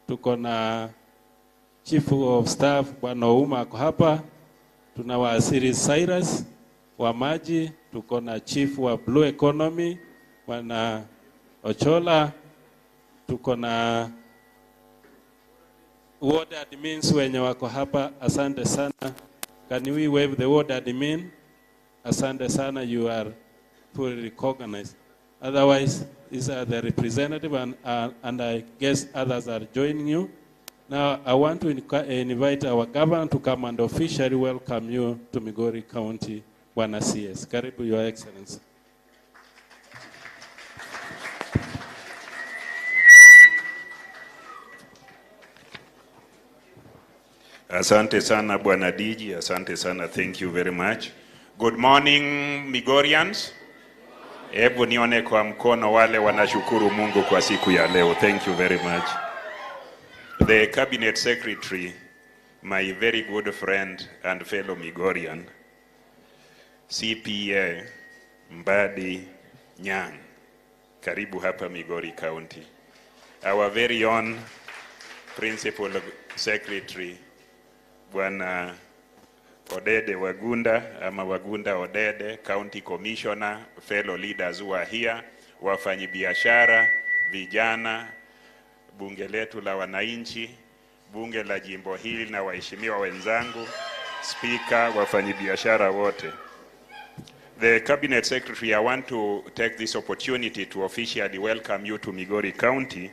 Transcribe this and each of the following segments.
Tuko na Chief of Staff Bwana Ouma ako hapa. Tuna Waziri Cyrus wa maji, tuko na Chief wa Blue Economy Bwana Ochola, tuko na ward admins wenye wako hapa. Asante sana. Can we wave the ward admin? Asante sana, you are fully recognized. Otherwise, these are the representative and I guess others are joining you. Now, I want to invite our governor to come and officially welcome you to Migori County, Bwana CS. Karibu, Your Excellency. Asante sana Bwana Diji, asante sana, thank you very much. Good morning Migorians. Hebu nione kwa mkono wale wanashukuru Mungu kwa siku ya leo. Thank you very much. The Cabinet Secretary, my very good friend and fellow Migorian, CPA Mbadi Nyang, karibu hapa Migori County. Our very own Principal Secretary, Bwana Odede Wagunda, ama Wagunda Odede, County Commissioner, fellow leaders who are here, wafanyibiashara, vijana, bunge letu la wananchi, bunge la jimbo hili na waheshimiwa wenzangu, speaker, wafanyibiashara wote. The Cabinet Secretary, I want to take this opportunity to officially welcome you to Migori County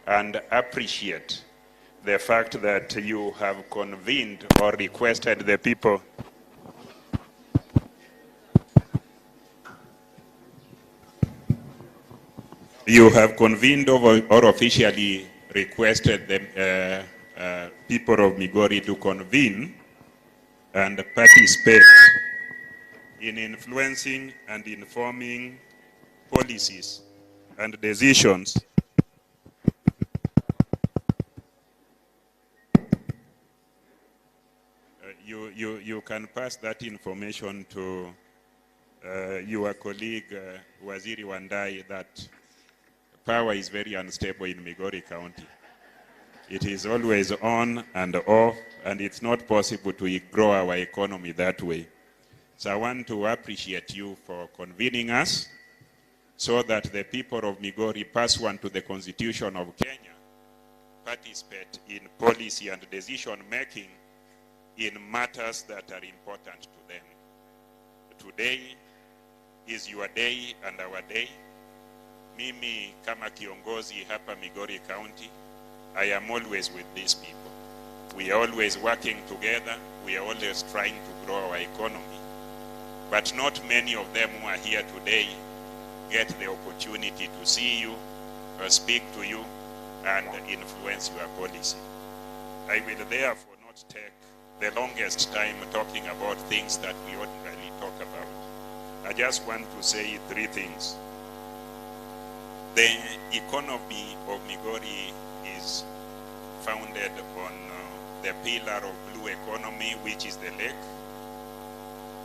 and appreciate the fact that you have convened or requested the people or officially requested the people of Migori to convene and participate in influencing and informing policies and decisions you can pass that information to your colleague Waziri Wandai that power is very unstable in Migori County. It is always on and off, and it's not possible to grow our economy that way. So I want to appreciate you for convening us so that the people of Migori, pursuant to the Constitution of Kenya, participate in policy and decision making in matters that are important to them. Today is your day and our day. Mimi kama kiongozi hapa Migori County, I am always with these people. We are always working together. We are always trying to grow our economy. But not many of them who are here today get the opportunity to see you, or speak to you, and influence your policy. I will therefore not take the longest time talking about things that we ordinarily talk about. I just want to say three things. The economy of Migori is founded on the pillar of blue economy, which is the lake.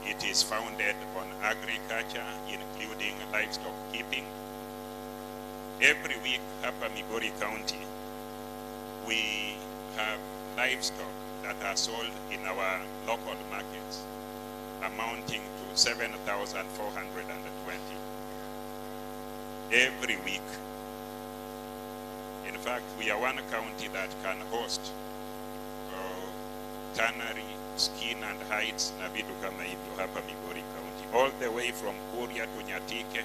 It is founded on agriculture, including livestock keeping. Every week, hapa Migori County, we have livestock that are sold in our local markets, amounting to 7,420 every week. In fact, we are one county that can host tannery, skin and hides na vitu kama hivyo hapa Migori County. All the way from Kuria to Nyatike,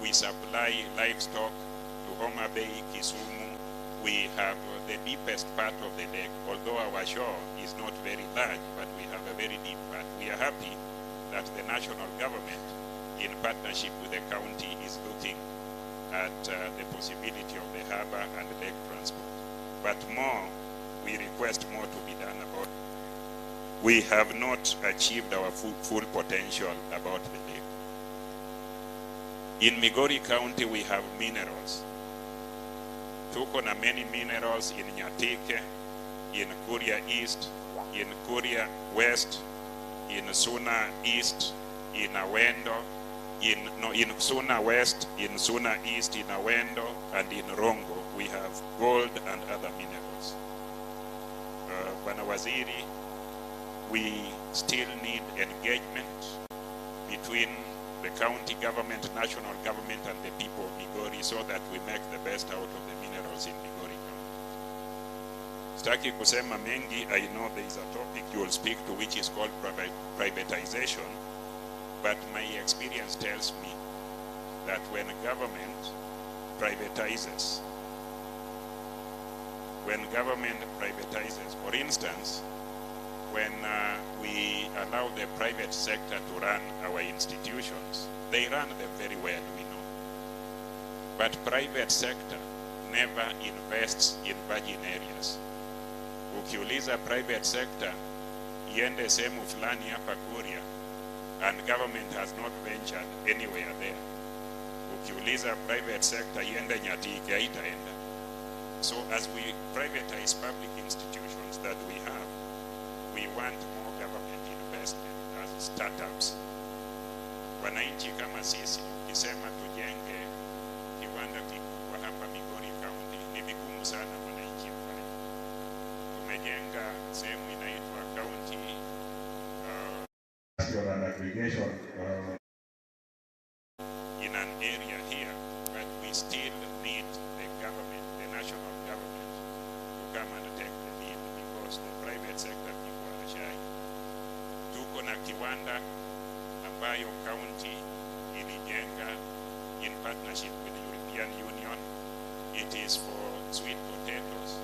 we supply livestock to Homa Bay, Kisumu. We have the deepest part of the lake, although our shore is not very large, but we have a very deep part. We are happy that the national government, in partnership with the county, is looking at the possibility of the harbor and lake transport. But more, we request more to be done about it. We have not achieved our full potential about the lake. In Migori County, we have minerals. Tuko na many minerals in Nyatike, in Kuria East, in Kuria West, in Suna East, in Awendo, in Suna West, in Suna East, in Awendo, and in Rongo, we have gold and other minerals. Bwana Waziri, we still need engagement between the county government, national government, and the people of Migori so that we make the best out of the minerals in Migori County. Sitaki kusema mengi. I know there is a topic you will speak to which is called privatization, but my experience tells me that when government privatizes, for instance, when we allow the private sector to run our institutions, they run them very well, we know. But private sector never invests in virgin areas. Ukiuliza private sector, iende sehemu fulani hapa Kuria, and government has not ventured anywhere there. Ukiuliza private sector, iende Nyatike, haitaenda. So as we privatize public institutions that we have, we want more government investment as startups. Wananchi kama sisi, ukisema tujenge kiwanda kikubwa hapa Migori County, ni vigumu sana wananchi kufanya. Tumejenga sehemu inaitwa county aggregation in an area here, but we still need the government, the national government, to come and take the lead because the private sector people are shy. Tuko na kiwanda ambayo county ilijenga in partnership with the European Union. It is for sweet potatoes.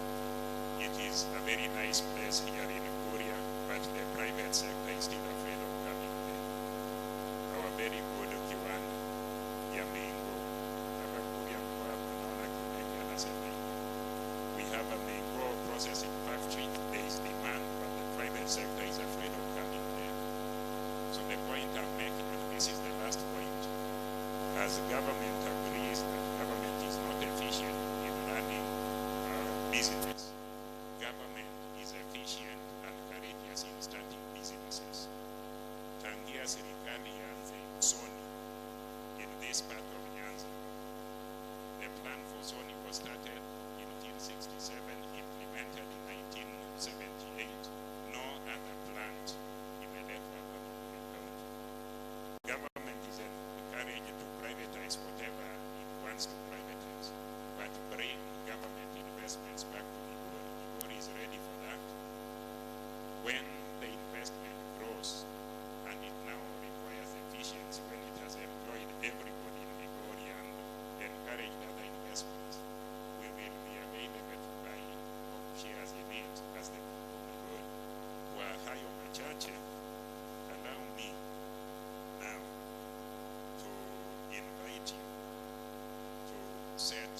It is a very nice place here in Korea, but the private sector is still afraid of coming there. Our very good kiwanda ya mango, we have a mango processing factory. There is demand, but the private sector is afraid of coming there. So the point I'm making, and this is the last point, as government agrees that government is not efficient in running business, government is efficient and courageous in starting businesses. Tangia serikali yanze Sony in this part of Nyanza, the plan for Sony was started in 1967, implemented in 1978. No other plant imeletwa hapa Migori County. Government is encouraged to privatize whatever it wants to privatize, but bring government investments back to Migori. Migori is ready for that. When the investment grows, and it now requires efficiency, when it has employed everybody in Migori and encouraged other investments, we will be available to buy shares in it as the people of Migori. Kwa hayo machache, allow me now to invite you to set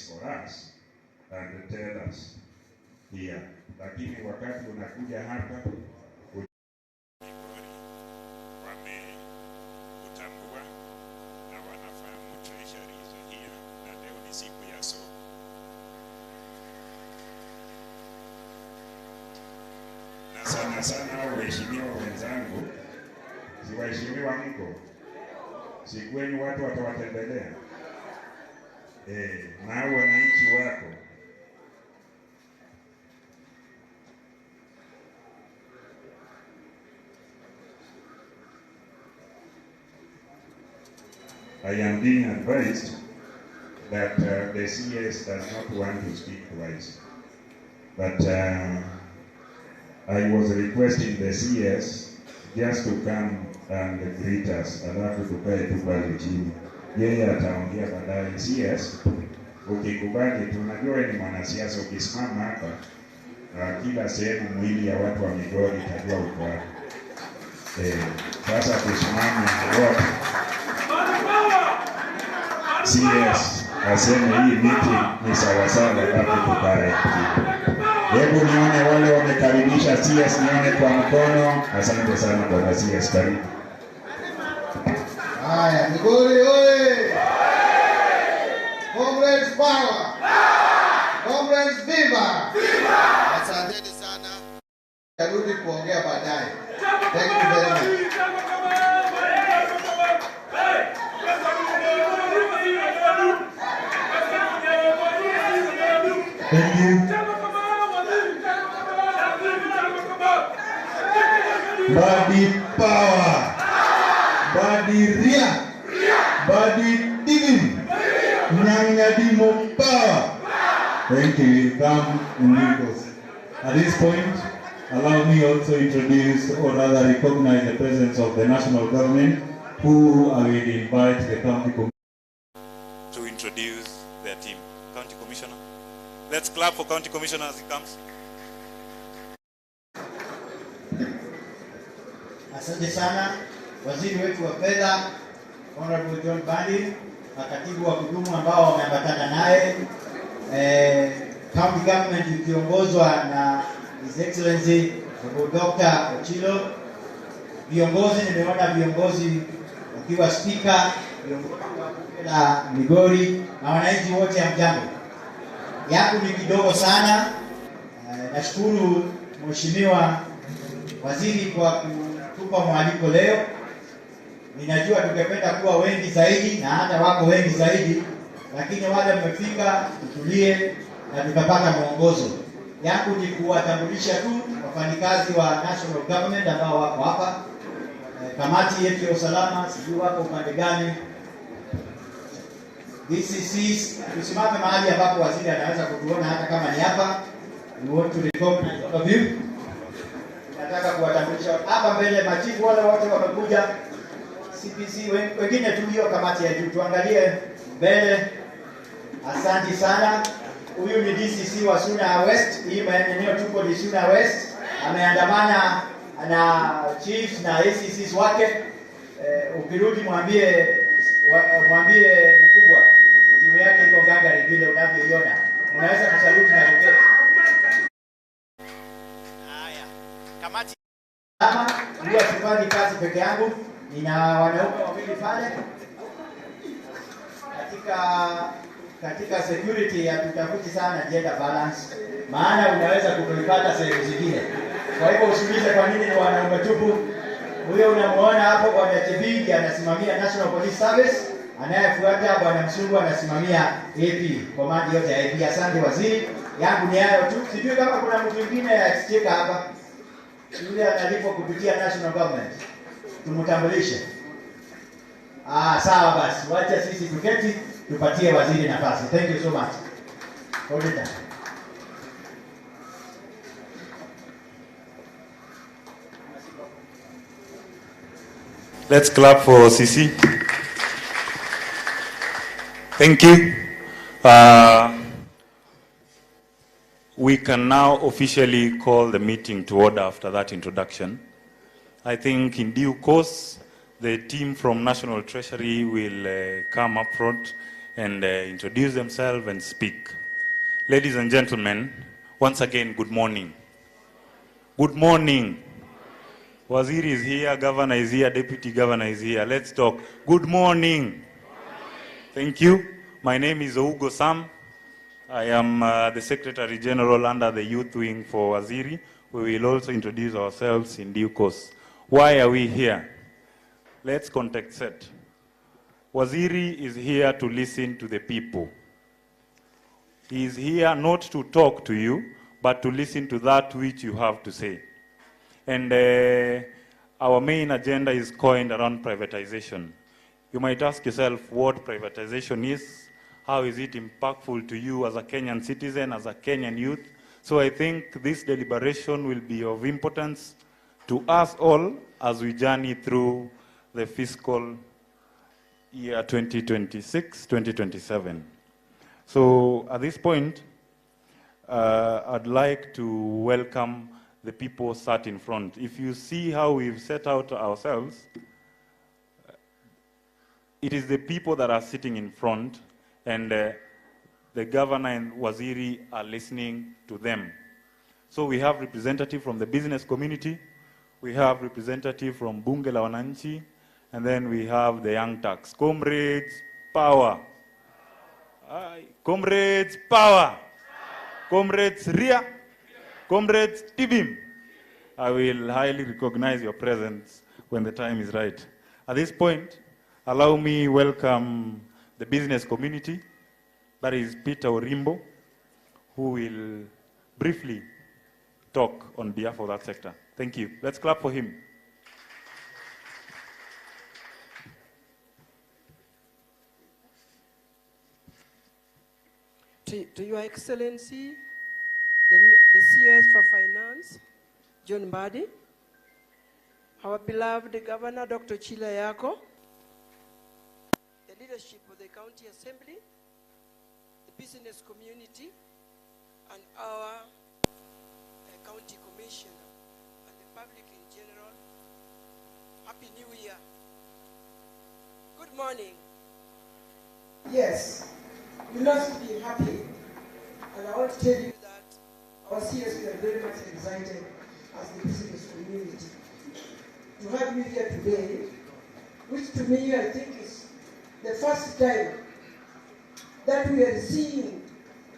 for us and tell us here. Lakini wakati unakuja hapa Migori wamekutambua na wanafahamu treasury is here, na leo ni siku ya soko. Na sana sana waheshimiwa wenzangu, si waheshimiwa mko, si kwenu watu watawatembelea na wananchi wako. I am being advised that the CS does not want to speak twice, but I was requesting the CS just to come and greet us, alafu tukae tu pale chini. Yeye ataongea baadaye. CS, ukikubali, tunajua ni mwanasiasa, ukisimama hapa kila sehemu mwili ya watu wa Migori itajua uko wapi. Sasa tusimame wote. CS aseme hii meeting ni sawasawa, alafu tukae. Hebu nione wale wamekaribisha CS, nione kwa mkono. Asante sana bwana CS, karibu. Haya, Migori oye! Comrades power! Comrades viva! Asanteni sana. Narudi kuongea baadaye. Thank you very much. Thank you. Body power. Body ria. Body divin. Nyang'adimo power. Thank you. Come in Lagos. At this point, allow me also to introduce or rather recognize the presence of the national government, who I will invite the county commissioner to introduce their team. County Commissioner. Let's clap for County Commissioner as he comes. Asante sana waziri wetu wa fedha Honorable John Bandi, makatibu wa kudumu ambao wameambatana naye, county government ikiongozwa na His Excellency Dr. Ochilo, viongozi, nimeona viongozi wakiwa speaker, viongozi la Migori na wananchi wote hamjambo. Yangu ni kidogo sana. Nashukuru Mheshimiwa Waziri kwa kutupa mwaliko leo. Ninajua tungependa kuwa wengi zaidi na hata wako wengi zaidi, lakini wale mmefika tutulie na tukapata mwongozo. Yangu ni kuwatambulisha tu wafanyikazi wa national government ambao wako hapa. Kamati yetu ya usalama, sijui wako upande gani. DCCs, tusimame mahali ambapo waziri anaweza kutuona hata kama ni hapa. We want to recognize all of you. Nataka kuwatambulisha hapa mbele machifu wale wote wamekuja. CPC wengine tu hiyo kamati ya juu, tuangalie mbele. Asante sana. Huyu ni DCC wa Suna West. Hii maeneo tuko ni Suna West. Ameandamana na chiefs na ACCs wake. Ukirudi mwambie mkubwa timu yake iko gangari vile unavyoiona. Unaweza kusaluti na kuketi. Haya. Kamati ndio sifanyi kazi peke yangu. Nina wanaume wawili pale. Katika security ya tutafuti sana gender balance. Maana unaweza kutoipata sehemu zingine. Kwa hivyo usiulize kwa nini ni wanaume tupu. Huyo unamuona hapo Bwana Chebigi anasimamia National Police Service, anayefuata Bwana Msungu anasimamia AP, komandi yote ya AP. Asante waziri. Yangu ni hayo tu. Sijui kama kuna mtu mwingine asicheka hapa. Yule analipo kupitia national government. Tumutambulishe. Sawa basi. Wacha sisi tuketi tupatie waziri nafasi. Thank you so much. Hold it down. Let's clap for CC. Thank you. We can now officially call the meeting to order after that introduction. I think in due course, the team from National Treasury will come up front and introduce themselves and speak. Ladies and gentlemen, once again, good morning. Good morning. Waziri is here, Governor is here, Deputy Governor is here. Let's talk. Good morning. Thank you. My name is Ougo Sam. I am the Secretary General under the Youth Wing for Waziri. We will also introduce ourselves in due course. Why are we here? Let's context set. Waziri is here to listen to the people. He is here not to talk to you, but to listen to that which you have to say. And our main agenda is coined around privatization. You might ask yourself what privatization is, how is it impactful to you as a Kenyan citizen, as a Kenyan youth. So I think this deliberation will be of importance to us all as we journey through the fiscal year 2026-2027. So at this point, I'd like to welcome the people sat in front. If you see how we've set out ourselves, it is the people that are sitting in front, and the governor and waziri are listening to them. So we have representative from the business community, we have representative from Bunge la Wananchi, and then we have the young tax. Comrades, power. Comrades, power. Comrades, Ria. Comrades, Tibim. I will highly recognize your presence when the time is right. At this point, allow me welcome the business community. That is Peter Orimbo, who will briefly talk on behalf of that sector. Thank you. Let's clap for him. To Your Excellency, the CS for Finance, John Mbadi, our beloved Governor, Dr. Chila Yako, the leadership of the County Assembly, the business community, and our County Commissioner, and the public in general, Happy New Year. Good morning. Yes, you must be happy, and I want to tell you that our CS, we are very much excited as the business community to have you here today, which to me I think is the first time that we are seeing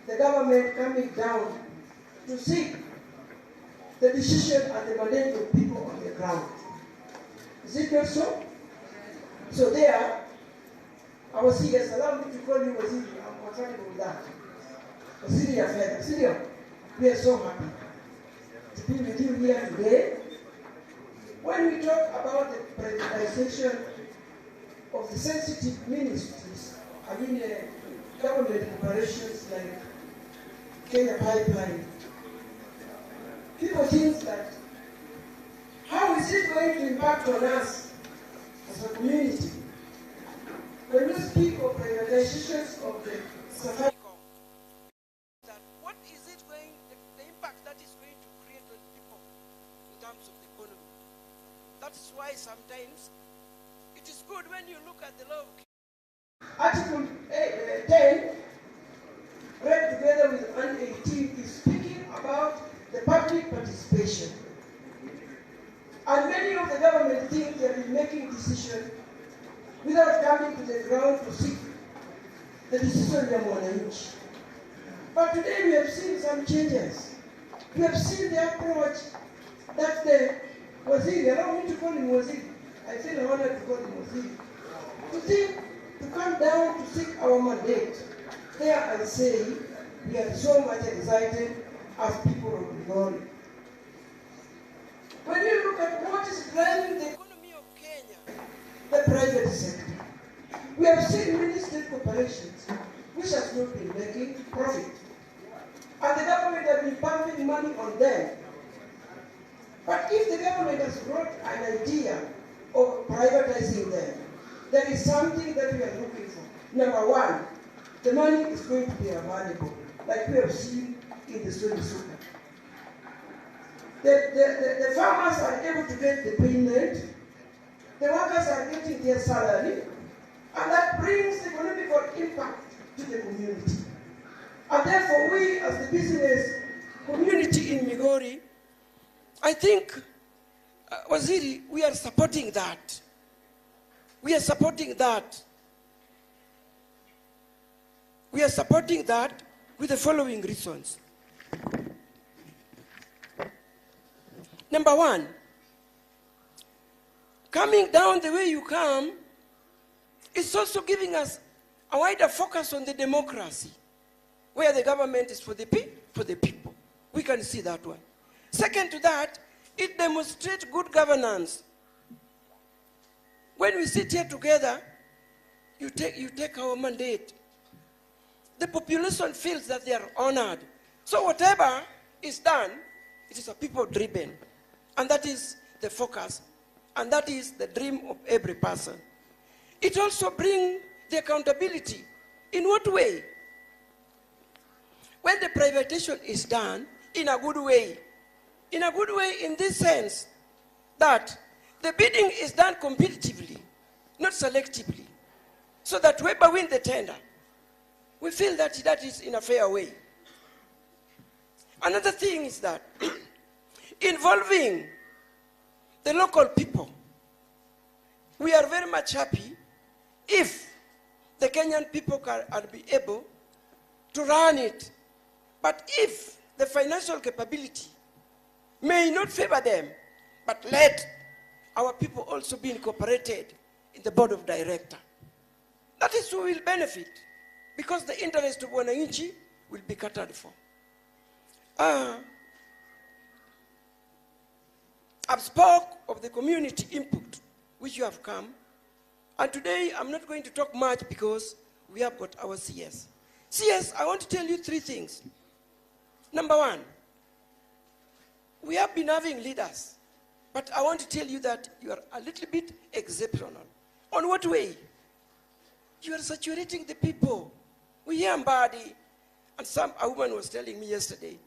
the government coming down to seek the decision and the mandate of people on the ground. Is it not so? So there, our CS, allow me to call you Waziri, I'm comfortable with that. Waziri Affair, Waziri, we are so happy to be with you here today. When we talk about the privatization of the sensitive ministries, I mean government operations like Kenya Pipeline, people think that how is it going to impact on us as a community? When we speak of privatizations of the Safari, that what is it going, the impact that is going to create on people in terms of the economy? That is why sometimes it is good when you look at the law. Article 10, read together with 118, is speaking about the public participation. And many of the government think they have been making decisions without coming to the ground to seek the decision of Mwananchi. But today we have seen some changes. We have seen the approach that the Waziri, allow me to call him Waziri, I feel honored to call him Waziri, to come down to seek our mandate. There I say, we are so much excited as people of Migori. When you look at what is driving the economy of Kenya, the private sector, we have seen many state corporations which have not been making profit. And the government has been pumping money on them. But if the government has brought an idea of privatizing them, there is something that we are looking for. Number one, the money is going to be available, like we have seen in the Sony Super. The farmers are able to get the payment, the workers are getting their salary, and that brings economical impact to the community. And therefore, we as the business community in Migori, I think, Waziri, we are supporting that. We are supporting that. We are supporting that with the following reasons. Number one, coming down the way you come is also giving us a wider focus on the democracy, where the government is for the people. We can see that one. Second to that, it demonstrates good governance. When we sit here together, you take our mandate. The population feels that they are honored. So whatever is done, it is a people-driven. And that is the focus. And that is the dream of every person. It also brings the accountability. In what way? When the privatization is done in a good way in this sense that the bidding is done competitively, not selectively, so that whoever wins the tender, we feel that that is in a fair way. Another thing is that involving the local people, we are very much happy if the Kenyan people can be able to run it. But if the financial capability may not favor them, but let our people also be incorporated in the board of directors, that is who will benefit, because the interest of Wananchi will be catered for. I've spoke of the community input which you have come, and today I'm not going to talk much because we have got our CS. CS, I want to tell you 3 things. Number 1, we have been having leaders, but I want to tell you that you are a little bit exceptional. On what way? You are saturating the people. We hear Mbadi, and a woman was telling me yesterday,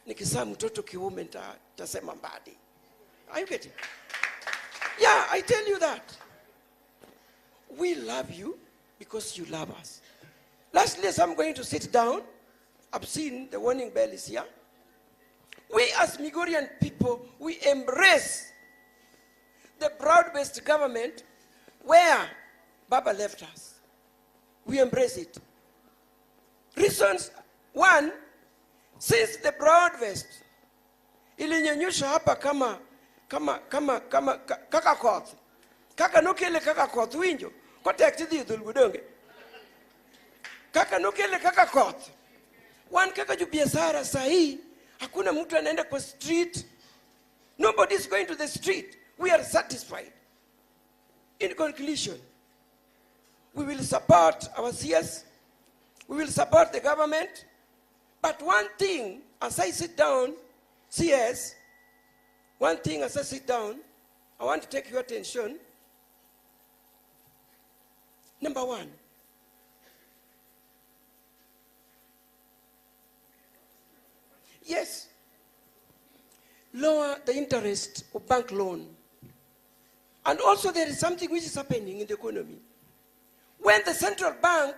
nikisa mtoto kiume tasema Mbadi. Are you getting? Yeah, I tell you that. We love you because you love us. Lastly, as I'm going to sit down, I've seen the warning bell is here. We as Migorian people, we embrace the broad-based government where Baba left us. We embrace it. Reasons: 1, since the broad-based ilinyanyusha hapa kama kakakoth. Kaka nokele kakakoth winjo. Kote aktithi dhulbudonge. Kaka nokele kakakoth. One kaka jubiasara sahi. Hakuna mtu anaenda kwa street. Nobody is going to the street. We are satisfied. In conclusion, we will support our CS. We will support the government. But one thing, as I sit down, CS, one thing as I sit down, I want to take your attention. Number 1, yes, lower the interest of bank loan. And also there is something which is happening in the economy. When the central bank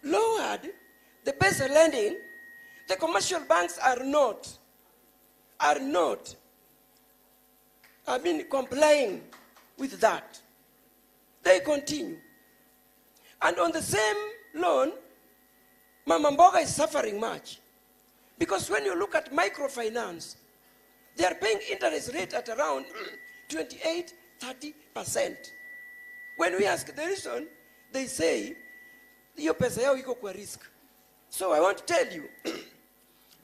lowered the base lending, the commercial banks are not complying with that. They continue. And on the same loan, Mama Mboga is suffering much. Because when you look at microfinance, they are paying interest rate at around 28-30%. When we ask the reason, they say, hiyo pesa yao iko kwa risk. So I want to tell you,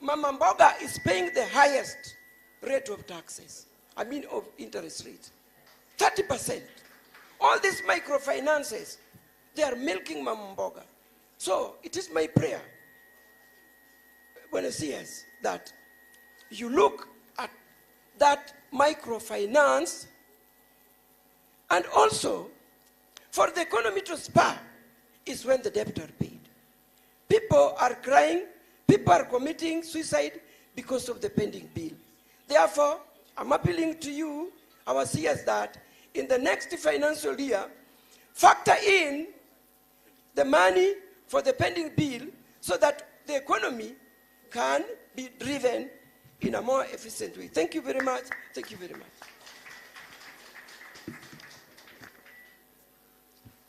Mama Mboga is paying the highest rate of taxes. Of interest rate. 30%. All these microfinances, they are milking Mama Mboga. So it is my prayer, when I see us, that you look at that microfinance, and also for the economy to spur is when the debt are paid. People are crying, people are committing suicide because of the pending bill. Therefore, I'm appealing to you, our CS, that in the next financial year, factor in the money for the pending bill so that the economy can be driven in a more efficient way. Thank you very much. Thank you very much.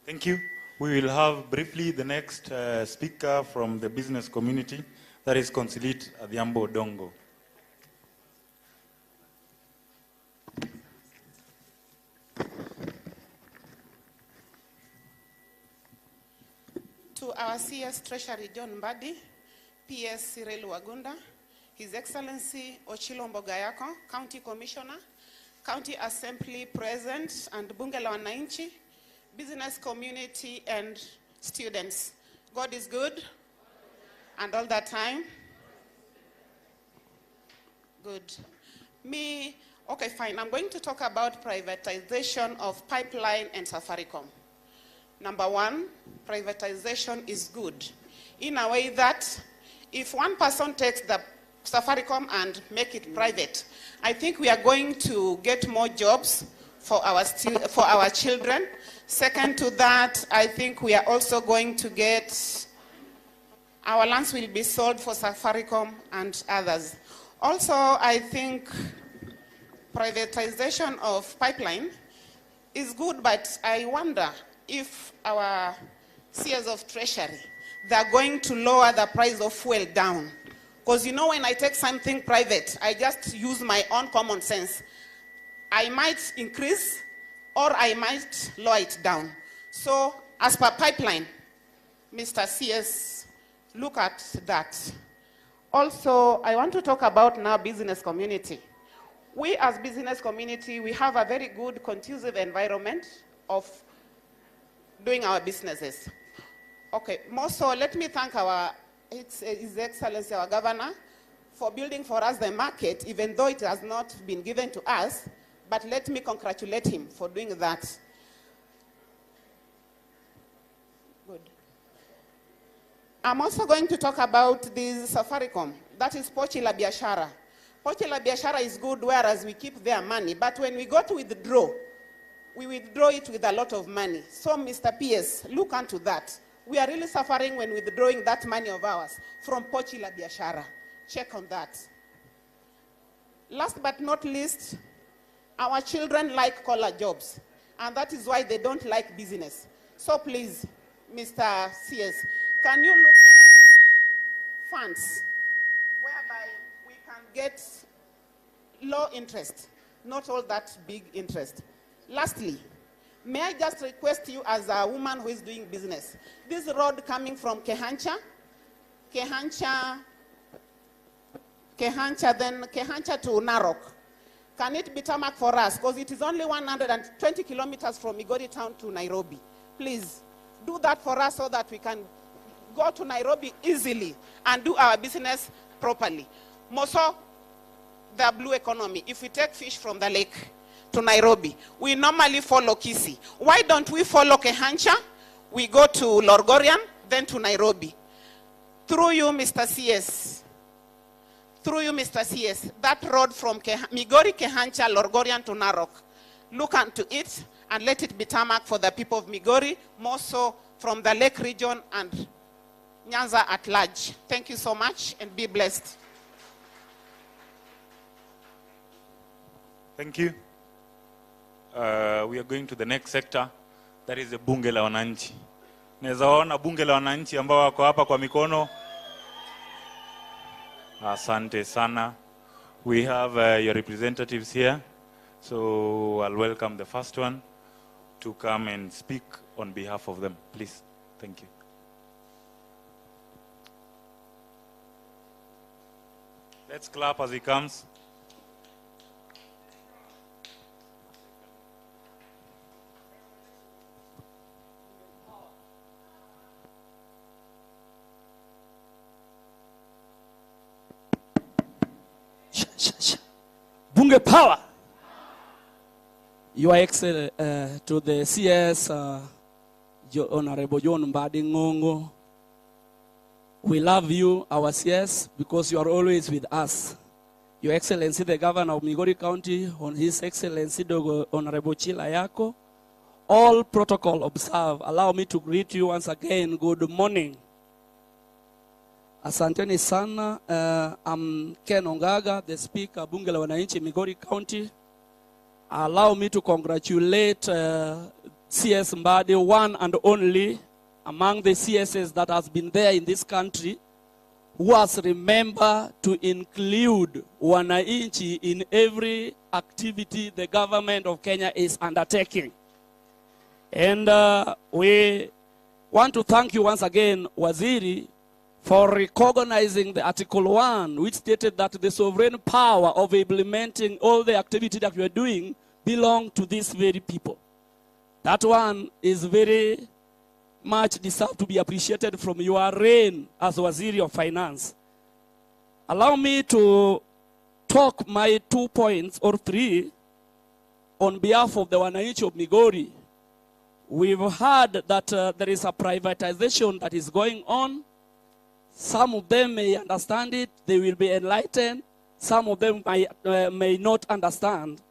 Thank you. We will have briefly the next speaker from the business community, that is Consulate Adhiambo Dongo. To our CS Treasury John Mbadi, PS Cyril Wagunda, His Excellency Ochilo Mbogayako, County Commissioner, County Assembly President, and Bunge la Wananchi, business community, and students. God is good, and all that time. Good. Okay, fine. I'm going to talk about privatization of pipeline and Safaricom. Number 1, privatization is good in a way that if one person takes the Safaricom and make it private, I think we are going to get more jobs for our children. Second to that, I think we are also going to get, our lands will be sold for Safaricom and others. Also, I think privatization of pipeline is good, but I wonder if our CS of Treasury, they're going to lower the price of fuel down. Because you know, when I take something private, I just use my own common sense. I might increase or I might lower it down. So as per pipeline, Mr. CS, look at that. Also, I want to talk about now business community. We as business community, we have a very good, conducive environment of doing our businesses. Okay, more so, let me thank His Excellency, our Governor, for building for us the market, even though it has not been given to us, but let me congratulate him for doing that. Good. I'm also going to talk about this Safaricom, that is Pochi la Biashara. Pochi la Biashara is good, whereas we keep their money, but when we go to withdraw, we withdraw it with a lot of money. So, Mr. PS, look into that. We are really suffering when withdrawing that money of ours from Pochi la Biashara. Check on that. Last but not least, our children like collar jobs, and that is why they don't like business. So please, Mr. CS, can you look for funds whereby we can get low interest, not all that big interest? Lastly, may I just request you as a woman who is doing business, this road coming from Kehancha, then Kehancha to Narok, can it be tarmac for us? Because it is only 120 kilometers from Migori town to Nairobi. Please, do that for us so that we can go to Nairobi easily and do our business properly. Moso, the blue economy, if we take fish from the lake to Nairobi, we normally follow Kisi. Why don't we follow Kehancha? We go to Lorgorian, then to Nairobi. Through you, Mr. CS. Through you, Mr. CS, that road from Migori, Kehancha, Lorgorian to Narok, look into it and let it be tarmac for the people of Migori, more so from the lake region and Nyanza at large. Thank you so much and be blessed. Thank you. We are going to the next sector. That is the bunge la wananchi. Naweza ona bunge la wananchi ambao wako hapa kwa mikono. Asante sana. We have your representatives here. So I'll welcome the first one to come and speak on behalf of them. Please. Thank you. Let's clap as he comes. Bunge power. Your Excellency, to the CS, Honorable John Mbadi Ngongo, we love you, our CS, because you are always with us. Your Excellency, the Governor of Migori County, on His Excellency, Honorable Chilayako, all protocol observed. Allow me to greet you once again. Good morning. Asanteni sana. I'm Ken Ongaga, the Speaker, Bunge la Wananchi, Migori County. Allow me to congratulate CS Mbadi, one and only among the CSs that has been there in this country, who has remembered to include wananchi in every activity the government of Kenya is undertaking. And we want to thank you once again, Waziri, for recognizing the Article 1, which stated that the sovereign power of implementing all the activity that we are doing belong to these very people. That one is very much deserved to be appreciated from your reign as Waziri of Finance. Allow me to talk my 2 points or 3 on behalf of the wananchi of Migori. We've heard that there is a privatization that is going on. Some of them may understand it, they will be enlightened. Some of them may not understand.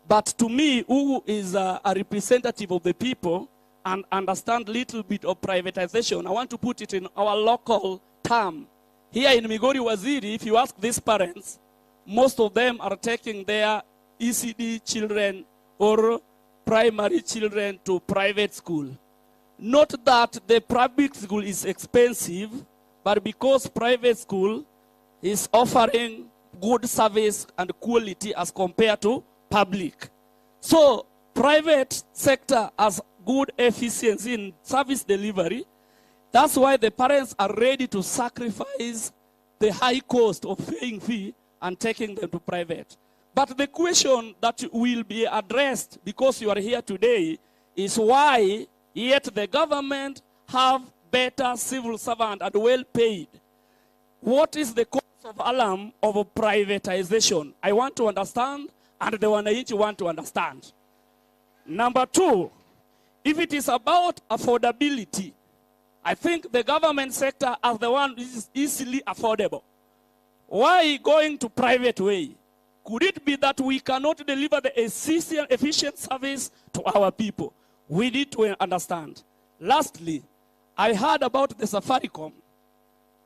But to me, who is a representative of the people and understand a little bit of privatization, I want to put it in our local term. Here in Migori Waziri, if you ask these parents, most of them are taking their ECD children or primary children to private school. Not that the private school is expensive, but because private school is offering good service and quality as compared to public. So private sector has good efficiency in service delivery. That's why the parents are ready to sacrifice the high cost of paying fee and taking them to private. But the question that will be addressed, because you are here today, is why yet the government have better civil servant and well paid. What is the cause of alarm of privatization? I want to understand, and the wananchi want to understand. Number two, if it is about affordability, I think the government sector as the one is easily affordable. Why going to private way? Could it be that we cannot deliver the efficient service to our people? We need to understand. Lastly, I heard about the Safaricom.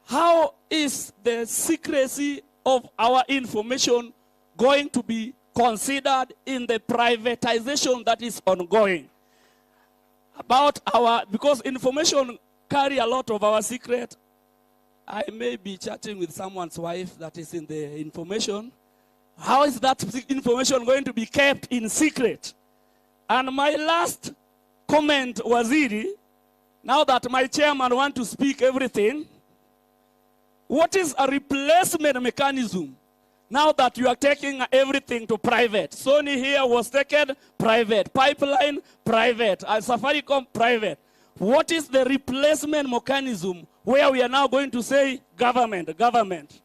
How is the secrecy of our information going to be considered in the privatization that is ongoing? Because information carry a lot of our secret. I may be chatting with someone's wife that is in the information. How is that information going to be kept in secret? And my last comment, Waziri, now that my chairman wants to speak everything, what is a replacement mechanism now that you are taking everything to private? Sony here was taken private, pipeline private, and Safaricom private. What is the replacement mechanism where we are now going to say government, government?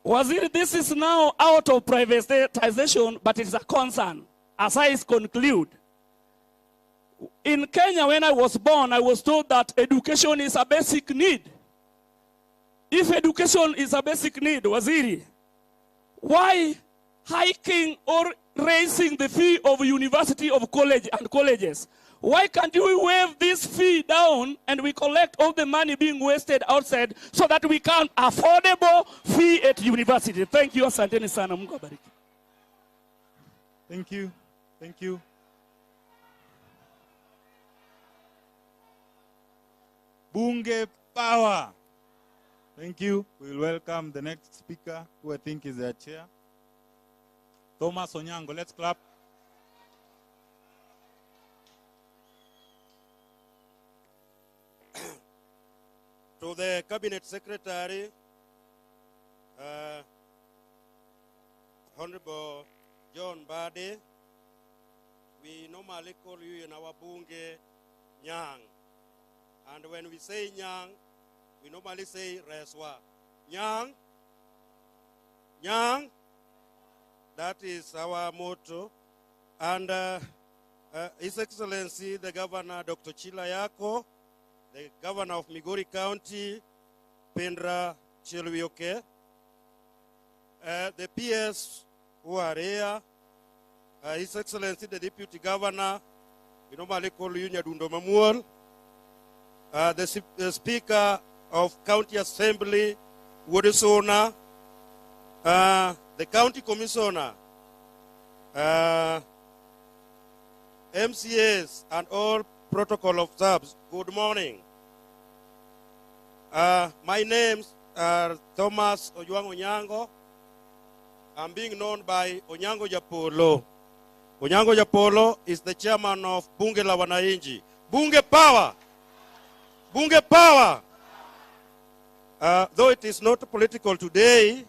Waziri, this is now out of privatization, but it's a concern, as I conclude. In Kenya, when I was born, I was told that education is a basic need. If education is a basic need, Waziri, why hiking or raising the fee of university of college and colleges? Why can't we waive this fee down and we collect all the money being wasted outside so that we can affordable fee at university? Thank you. Asanteni sana. Mungu abariki. Thank you. Thank you. Bunge power. Thank you. We will welcome the next speaker, who I think is their chair. Thomas Onyango. Let's clap. To the Cabinet Secretary, Honorable John Bade, we normally call you in our Bunge Nyang. And when we say Nyang, we normally say Reswa. Nyang, Nyang, that is our motto. And His Excellency, the Governor, Dr. Chilayako, the Governor of Migori County, Pendra Chelwioke, the PS who are here, His Excellency, the Deputy Governor, we normally call you Nyadundo Mamuel, the Speaker of County Assembly, Wodesona, the County Commissioner, MCAs, and all protocol of subs. Good morning. My names are Thomas Ojuang Onyango. I'm being known by Onyango Japolo. Onyango Japolo is the chairman of Bunge la Wananchi. Bunge power! Bunge power! Though it is not political today,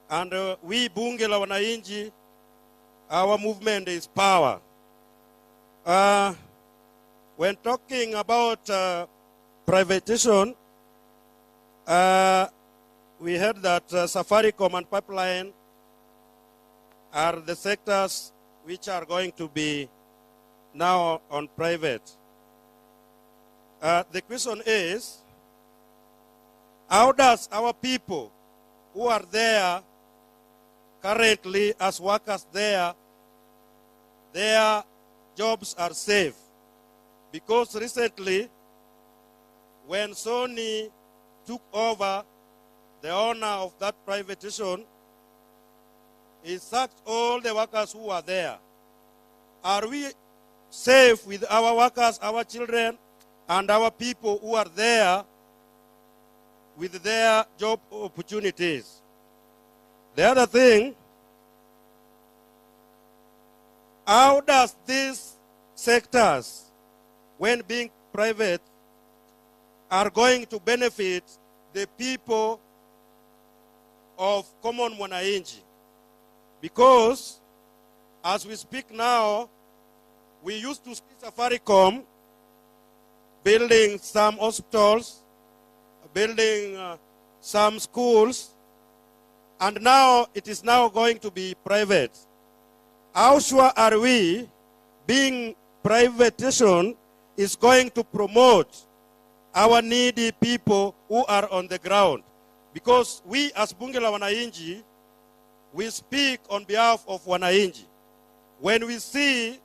and we Bunge la Wananchi, our movement is power. When talking about privatization, we heard that Safaricom and pipeline are the sectors which are going to be now on private. The question is, how does our people who are there currently as workers there, their jobs are safe? Because recently, when Sony took over, the owner of that privatization, he sacked all the workers who are there. Are we safe with our workers, our children, and our people who are there with their job opportunities? The other thing, how does these sectors, when being private, are going to benefit the people of common mwananchi. Because as we speak now, we used to see Safaricom building some hospitals, building some schools, and now it is now going to be private. How sure are we being privatization is going to promote our needy people who are on the ground? Because we as Bunge la Wananchi, we speak on behalf of Wananchi. When we see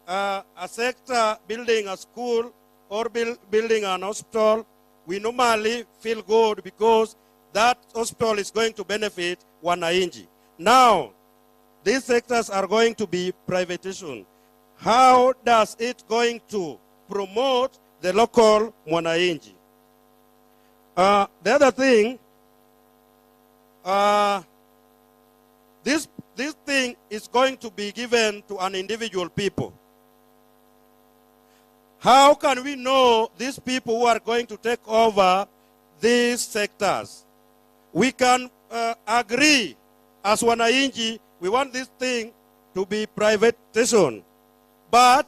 a sector building a school or building an hospital, we normally feel good because that hospital is going to benefit Wananchi. Now, these sectors are going to be privatization. How does it going to promote the local Mwananchi? The other thing, this thing is going to be given to an individual people. How can we know these people who are going to take over these sectors? We can agree as Wananchi, we want this thing to be privatization. But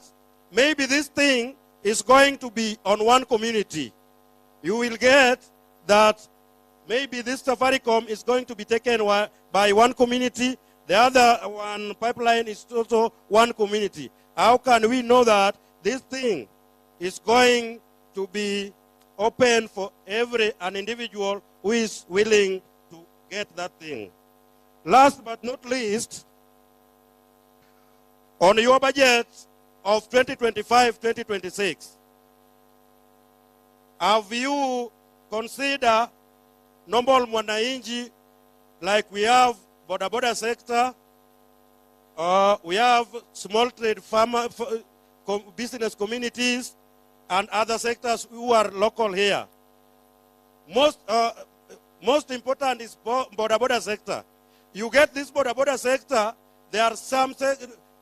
maybe this thing is going to be on one community. You will get that maybe this Safaricom is going to be taken by one community. The other one pipeline is also one community. How can we know that this thing is going to be open for an individual who is willing to get that thing? Last but not least, on your budget of 2025-2026, have you considered normal Mwananchi, like we have border sector, we have small trade farmer business communities, and other sectors who are local here? Most important is border sector. You get this border sector, there are some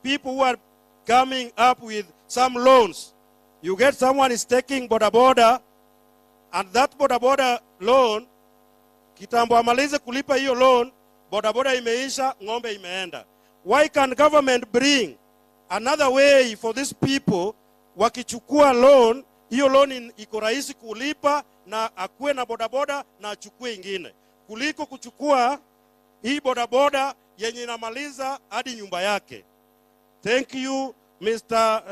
people who are coming up with some loans. You get someone is taking border, and that border loan, kitambo amalize kulipa hiyo loan, border imeisha, ng'ombe imeenda. Why can government bring another way for these people? Wakichukua loan, hiyo loan iko rahisi kulipa na akuwe na bodaboda na achukue ingine, kuliko kuchukua hii bodaboda yenye inamaliza hadi nyumba yake. Thank you, Mr.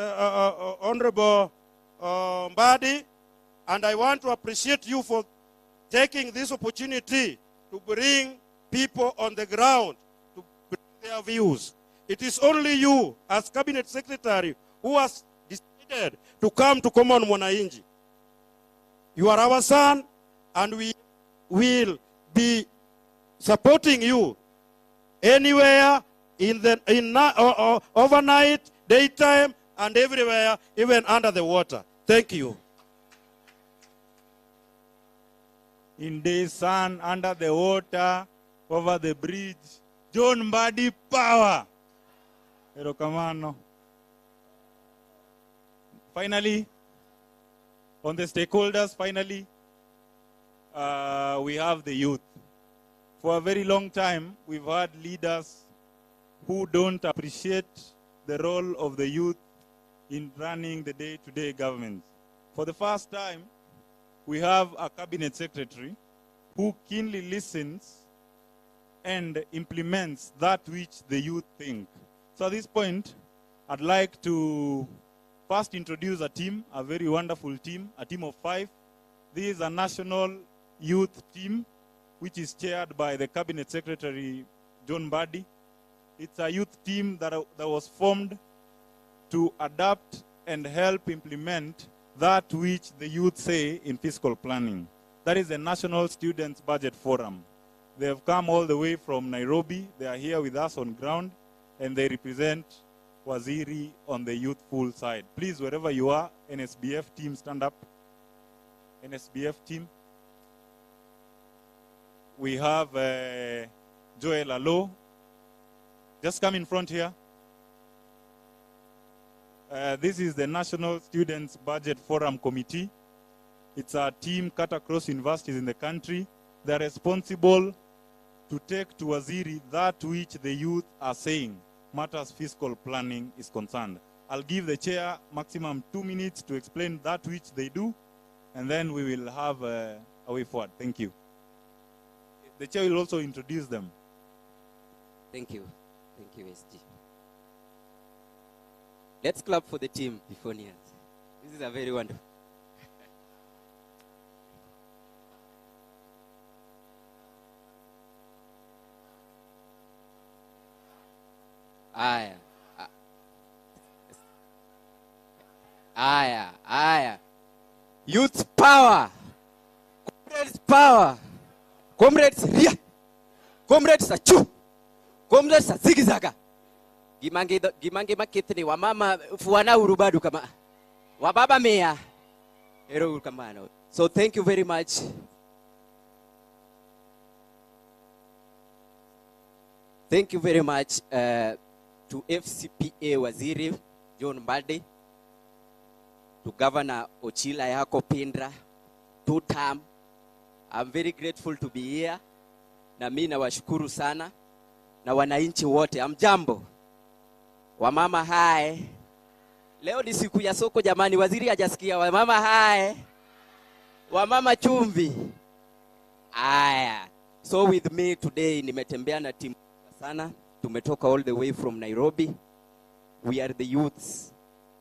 Honorable Mbadi, and I want to appreciate you for taking this opportunity to bring people on the ground to bring their views. It is only you as Cabinet Secretary who has decided to come to Common Mwananchi. You are our son, and we will be supporting you anywhere, overnight, daytime, and everywhere, even under the water. Thank you. In the sun, under the water, over the bridge. John Mbadi power. Erokamano. Finally, on the stakeholders, we have the youth. For a very long time, we've had leaders who don't appreciate the role of the youth in running the day-to-day government. For the first time, we have a cabinet secretary who keenly listens and implements that which the youth think. So at this point, I'd like to first introduce a team, a very wonderful team, a team of 5. This is a national youth team, which is chaired by the Cabinet Secretary, John Mbadi. It's a youth team that was formed to adapt and help implement that which the youth say in fiscal planning. That is the National Students Budget Forum. They have come all the way from Nairobi. They are here with us on ground, and they represent Waziri on the youthful side. Please, wherever you are, NSBF team, stand up. NSBF team. We have Joel Alo. Just come in front here. This is the National Students Budget Forum Committee. It's a team cut across universities in the country. They're responsible to take to Waziri that which the youth are saying, matters fiscal planning is concerned. I'll give the chair maximum 2 minutes to explain that which they do, and then we will have a way forward. Thank you. The chair will also introduce them. Thank you. Thank you, SG. Let's clap for the team before Nias. This is a very wonderful. Aya. Youth power. Comrades power. Comrades ria. Comrades achu. Comrades zigizaga. Gimange makithni wa mama fuana urubadu kama. Wa baba mea. Hero kamano. So thank you very much. Thank you very much to FCPA Waziri John Mbadi, to Governor Ochila Yako Pindra, 2-term. I'm very grateful to be here. Na mimi nawashukuru sana na wananchi wote. Amjambo. Wamama hai. Leo ni siku ya soko jamani, waziri hajasikia. Wamama hai. Wamama chumvi. Aya. So with me today nimetembea na timu sana. Tumetoka all the way from Nairobi. We are the youths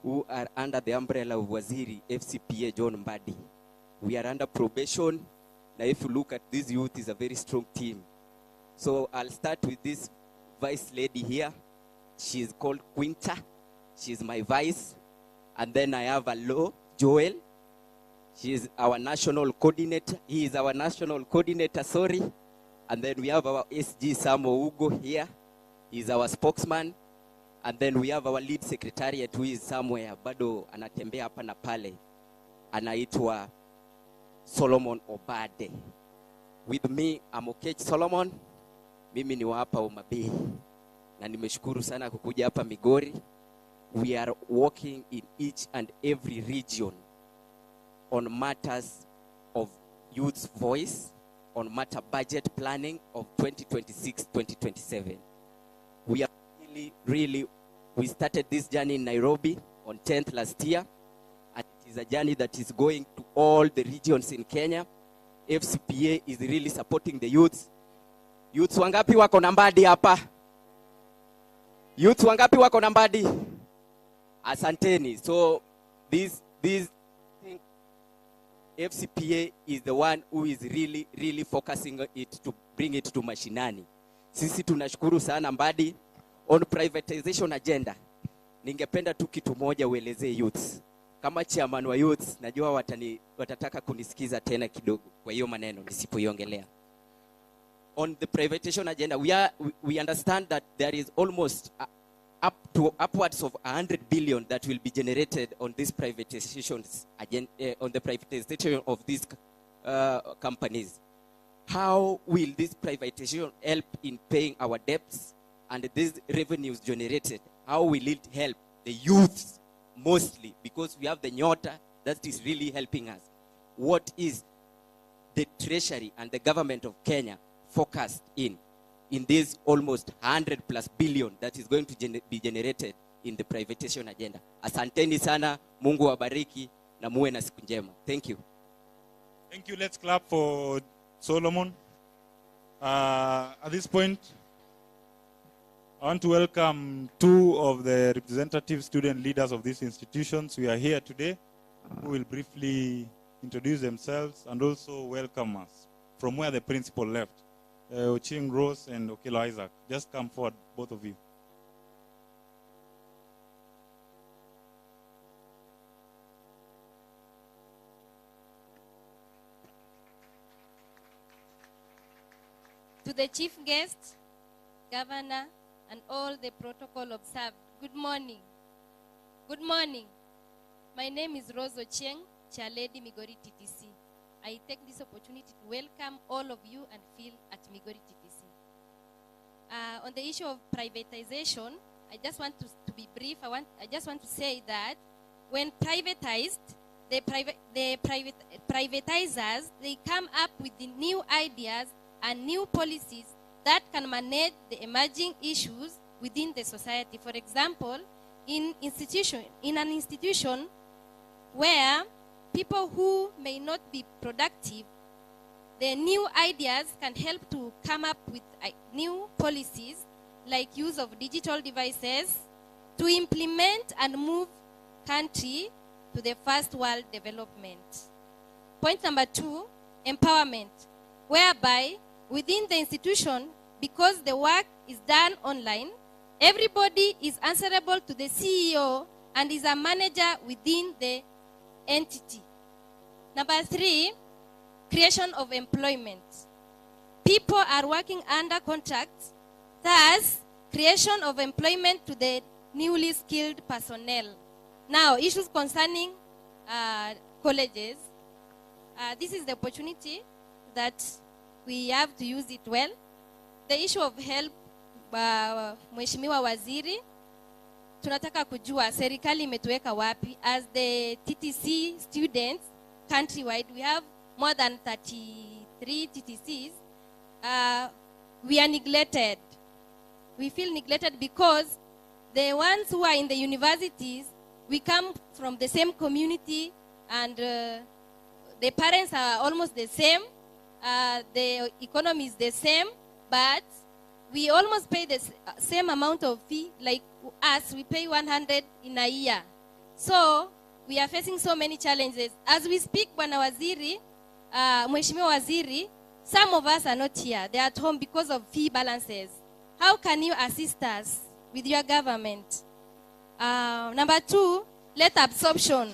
who are under the umbrella of Waziri FCPA John Mbadi. We are under probation. Now if you look at this youth, is a very strong team. So I'll start with this vice lady here. She's called Quinta. She's my vice. And then I have a Lo, Joel. She is our national coordinator. He is our national coordinator, sorry. And then we have our SG Samo Ugo here. He's our spokesman. And then we have our lead secretariat who is somewhere. Bado anatembea hapa na pale. Anaitwa Solomon Obade. With me, I'm Okech Solomon. Mimi ni wa hapa Omabei. Na nimeshukuru sana kukuja hapa Migori. We are working in each and every region on matters of youth's voice, on matter budget planning of 2026-2027. We are really, we started this journey in Nairobi on 10th last year, and it is a journey that is going to all the regions in Kenya. FCPA is really supporting the youths. Youths wangapi wako na Mbadi hapa? Youths wangapi wako na Mbadi? Asanteni. So this thing, FCPA is the one who is really focusing it to bring it to mashinani. Sisi tunashukuru sana Mbadi. On privatization agenda, ningependa tu kitu moja uelezee youths. Kama chairman wa youths, najua watataka kunisikiza tena kidogo kwa hiyo maneno nisipoiongelea. On the privatization agenda, we understand that there is almost upwards of 100 billion that will be generated on this privatizations agenda, on the privatization of these companies. How will this privatization help in paying our debts? And these revenues generated, how will it help the youths mostly? Because we have the Nyota that is really helping us. What is the treasury and the government of Kenya focused in this almost 100 plus billion that is going to be generated in the privatization agenda? Asanteni sana, Mungu wabariki na muwe na siku njema. Thank you. Thank you. Let's clap for Solomon. At this point, I want to welcome 2 of the representative student leaders of these institutions. We are here today, who will briefly introduce themselves and also welcome us from where the principal left. Oching Rose and Okelo Isaac. Just come forward, both of you. To the chief guest, governor, and all the protocol observed, good morning. Good morning. My name is Rose Ochieng, Chair Lady Migori TTC. I take this opportunity to welcome all of you and feel at Migori TTC. On the issue of privatization, I just want to be brief. I just want to say that when privatized, the privatizers, they come up with the new ideas and new policies that can manage the emerging issues within the society. For example, in an institution where people who may not be productive, the new ideas can help to come up with new policies like use of digital devices to implement and move country to the first world development. Point number 2, empowerment, whereby within the institution, because the work is done online, everybody is answerable to the CEO and is a manager within the entity. Number 3, creation of employment. People are working under contracts, thus creation of employment to the newly skilled personnel. Now, issues concerning colleges. This is the opportunity that we have to use it well. The issue of help, Mheshimiwa Waziri, tunataka kujua serikali imetuweka wapi. As the TTC students countrywide, we have more than 33 TTCs. We are neglected. We feel neglected because the ones who are in the universities, we come from the same community, and the parents are almost the same. The economy is the same, but we almost pay the same amount of fee. Like us, we pay 100 in a year. So we are facing so many challenges. As we speak, Bwana Waziri, Mheshimiwa Waziri, some of us are not here. They are at home because of fee balances. How can you assist us with your government? Number 2, let absorption.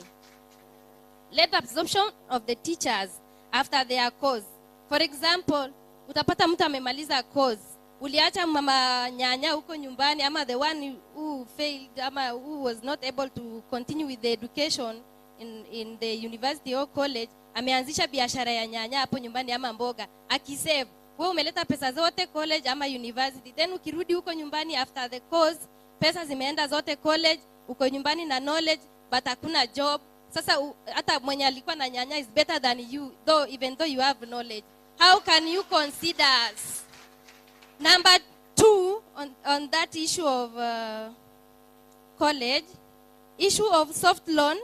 Let absorption of the teachers after their course. For example, utapata mtu amemaliza course. Uliacha mama nyanya huko nyumbani, ama the one who failed, ama who was not able to continue with the education in the university or college, ameanzisha biashara ya nyanya hapo nyumbani ama mboga. Akisave, wewe umeleta pesa zote college ama university. Then ukirudi huko nyumbani after the course, pesa zimeenda zote college, uko nyumbani na knowledge, but hakuna job. Sasa hata mwenye alikuwa na nyanya is better than you, even though you have knowledge. How can you consider us? Number 2, on that issue of college, issue of soft loan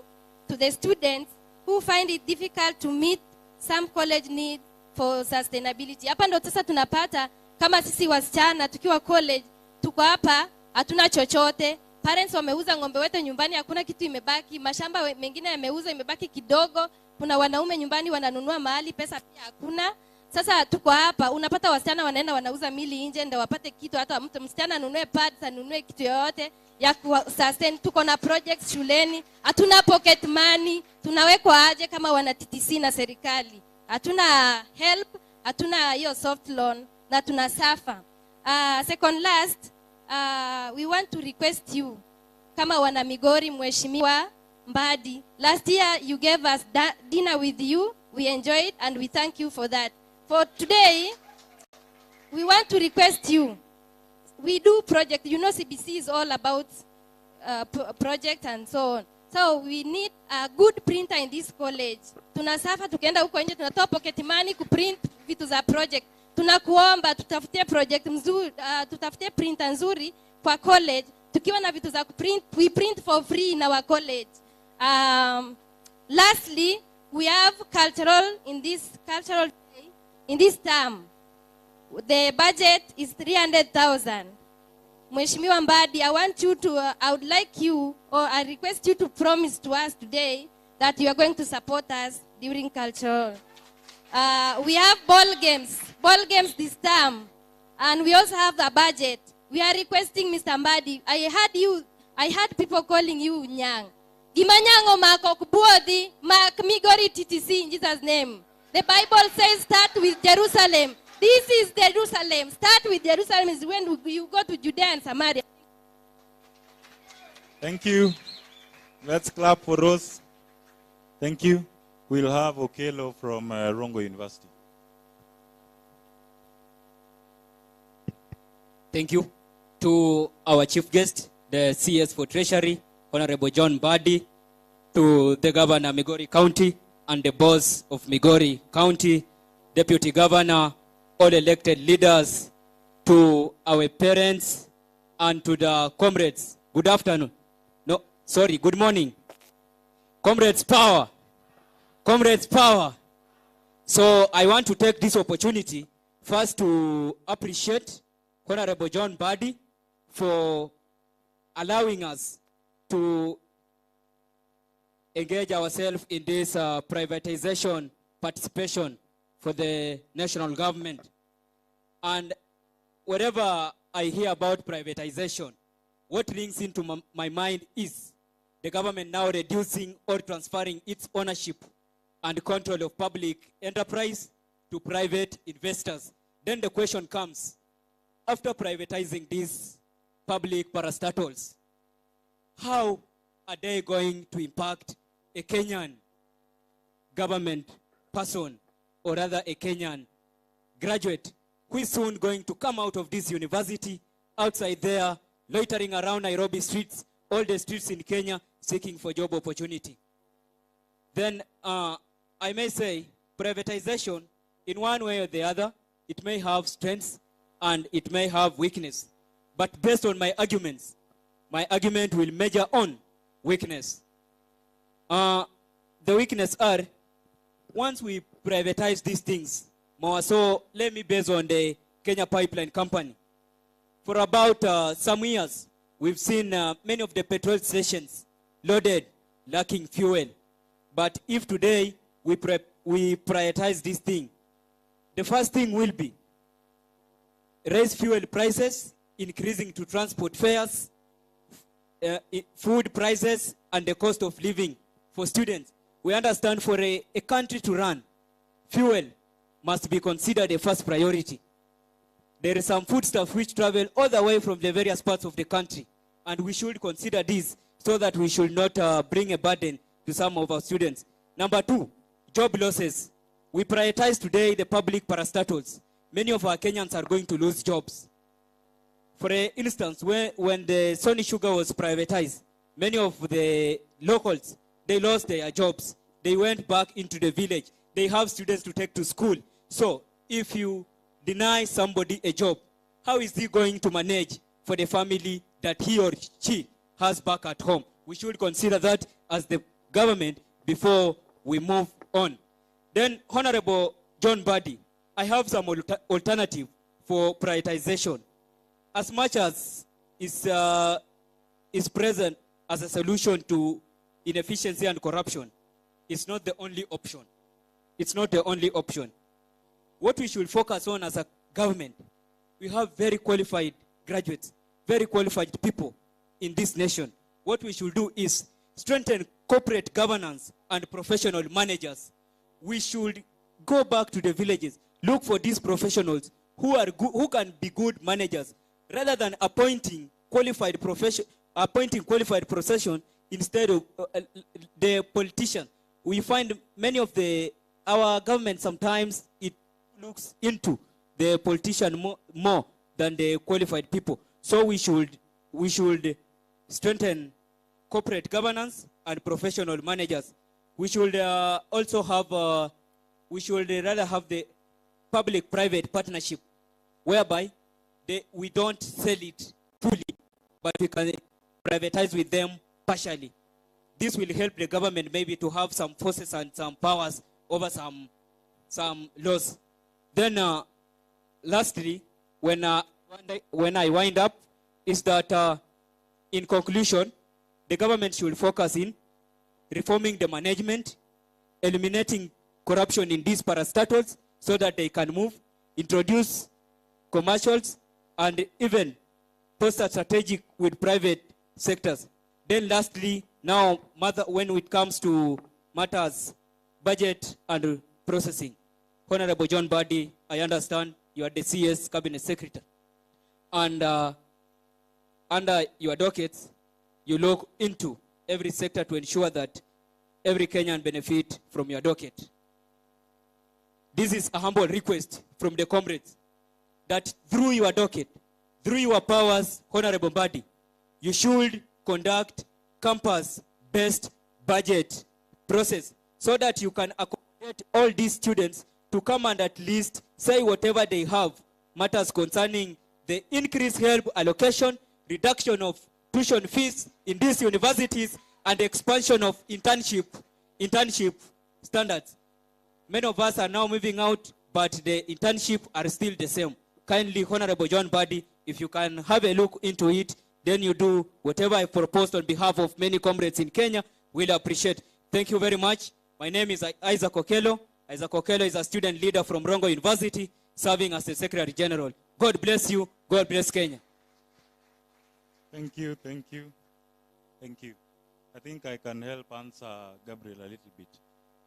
to the students who find it difficult to meet some college needs for sustainability. Hapa ndo sasa tunapata kama sisi wasichana tukiwa college, tuko hapa hatuna chochote. Parents wameuza ng'ombe wetu nyumbani, hakuna kitu imebaki. Mashamba mengine yameuza, imebaki kidogo. Kuna wanaume nyumbani wananunua mahali, pesa pia hakuna. Sasa tuko hapa, unapata wasichana wanaenda wanauza mili nje ndio wapate kitu. Hata mtu msichana anunue pads, anunue kitu yoyote ya sustain. Tuko na projects shuleni, hatuna pocket money. Tunawekwa aje kama wana TTC na serikali? Hatuna help, hatuna hiyo soft loan na tunasafa. Second last, we want to request you kama wana Migori, Mheshimiwa Mbadi. Last year you gave us dinner with you. We enjoyed and we thank you for that. For today, we want to request you. We do project. You know CBC is all about project and so on. So we need a good printer in this college. Tunasafa tukienda huko nje tunatoa pocket money kuprint vitu za project. Tunakuomba tutafutie project mzuri, tutafutie printer nzuri kwa college. Tukiwa na vitu za kuprint, we print for free in our college. Lastly, we have cultural in this term. The budget is 300,000. Mheshimiwa Mbadi, I want you to, I would like you, or I request you to promise to us today that you are going to support us during cultural. We have ball games this term, and we also have the budget. We are requesting Mr. Mbadi. I heard people calling you Nyang. Gimanyango mako kubuodi mak Migori TTC in Jesus' name. The Bible says start with Jerusalem. This is Jerusalem. Start with Jerusalem is when you go to Judea and Samaria. Thank you. Let's clap for Rose. Thank you. We'll have Okelo from Rongo University. Thank you to our chief guest, the CS for Treasury, Honorable John Mbadi, to the Governor Migori County and the boss of Migori County, Deputy Governor, all elected leaders, to our parents, and to the comrades. Good afternoon. No, sorry, good morning. Comrades, power. Comrades, power. So I want to take this opportunity first to appreciate Honorable John Badi for allowing us to engage ourselves in this privatization participation for the national government. And whenever I hear about privatization, what rings into my mind is the government now reducing or transferring its ownership and control of public enterprise to private investors. Then the question comes, after privatizing these public parastatals, how are they going to impact a Kenyan government person, or rather a Kenyan graduate who is soon going to come out of this university outside there, loitering around Nairobi streets, all the streets in Kenya, seeking for job opportunity? Then I may say privatization, in one way or the other, it may have strengths and it may have weakness. But based on my arguments, my argument will measure on weakness. The weakness are, once we privatize these things, more so, let me base on the Kenya Pipeline Company. For about some years, we've seen many of the petrol stations loaded, lacking fuel. But if today we prioritize this thing, the first thing will be raise fuel prices, increasing to transport fares, food prices, and the cost of living for students. We understand for a country to run, fuel must be considered a first priority. There is some foodstuff which travel all the way from the various parts of the country, and we should consider this so that we should not bring a burden to some of our students. Number two, job losses. We prioritize today the public parastatals. Many of our Kenyans are going to lose jobs. For instance, when the Sony Sugar was privatized, many of the locals, they lost their jobs. They went back into the village. They have students to take to school. So if you deny somebody a job, how is he going to manage for the family that he or she has back at home? We should consider that as the government before we move on. Then, Honorable John Badi, I have some alternative for privatization. As much as is present as a solution to inefficiency and corruption, it's not the only option. It's not the only option. What we should focus on as a government, we have very qualified graduates, very qualified people in this nation. What we should do is strengthen corporate governance and professional managers. We should go back to the villages, look for these professionals who can be good managers, rather than appointing qualified profession instead of the politician. We find many of our government sometimes it looks into the politician more than the qualified people. So we should strengthen corporate governance and professional managers. We should also have, we should rather have the public-private partnership, whereby we don't sell it fully, but we can privatize with them partially. This will help the government maybe to have some forces and some powers over some laws. Then lastly, when I wind up, is that in conclusion, the government should focus in reforming the management, eliminating corruption in these parastatals so that they can move, introduce commercials, and even foster strategic with private sectors. Then lastly, now when it comes to matters, budget and processing. Honorable John Badi, I understand you are the CS Cabinet Secretary. And under your dockets, you look into every sector to ensure that every Kenyan benefit from your docket. This is a humble request from the comrades that through your docket, through your powers, Honorable Badi, you should conduct campus-based budget process so that you can accommodate all these students to come and at least say whatever they have, matters concerning the increased help allocation, reduction of tuition fees in these universities, and expansion of internship standards. Many of us are now moving out, but the internship are still the same. Kindly, Honorable John Badi, if you can have a look into it, then you do whatever I proposed on behalf of many comrades in Kenya. We'll appreciate. Thank you very much. My name is Isaac Okello. Isaac Okello is a student leader from Rongo University, serving as the Secretary General. God bless you. God bless Kenya. Thank you, thank you, thank you. I think I can help answer Gabriel a little bit.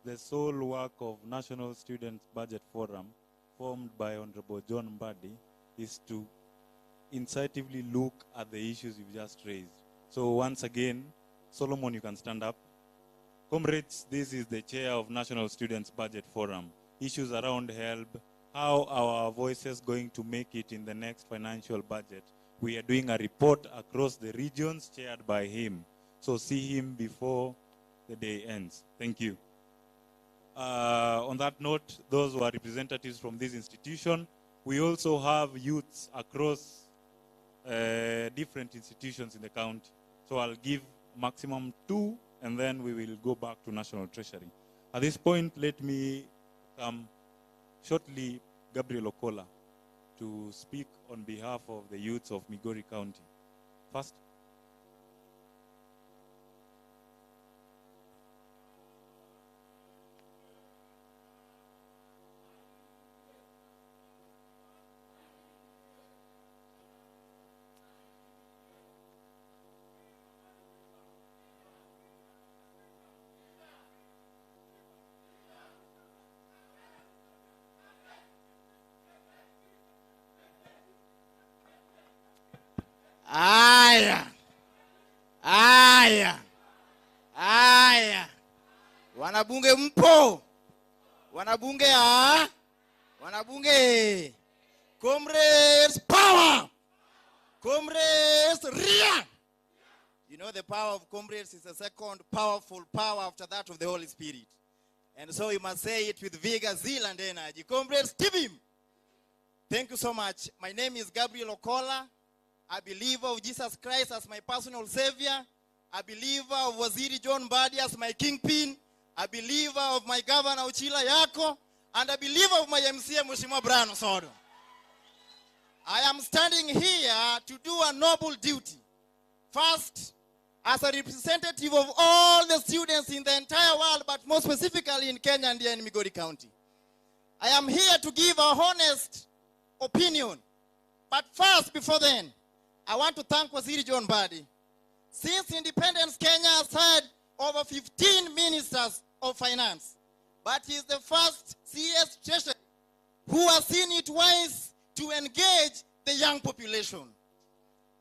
The sole work of National Students Budget Forum, formed by Honorable John Mbadi, is to incisively look at the issues you've just raised. So once again, Solomon, you can stand up. Comrades, this is the chair of National Students Budget Forum. Issues around help, how our voices going to make it in the next financial budget. We are doing a report across the regions chaired by him. So see him before the day ends. Thank you. On that note, those who are representatives from this institution, we also have youths across different institutions in the county. So I'll give maximum 2, and then we will go back to National Treasury. At this point, let me shortly Gabriel Okola to speak on behalf of the youths of Migori County. First. Aya. Wanabunge mpo? Wanabunge Wanabunge. Comrades power. Comrades ria. You know the power of comrades is the second powerful power after that of the Holy Spirit. And so you must say it with vigor, zeal, and energy. Comrades, Tibim. Thank you so much. My name is Gabriel Okola. A believer of Jesus Christ as my personal savior. A believer of Waziri John Badi as my kingpin. A believer of my governor Uchila Yako. And a believer of my MCA Mheshimiwa Brian Osodo. I am standing here to do a noble duty. First, as a representative of all the students in the entire world, but more specifically in Kenya and here in Migori County. I am here to give a honest opinion. But first, before then, I want to thank Waziri John Badi. Since independence, Kenya has had over 15 ministers of finance. But he is the first CS Treasury who has seen it wise to engage the young population.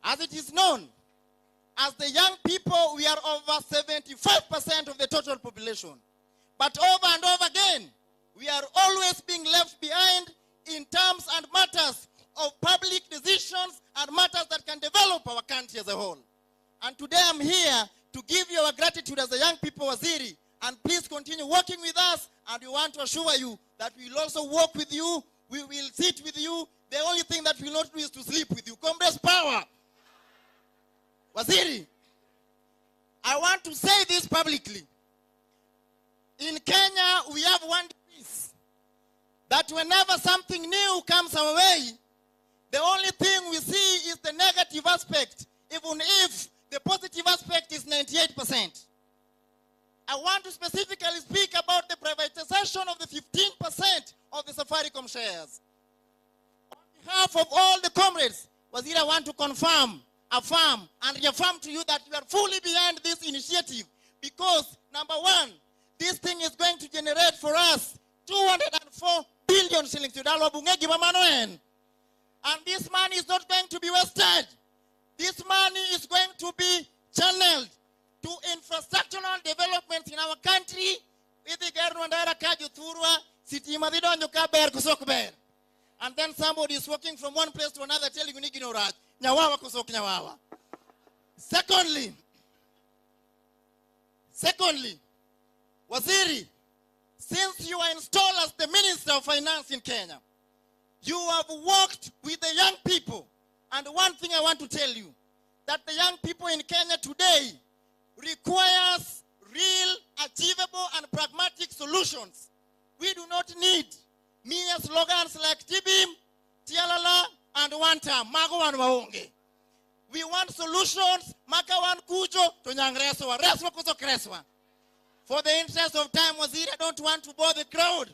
As it is known, as the young people, we are over 75% of the total population. But over and over again, we are always being left behind in terms and matters of public decisions and matters that can develop our country as a whole. And today I'm here to give you our gratitude as a young people, Waziri, and please continue working with us, and we want to assure you that we will also work with you, we will sit with you. The only thing that we will not do is to sleep with you. Comrades power. Waziri, I want to say this publicly. In Kenya, we have one device, that whenever something new comes our way, the only thing we see is the negative aspect, even if the positive aspect is 98%. I want to specifically speak about the privatization of the 15% of the Safaricom shares. On behalf of all the comrades, Waziri, I want to confirm, affirm, and reaffirm to you that we are fully behind this initiative because, number one, this thing is going to generate for us 204 billion shillings. And this money is not going to be wasted. This money is going to be channeled to infrastructural development in our country. And then somebody is walking from one place to another telling you, Secondly, Waziri, since you are installed as the Minister of Finance in Kenya, you have worked with the young people And one thing I want to tell you, that the young people in Kenya today requires real, achievable, and pragmatic solutions. We do not need mere slogans like Tibim, Tialala, and one time, Mago and Waonge. We want solutions, Makawan Kujo, to Nyangreswa, Reswa Kuzo Kreswa. For the interest of time, Waziri, I don't want to bore the crowd.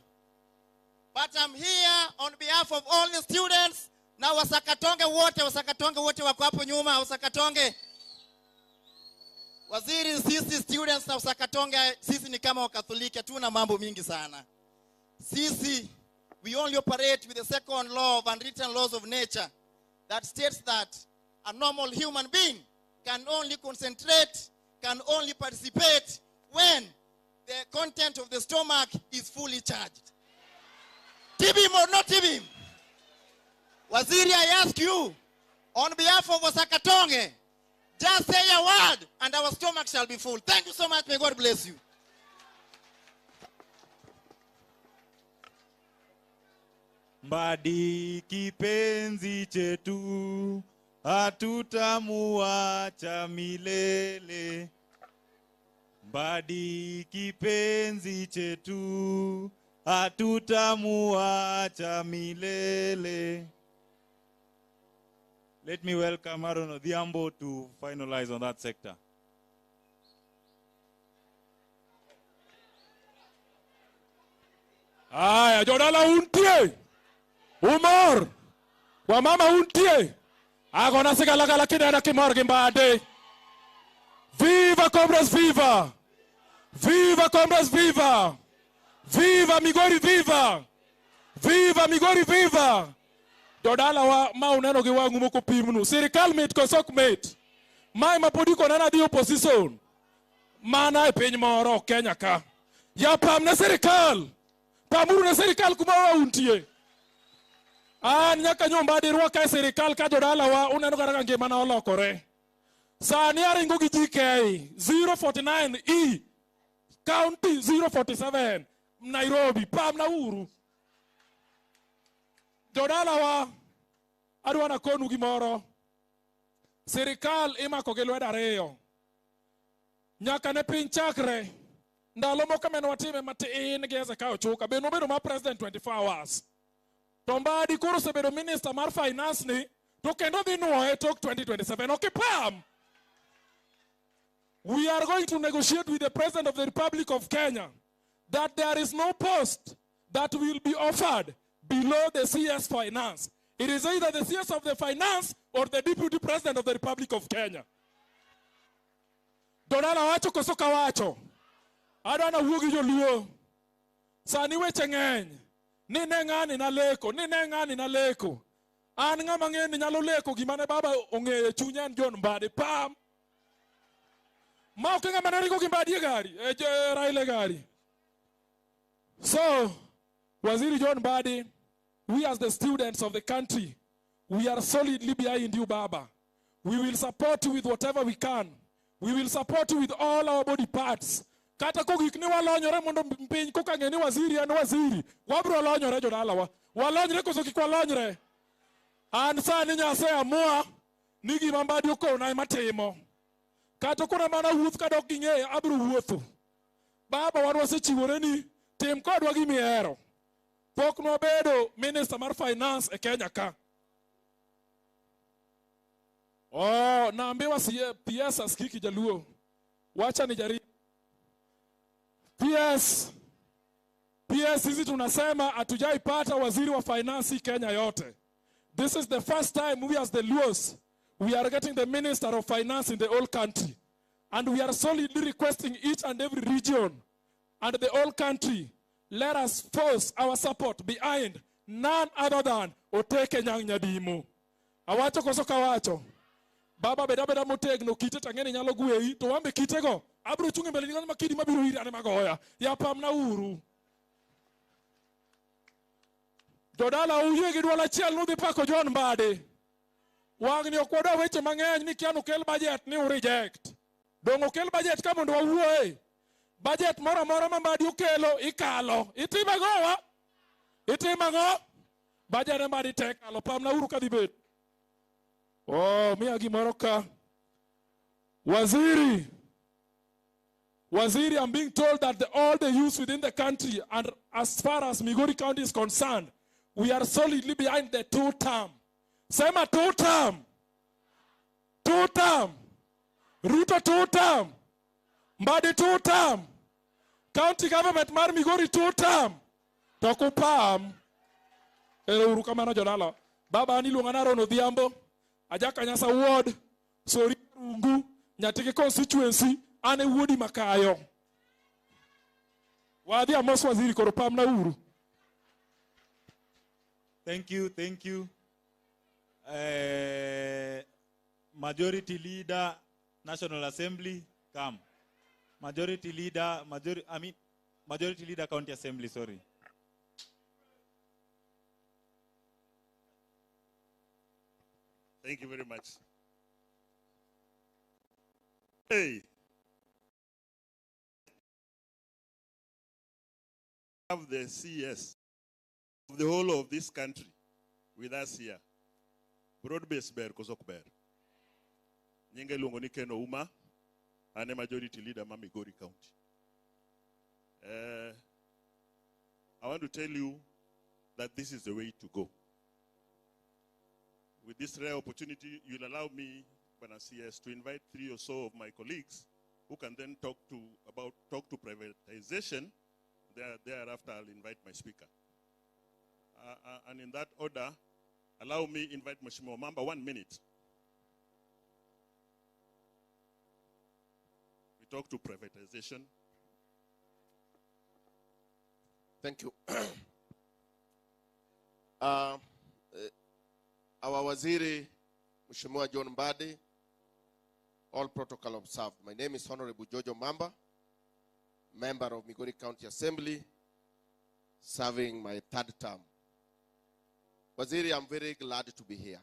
But I'm here on behalf of all the students. Now wasakatonge wote wako hapo nyuma, wasakatonge. Waziri, sisi students na wasakatonge, sisi ni kama Wakatholiki, hatuna mambo mingi sana. Sisi, we only operate with the second law of unwritten laws of nature that states that a normal human being can only concentrate, can only participate when the content of the stomach is fully charged. Tibim or not Tibim? Waziri, I ask you, on behalf of Wasakatonge, just say a word and our stomach shall be full. Thank you so much. May God bless you. Mbadi kipenzi chetu, hatutamuacha milele. Mbadi kipenzi chetu, hatutamuacha milele. Let me welcome Aaron Odhiambo to finalize on that sector. Aya, Jodala untie. Umar. Wamama untie. Agona sigalagala kidana kimorgi mbade. Viva Comrades, viva! Viva Comrades, viva! Viva Migori, viva! Viva Migori, viva! Dodala wa mauneno kiwangu moko pimnu. Serikal mate ko sok mate. Mai mapodi ko nana di opposition. Mana e piny moro Kenya ka. Ya pam na serikal. Pamuru na serikal kuma wa untie. Nyaka nyomba di ruaka serikal ka dodala wa uneno karaka ngimana olokore. Sani aringo gi GK 049E County 047 Nairobi pam na uru. Jodala wa adwana konu gimoro. Serikal imako gi lwedo ariyo. Nyaka ne piny chakre ndalo moko mane watime matin gi Ezekiel Ochuka be nobedo ma president 24 hours. To Mbadi koro osebedo minister mar finance ni to kendo dhi nuoye tok 2027. Okay, pam. We are going to negotiate with the President of the Republic of Kenya that there is no post that will be offered below the CS Finance. It is either the CS of the Finance or the Deputy President of the Republic of Kenya. Donala wacho kosoka wacho. Adana wugi joluo. Sani weche ng'eny. Ni ng'ani na leko. Ni ng'ani na leko. An ng'ama ng'eni nyalo leko gimane baba ong'eye chunyan John Mbadi. Pam. Mauke ng'ama narigo Mbadi gari. Raila gari. So, Waziri John Mbadi, we as the students of the country, we are solidly behind you, Baba. We will support you with whatever we can. We will support you with all our body parts. Kata kogikni walonyore mondo mpiny koka ng'eni waziri and waziri. Wabro lonyore jodala wa. Walonyore koso kik walonyore. An sani Nyasaye amua ni gima Mbadi okona ema timo. Kata kona mana wuoth kadok ging'eyo abro wuotho. Baba wan wasechiwore ni tim kodwa gimihero. Pok nwabedo minister mar finance e Kenya ka. Naambiwa PS asikiki jaluo. Wacha ni jaribu. PS hizi tunasema hatujaipata waziri wa finance Kenya yote. This is the first time we as the Luos, we are getting the minister of finance in the whole country. And we are solidly requesting each and every region and the whole country, let us force our support behind none other than Oteke Nyang' Nyadimo. Awacho koso kawacho. Baba beda motegno kite tang'eni nyalo gwei to wambe kitego abro chunge mbele ni ng'ama kidi mabiro iri ane magoya ya pam na uru. Jodala uyie gi dwol achiel nudhi pako John Mbadi. Wang'ni okwadwa weche mang'eny ni kian okel budget ni reject. Dong okel budget ka mondo wawuoye. Budget moro ma Mbadi okelo ikalo. Itima gowa. Itima go. Budget Mbadi tek alo pam na uru kadhi bet. Oh, mi agimoroka. Waziri, I'm being told that all the youths within the country, and as far as Migori County is concerned, we are solidly behind the two-term. Sema two-term. Two-term. Ruto two-term. Mbadi two-term. County government mar Migori two-term. Tokupam. Uru kamano jodala. Baba aniluonga na Rono Odhiambo. Ajaka Nyasa ward. Sori rungu. Nyatike constituency. Ane wuodi makayo. Wadhi amos waziri koro pam na uru. Thank you. Majority Leader, National Assembly, come. Majority Leader, County Assembly, sorry. Thank you very much. Hey. Have the CS of the whole of this country with us here. Broad-based bear kosok bear. Nyinge luongo ni Ken Ouma, ane majority leader ma Migori County. I want to tell you that this is the way to go. With this rare opportunity, you'll allow me, Bwana CS, to invite 3 or so of my colleagues who can then talk to privatization. Thereafter, I'll invite my speaker. And in that order, allow me invite Mheshimiwa Mamba 1 minute. We talk to privatization. Thank you. Our Waziri, Mheshimiwa John Mbadi, all protocol observed. My name is Honorable Jojo Mamba, member of Migori County Assembly, serving my 3rd term. Waziri, I'm very glad to be here.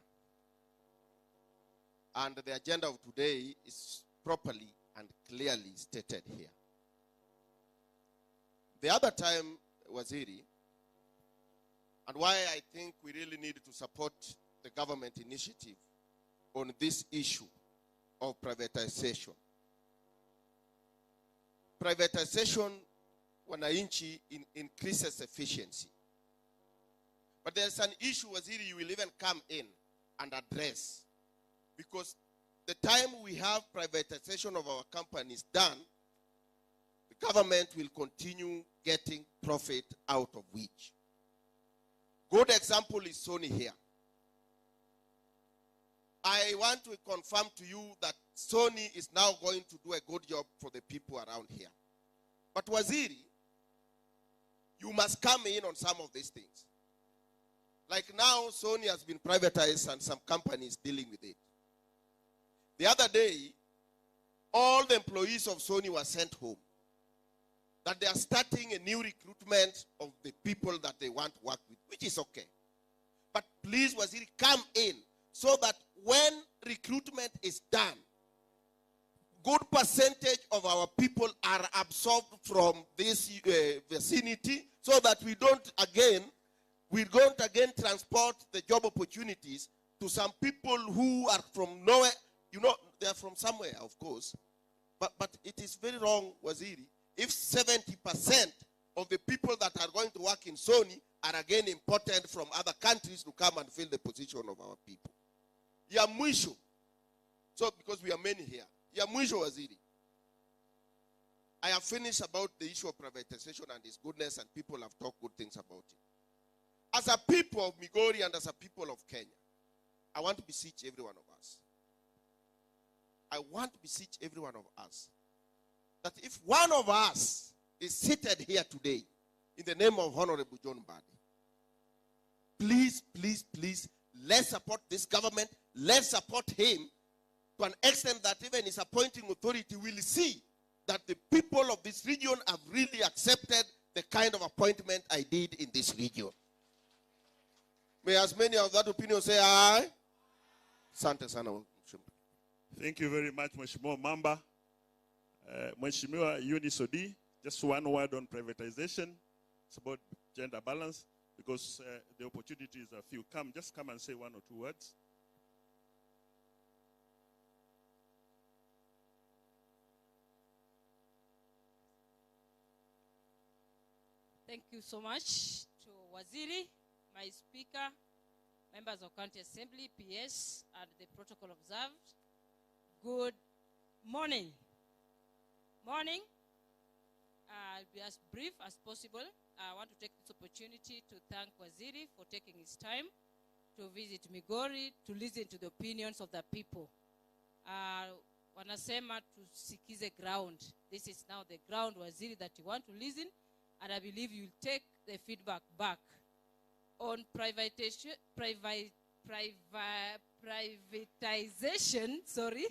And the agenda of today is properly and clearly stated here. The other time, Waziri, and why I think we really need to support the government initiative on this issue of privatization. Privatization, wananchi, increases efficiency. But there's an issue, Waziri, you will even come in and address. Because the time we have privatization of our companies done, the government will continue getting profit out of which. Good example is Sony here. I want to confirm to you that Sony is now going to do a good job for the people around here. But Waziri, you must come in on some of these things. Like now, Sony has been privatized and some companies dealing with it. The other day, all the employees of Sony were sent home. That they are starting a new recruitment of the people that they want to work with, which is okay. But please, Waziri, come in so that when recruitment is done, good percentage of our people are absorbed from this vicinity so that we don't again transport the job opportunities to some people who are from nowhere. You know, they are from somewhere, of course. But it is very wrong, Waziri, if 70% of the people that are going to work in Sony are again imported from other countries to come and fill the position of our people. Ya mwisho. So, because we are many here. Ya mwisho, Waziri. I have finished about the issue of privatization and its goodness, and people have talked good things about it. As a people of Migori and as a people of Kenya, I want to beseech every one of us. I want to beseech every one of us that if one of us is seated here today in the name of Honorable John Mbadi, please, please, please, let's support this government. Let's support him to an extent that even his appointing authority will see that the people of this region have really accepted the kind of appointment I did in this region. May as many of that opinion say aye. Sante sana. Thank you very much, Mheshimiwa Mamba. Mheshimiwa Unisodi, just one word on privatization. It's about gender balance, because the opportunities are few. Just come and say 1 or 2 words. Thank you so much to Waziri, my speaker, members of County Assembly, PS, and the protocol observed. Good morning. Morning. I'll be as brief as possible. I want to take this opportunity to thank Waziri for taking his time to visit Migori, to listen to the opinions of the people. Wanasema tusikize ground. This is now the ground, Waziri, that you want to listen, and I believe you'll take the feedback back. On privatization, sorry.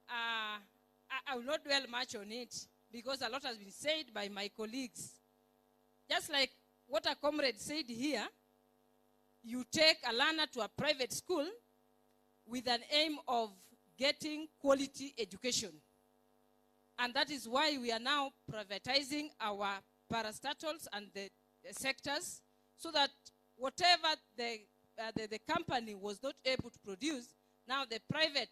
I will not dwell much on it because a lot has been said by my colleagues. Just like what a comrade said here, you take a learner to a private school with an aim of getting quality education. And that is why we are now privatizing our parastatals and the sectors, so that whatever the company was not able to produce, now the private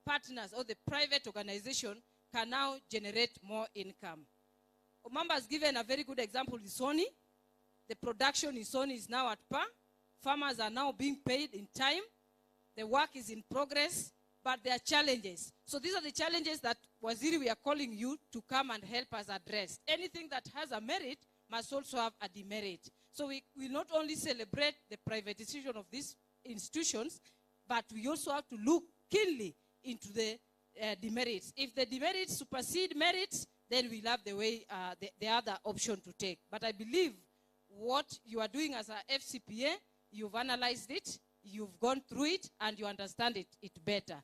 partners or the private organization can now generate more income. Omamba has given a very good example in Sony. The production in Sony is now at par. Farmers are now being paid in time. The work is in progress, but there are challenges. So these are the challenges that, Waziri, we are calling you to come and help us address. Anything that has a merit must also have a demerit. So we will not only celebrate the privatization of these institutions, but we also have to look keenly into the demerits. If the demerits supersede merits, then we'll have the way, the other option to take. But I believe what you are doing as a FCPA, you've analyzed it, you've gone through it, and you understand it better.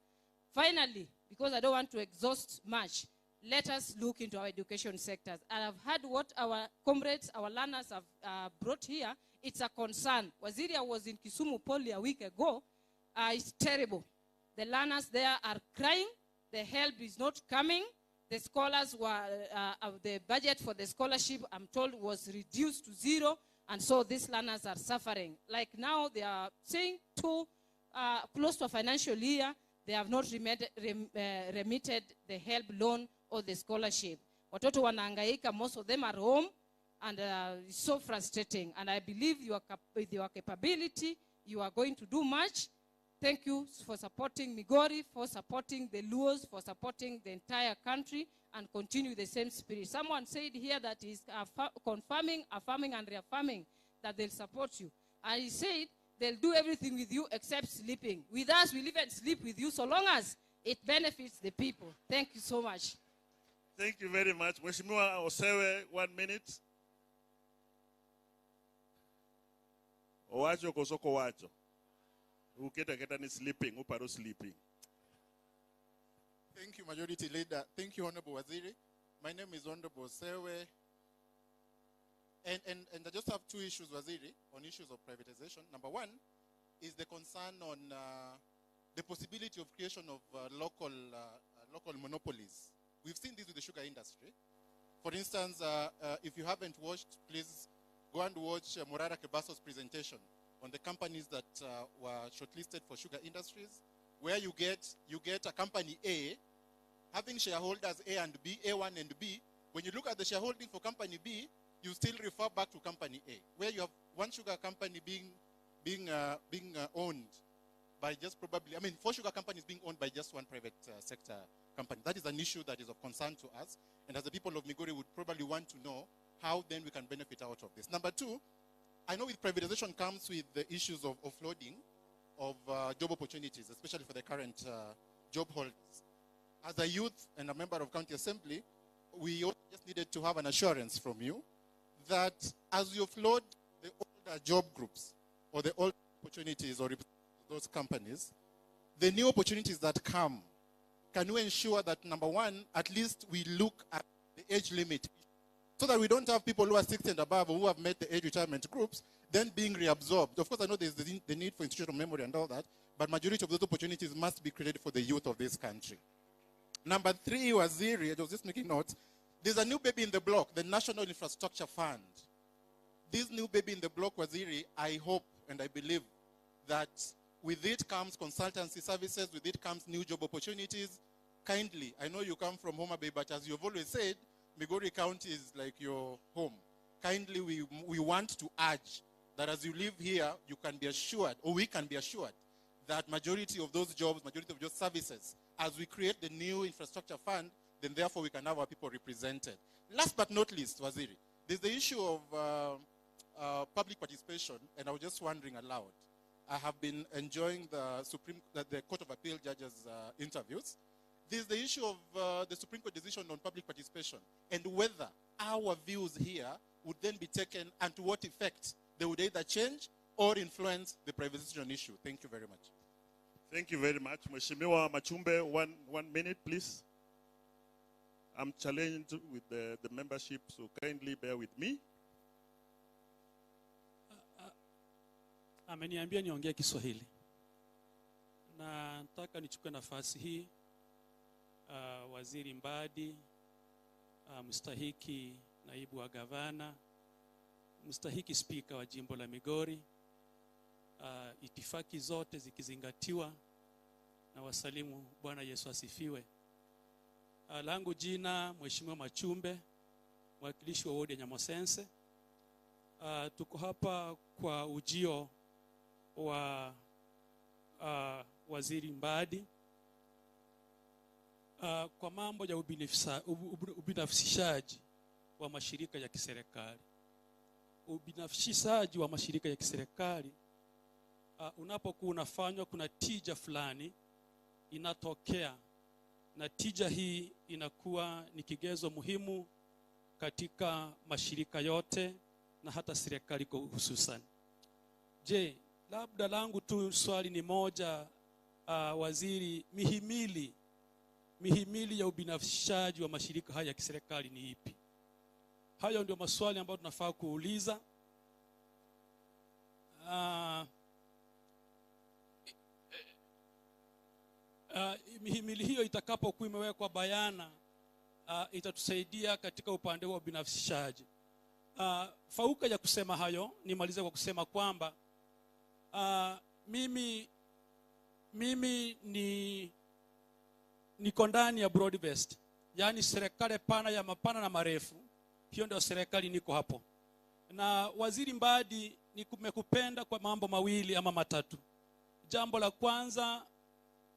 Finally, because I don't want to exhaust much, let us look into our education sectors. And I've heard what our comrades, our learners have brought here. It's a concern. Waziri was in Kisumu Poly a week ago. It's terrible. The learners there are crying. The help is not coming. The scholars were, the budget for the scholarship, I'm told, was reduced to 0. And so these learners are suffering. Like now, they are saying close to a financial year, they have not remitted the help loan or the scholarship. Watoto wanahangaika, most of them are home, and it's so frustrating. And I believe with your capability, you are going to do much. Thank you for supporting Migori, for supporting the Luos, for supporting the entire country, and continue the same spirit. Someone said here that he's confirming, affirming, and reaffirming that they'll support you. And he said they'll do everything with you except sleeping. With us, we'll even sleep with you so long as it benefits the people. Thank you so much. Thank you very much. Mheshimiwa Osewe, 1 minute. Owacho kosoko wacho. Uketa ni sleeping, uparo sleeping. Thank you, Majority Leader. Thank you, Honorable Waziri. My name is Honorable Osewe. And I just have 2 issues, Waziri, on issues of privatization. Number 1 is the concern on the possibility of creation of local monopolies. We've seen this with the sugar industry. For instance, if you haven't watched, please go and watch Morara Kebaso's presentation on the companies that were shortlisted for sugar industries, where you get a company A having shareholders A and B, A1 and B. When you look at the shareholding for company B, you still refer back to company A, where you have one sugar company being owned by just probably, 4 sugar companies being owned by just one private sector company. That is an issue that is of concern to us, and as the people of Migori would probably want to know how then we can benefit out of this. Number 2, I know with privatization comes with the issues of offloading of job opportunities, especially for the current job holders. As a youth and a member of County Assembly, we also just needed to have an assurance from you that as you offload the older job groups or the old opportunities or those companies, the new opportunities that come, can you ensure that, number 1, at least we look at the age limit, so that we don't have people who are 60 and above or who have met the age retirement groups then being reabsorbed? Of course, I know there's the need for institutional memory and all that, but majority of those opportunities must be created for the youth of this country. Number 3, Waziri, I was just making notes. There's a new baby in the block, the National Infrastructure Fund. This new baby in the block, Waziri, I hope and I believe that with it comes consultancy services, with it comes new job opportunities. Kindly, I know you come from Homa Bay, but as you've always said, Migori County is like your home. kindly we want to urge that as you live here, you can be assured, or we can be assured, that majority of those jobs, majority of those services, as we create the new infrastructure fund, then therefore we can have our people represented. Last but not least, Waziri, there's the issue of public participation, and I was just wondering aloud. I have been enjoying the Court of Appeal judges' interviews. There's the issue of the Supreme Court decision on public participation, and whether our views here would then be taken, and to what effect they would either change or influence the privatization issue. Thank you very much. Thank you very much. Mheshimiwa Machumbe, one minute, please. I'm challenged with the membership, so kindly bear with me. Ameniambia niongee Kiswahili. Na nataka nichukue nafasi hii Waziri Mbadi, mstahiki naibu wa gavana, mstahiki spika wa jimbo la Migori, itifaki zote zikizingatiwa, na wasalimu Bwana Yesu asifiwe. Langu jina Mheshimiwa Machumbe, mwakilishi wa wodi ya Nyamosense. Tuko hapa kwa ujio wa Waziri Mbadi kwa mambo ya ubinafsishaji wa mashirika ya kiserikali. Ubinafsishaji wa mashirika ya kiserikali unapokuwa unafanywa, kuna tija fulani inatokea, na tija hii inakuwa ni kigezo muhimu katika mashirika yote na hata serikali kwa hususan. Je, labda langu tu swali ni moja, Waziri, mihimili ya ubinafsishaji wa mashirika haya ya kiserikali ni ipi? Hayo ndio maswali ambayo tunafaa kuuliza. Mihimili hiyo itakapokuwa imewekwa bayana, itatusaidia katika upande wa ubinafsishaji. Fauka ya kusema hayo, nimalize kwa kusema kwamba mimi niko ndani ya broad based, yani serikali pana ya mapana na marefu. Hiyo ndio serikali niko hapo. Na Waziri Mbadi, nimekupenda kwa mambo mawili ama matatu. Jambo la kwanza,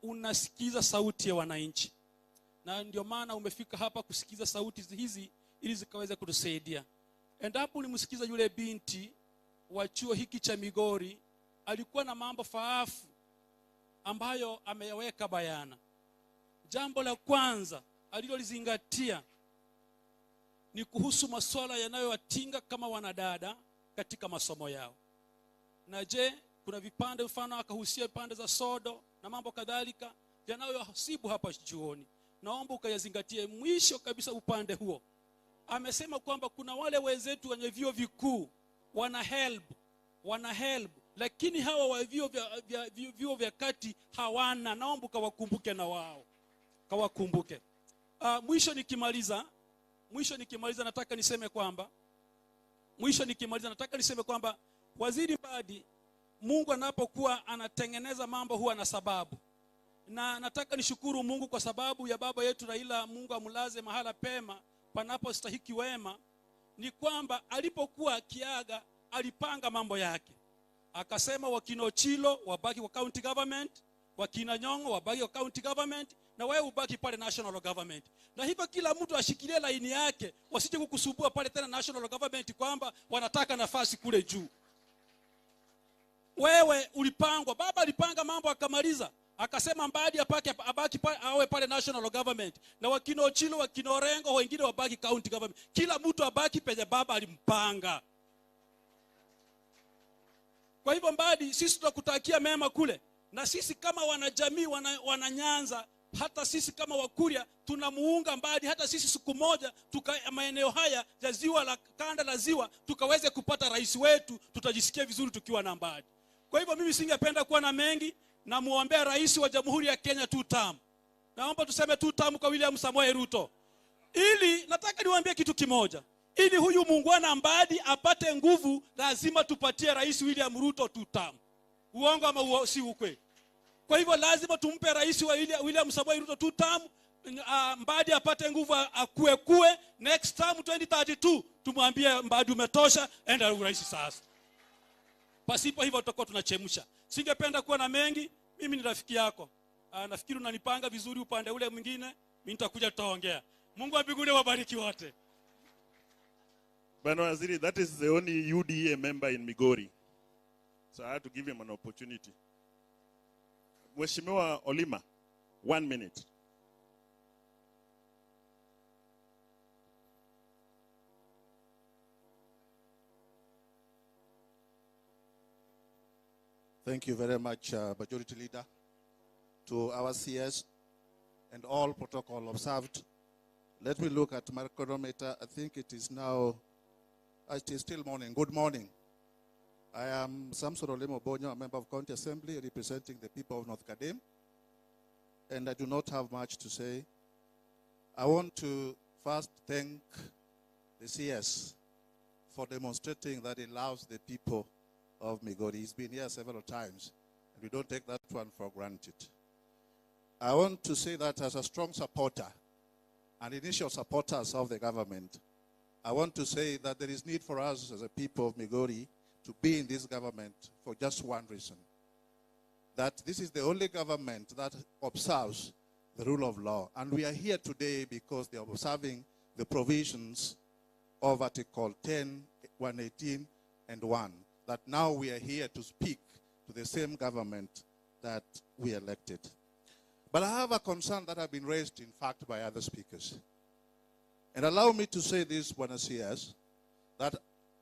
unasikiza sauti ya wananchi, na ndio maana umefika hapa kusikiza sauti hizi ili zikaweze kutusaidia. Endapo ulimsikiza yule binti wa chuo hiki cha Migori, alikuwa na mambo faafu ambayo ameyaweka bayana. Jambo la kwanza alilolizingatia ni kuhusu masuala yanayowatinga kama wanadada katika masomo yao. Na je, kuna vipande mfano akahusia vipande za sodo na mambo kadhalika yanayohasibu hapa chuoni. Naomba ukayazingatie. Mwisho kabisa upande huo, amesema kwamba kuna wale wenzetu wenye vyuo vikuu wana help, lakini hawa wa vyuo vya kati hawana. Naomba kawakumbuke na wao. Kawakumbuke. Mwisho nikimaliza nataka niseme kwamba Waziri Mbadi, Mungu anapokuwa anatengeneza mambo huwa na sababu. Na nataka nishukuru Mungu kwa sababu ya baba yetu Raila, Mungu amlaze mahala pema panapostahiki wema, ni kwamba alipokuwa akiaga alipanga mambo yake. Akasema wakina Ochilo wabaki kwa county government, wakina Nyong'o wabaki kwa county government, na wewe ubaki pale national government. Na hivyo kila mtu ashikilie laini yake, wasije kukusubua pale tena national government kwamba wanataka nafasi kule juu. Wewe ulipangwa, baba alipanga mambo akamaliza. Akasema Mbadi abaki awe pale national government, na wakina Ochilo, wakina Orengo, wengine wabaki county government. Kila mtu abaki penye baba alimpanga. Kwa hivyo Mbadi, sisi tunakutakia mema kule. Na sisi kama wanajamii wananyanza, hata sisi kama Wakuria tunamuunga Mbadi. Hata sisi siku moja maeneo haya ya ziwa la kanda la ziwa tukaweze kupata rais wetu, tutajisikia vizuri tukiwa na Mbadi. Kwa hivyo mimi singependa kuwa na mengi, na muombea rais wa Jamhuri ya Kenya 2 term. Naomba tuseme 2 term kwa William Samoei Ruto. Ili nataka niwaambie kitu kimoja. Ili huyu muungwana Mbadi apate nguvu, lazima tupatie rais William Ruto 2 term. Uongo ama si ukweli? Kwa hivyo lazima tumpe rais wa William Samoei Ruto 2 term. Mbadi apate nguvu, akue next term 2032 tumwambie Mbadi umetosha, enda urais sasa. Pasipo hivyo tutakuwa tunachemsha. Singependa kuwa na mengi, mimi ni rafiki yako. Nafikiri unanipanga vizuri upande ule mwingine, mimi nitakuja tutaongea. Mungu wa mbinguni wabariki wote. Bwana Waziri, that is the only UDA member in Migori. So I had to give him an opportunity. Mheshimiwa Olima, 1 minute. Thank you very much, Majority Leader. To our CS and all protocol observed. Let me look at my chronometer. I think it is now, it is still morning. Good morning. I am Samson Olemo Bonyo, a member of County Assembly representing the people of North Kadem. And I do not have much to say. I want to first thank the CS for demonstrating that he loves the people of Migori. He's been here several times, and we don't take that one for granted. I want to say that as a strong supporter and initial supporters of the government, I want to say that there is need for us as a people of Migori to be in this government for just one reason. That this is the only government that observes the rule of law. And we are here today because they are observing the provisions of Article 10, 118, and 1. That now we are here to speak to the same government that we elected. But I have a concern that has been raised, in fact, by other speakers. And allow me to say this, Bwana CS, that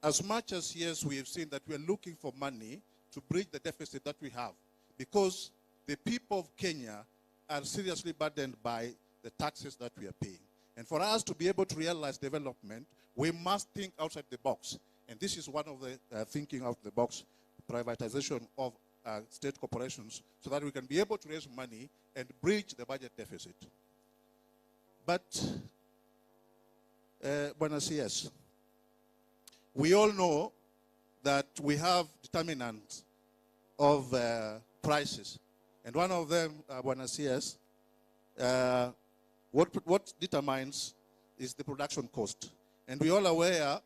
as much as, yes, we have seen that we are looking for money to bridge the deficit that we have, because the people of Kenya are seriously burdened by the taxes that we are paying. And for us to be able to realize development, we must think outside the box. And this is one of the thinking out the box, privatization of state corporations, so that we can be able to raise money and bridge the budget deficit. But, Bwana CS, we all know that we have determinants of prices. And one of them, Bwana CS, what determines is the production cost. And we're all aware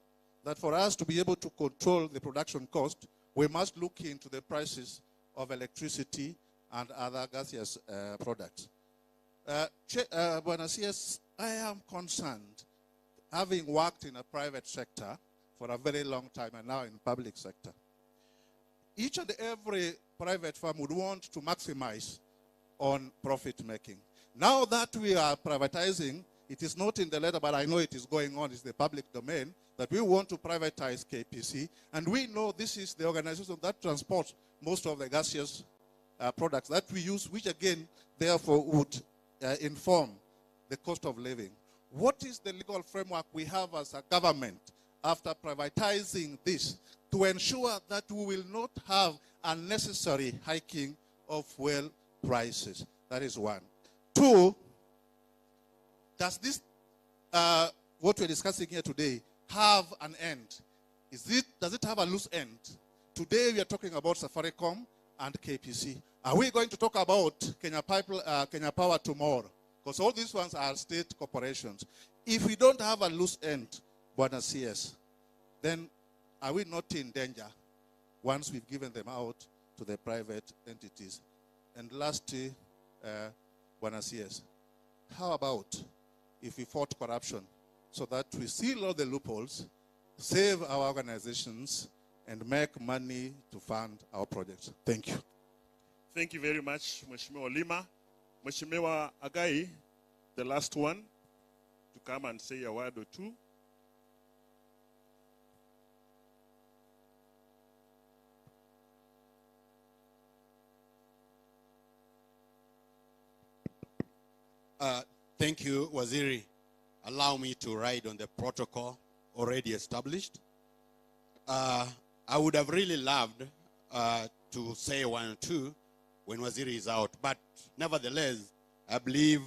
that for us to be able to control the production cost, we must look into the prices of electricity and other gaseous products. Bwana CS, I am concerned, having worked in a private sector for a very long time and now in public sector. Each and every private firm would want to maximize on profit making. Now that we are privatizing, it is not in the letter, but I know it is going on, it's the public domain, that we want to privatize KPC, and we know this is the organization that transports most of the gaseous products that we use, which again, therefore, would inform the cost of living. What is the legal framework we have as a government after privatizing this to ensure that we will not have unnecessary hiking of fuel prices? That is one. Two, does this, what we're discussing here today, have an end? Does it have a loose end? Today we are talking about Safaricom and KPC. Are we going to talk about Kenya Power tomorrow? Because all these ones are state corporations. If we don't have a loose end, Bwana CS, then are we not in danger once we've given them out to the private entities? And lastly, Bwana CS, how about if we fought corruption so that we seal all the loopholes, save our organizations, and make money to fund our projects? Thank you. Thank you very much, Mheshimiwa Olima. Mheshimiwa Agai, the last one, to come and say a word or two. Thank you, Waziri. Allow me to ride on the protocol already established. I would have really loved to say one or two when Waziri is out, but nevertheless, I believe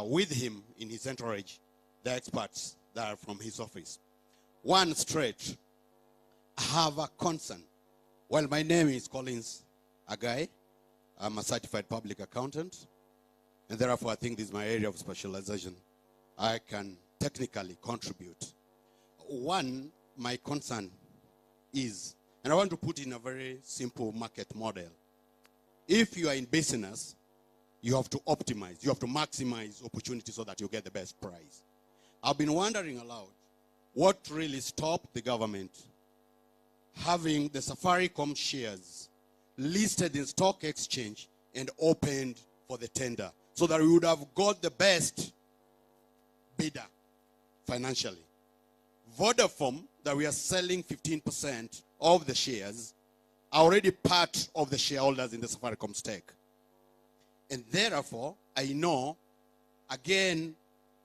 with him in his entourage, the experts that are from his office. One straight, I have a concern. Well, my name is Collins Agai. I'm a certified public accountant, and therefore I think this is my area of specialization. I can technically contribute. one, my concern is, and I want to put in a very simple market model. If you are in business, you have to optimize, you have to maximize opportunity so that you get the best price. I've been wondering aloud, what really stopped the government having the Safaricom shares listed in stock exchange and opened for the tender, so that we would have got the best bidder financially. Vodafone, that we are selling 15% of the shares, are already part of the shareholders in the Safaricom stake. And therefore, I know, again,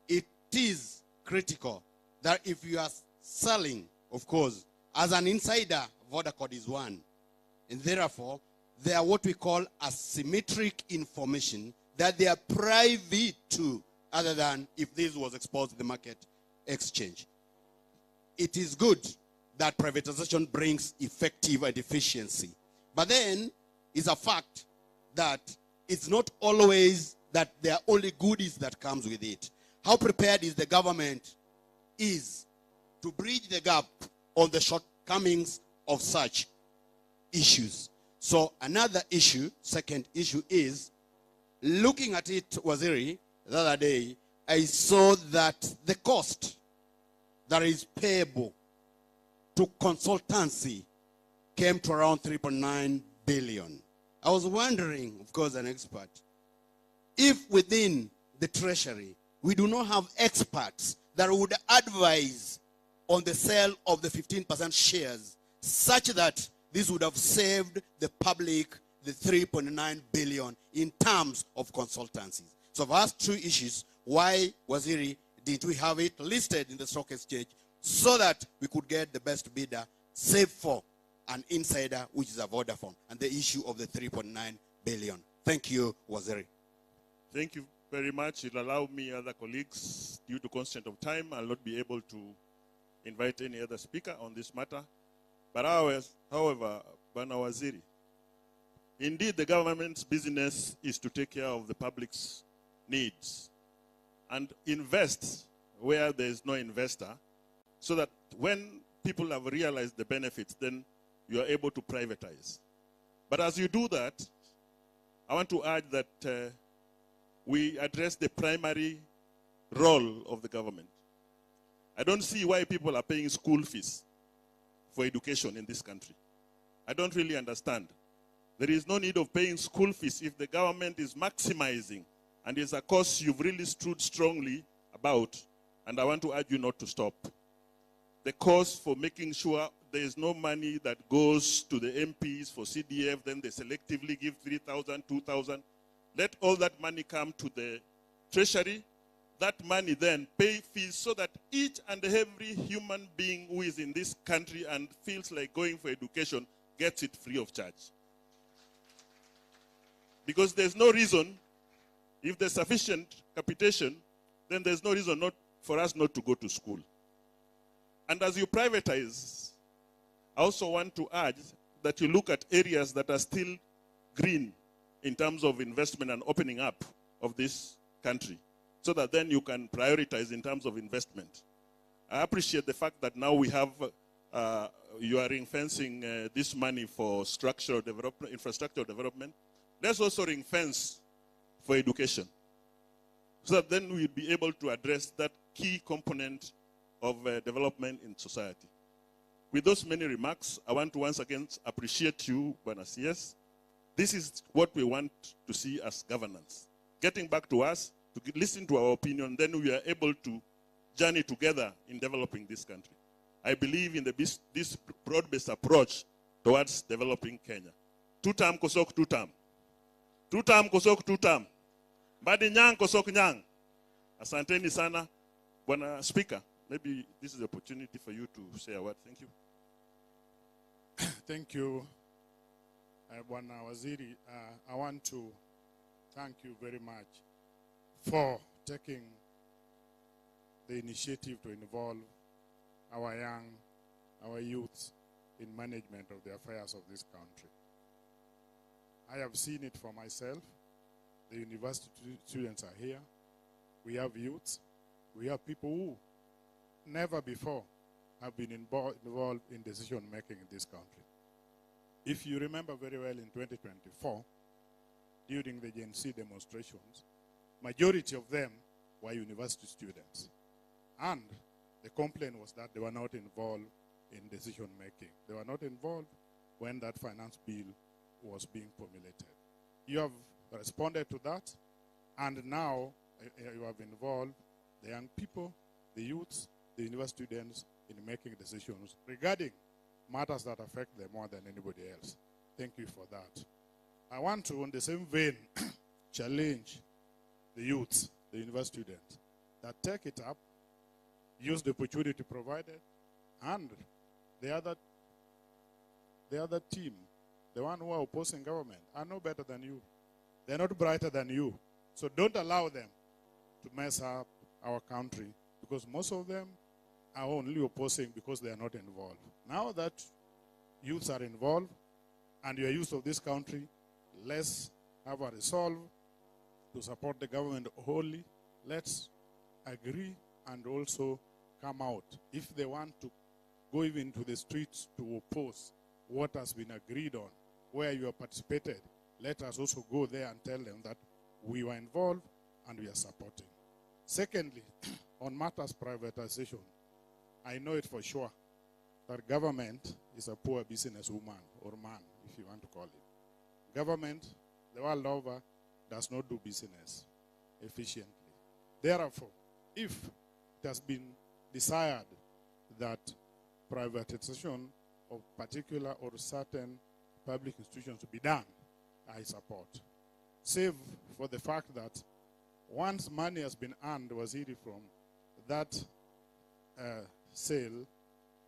it is critical that if you are selling, of course, as an insider, Vodacom is one. And therefore, they are what we call asymmetric information that they are private to, other than if this was exposed to the market exchange. It is good that privatization brings effective and efficiency. But then, it's a fact that it's not always that there are only goodies that comes with it. How prepared is the government to bridge the gap on the shortcomings of such issues? So another issue, second issue, is looking at it, Waziri, the other day, I saw that the cost that is payable to consultancy came to around 3.9 billion. I was wondering, of course, an expert, if within the Treasury we do not have experts that would advise on the sale of the 15% shares, such that this would have saved the public the 3.9 billion in terms of consultancies. So I've asked two issues. Why, Waziri, did we have it listed in the stock exchange so that we could get the best bidder, save for an insider, which is a Vodafone, and the issue of the 3.9 billion? Thank you, Waziri. Thank you very much. It'll allow me, other colleagues, due to constraint of time, I'll not be able to invite any other speaker on this matter. But however, Bana Waziri, indeed the government's business is to take care of the public's needs and invest where there is no investor, so that when people have realized the benefits, then you are able to privatize. But as you do that, I want to urge that we address the primary role of the government. I don't see why people are paying school fees for education in this country. I don't really understand. There is no need of paying school fees if the government is maximizing, and it's a cause you've really stood strongly about, and I want to urge you not to stop. The cause for making sure there is no money that goes to the MPs for CDF, then they selectively give 3,000, 2,000. Let all that money come to the Treasury. That money then pay fees so that each and every human being who is in this country and feels like going for education gets it free of charge. Because there's no reason, if there's sufficient capitation, then there's no reason for us not to go to school. And as you privatize, I also want to urge that you look at areas that are still green in terms of investment and opening up of this country, so that then you can prioritize in terms of investment. I appreciate the fact that now we have, you are ring-fencing this money for structural development, infrastructure development. Let's also ring-fence for education, so that then we'll be able to address that key component of development in society. With those many remarks, I want to once again appreciate you, Bwana CS. This is what we want to see as governance. Getting back to us, to listen to our opinion, then we are able to journey together in developing this country. I believe in this broad-based approach towards developing Kenya. Two-term kosok two-term. Two-term kosok two-term. Badi nyang kosok nyang. Asanteni sana. Bwana Speaker, maybe this is the opportunity for you to say a word. Thank you. Thank you, Bwana Waziri. I want to thank you very much for taking the initiative to involve our youth in management of the affairs of this country. I have seen it for myself. The university students are here. We have youths. We have people who never before have been involved in decision making in this country. If you remember very well, in 2024, during the Gen Z demonstrations, majority of them were university students. And the complaint was that they were not involved in decision making. They were not involved when that finance bill was being formulated. You have responded to that, and now you have involved the young people, the youths, the university students in making decisions regarding matters that affect them more than anybody else. Thank you for that. I want to, in the same vein, challenge the youths, the university students, that take it up, use the opportunity provided, and the other team, the one who are opposing government, are no better than you. They're not brighter than you. So don't allow them to mess up our country, because most of them are only opposing because they are not involved. Now that youths are involved and you are youth of this country, let's have a resolve to support the government wholly. Let's agree and also come out. If they want to go even to the streets to oppose what has been agreed on, where you have participated, let us also go there and tell them that we were involved and we are supporting. Secondly, on matters privatization, I know it for sure that government is a poor businesswoman or man, if you want to call it. Government, the world over, does not do business efficiently. Therefore, if it has been desired that privatization of particular or certain public institutions to be done, I support. Save for the fact that once money has been earned, Waziri, from that sale,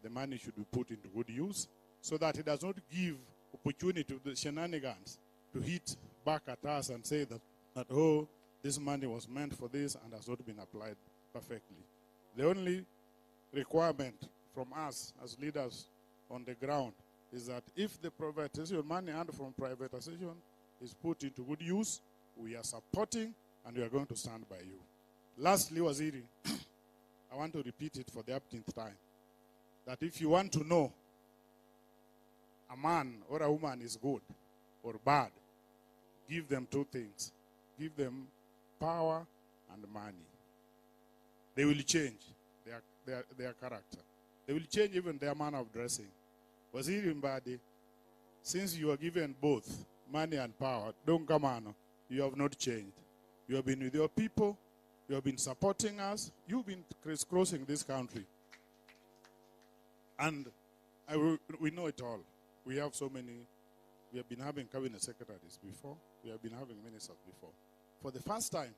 the money should be put into good use so that it does not give opportunity to the shenanigans to hit back at us and say that oh, this money was meant for this and has not been applied perfectly. The only requirement from us as leaders on the ground is that if the privatization money earned from privatization is put into good use, we are supporting and we are going to stand by you. Lastly, Waziri, I want to repeat it for the 18th time, that if you want to know a man or a woman is good or bad, give them two things. Give them power and money. They will change their character. They will change even their manner of dressing. Waziri Mbadi, since you are given both money and power, don't come on, you have not changed. You have been with your people. You have been supporting us. You've been crisscrossing this country. And we know it all. We have so many. We have been having cabinet secretaries before. We have been having ministers before. For the first time,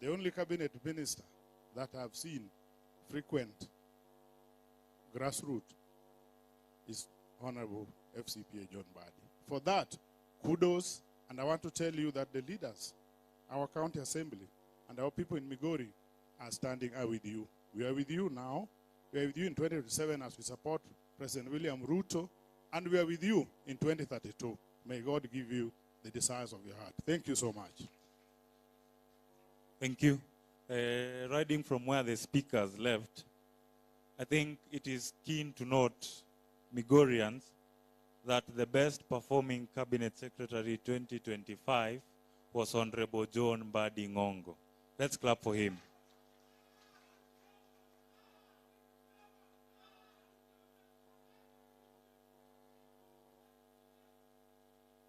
the only cabinet minister that I have seen frequent grassroots is Honorable FCPA John Badi. For that, kudos. And I want to tell you that the leaders, our county assembly, and our people in Migori are standing up with you. We are with you now. We are with you in 2027 as we support President William Ruto. And we are with you in 2032. May God give you the desires of your heart. Thank you so much. Thank you. Riding from where the speakers left, I think it is keen to note, Migorians, that the best performing Cabinet Secretary 2025 was Honorable John Mbadi Ngongo. Let's clap for him.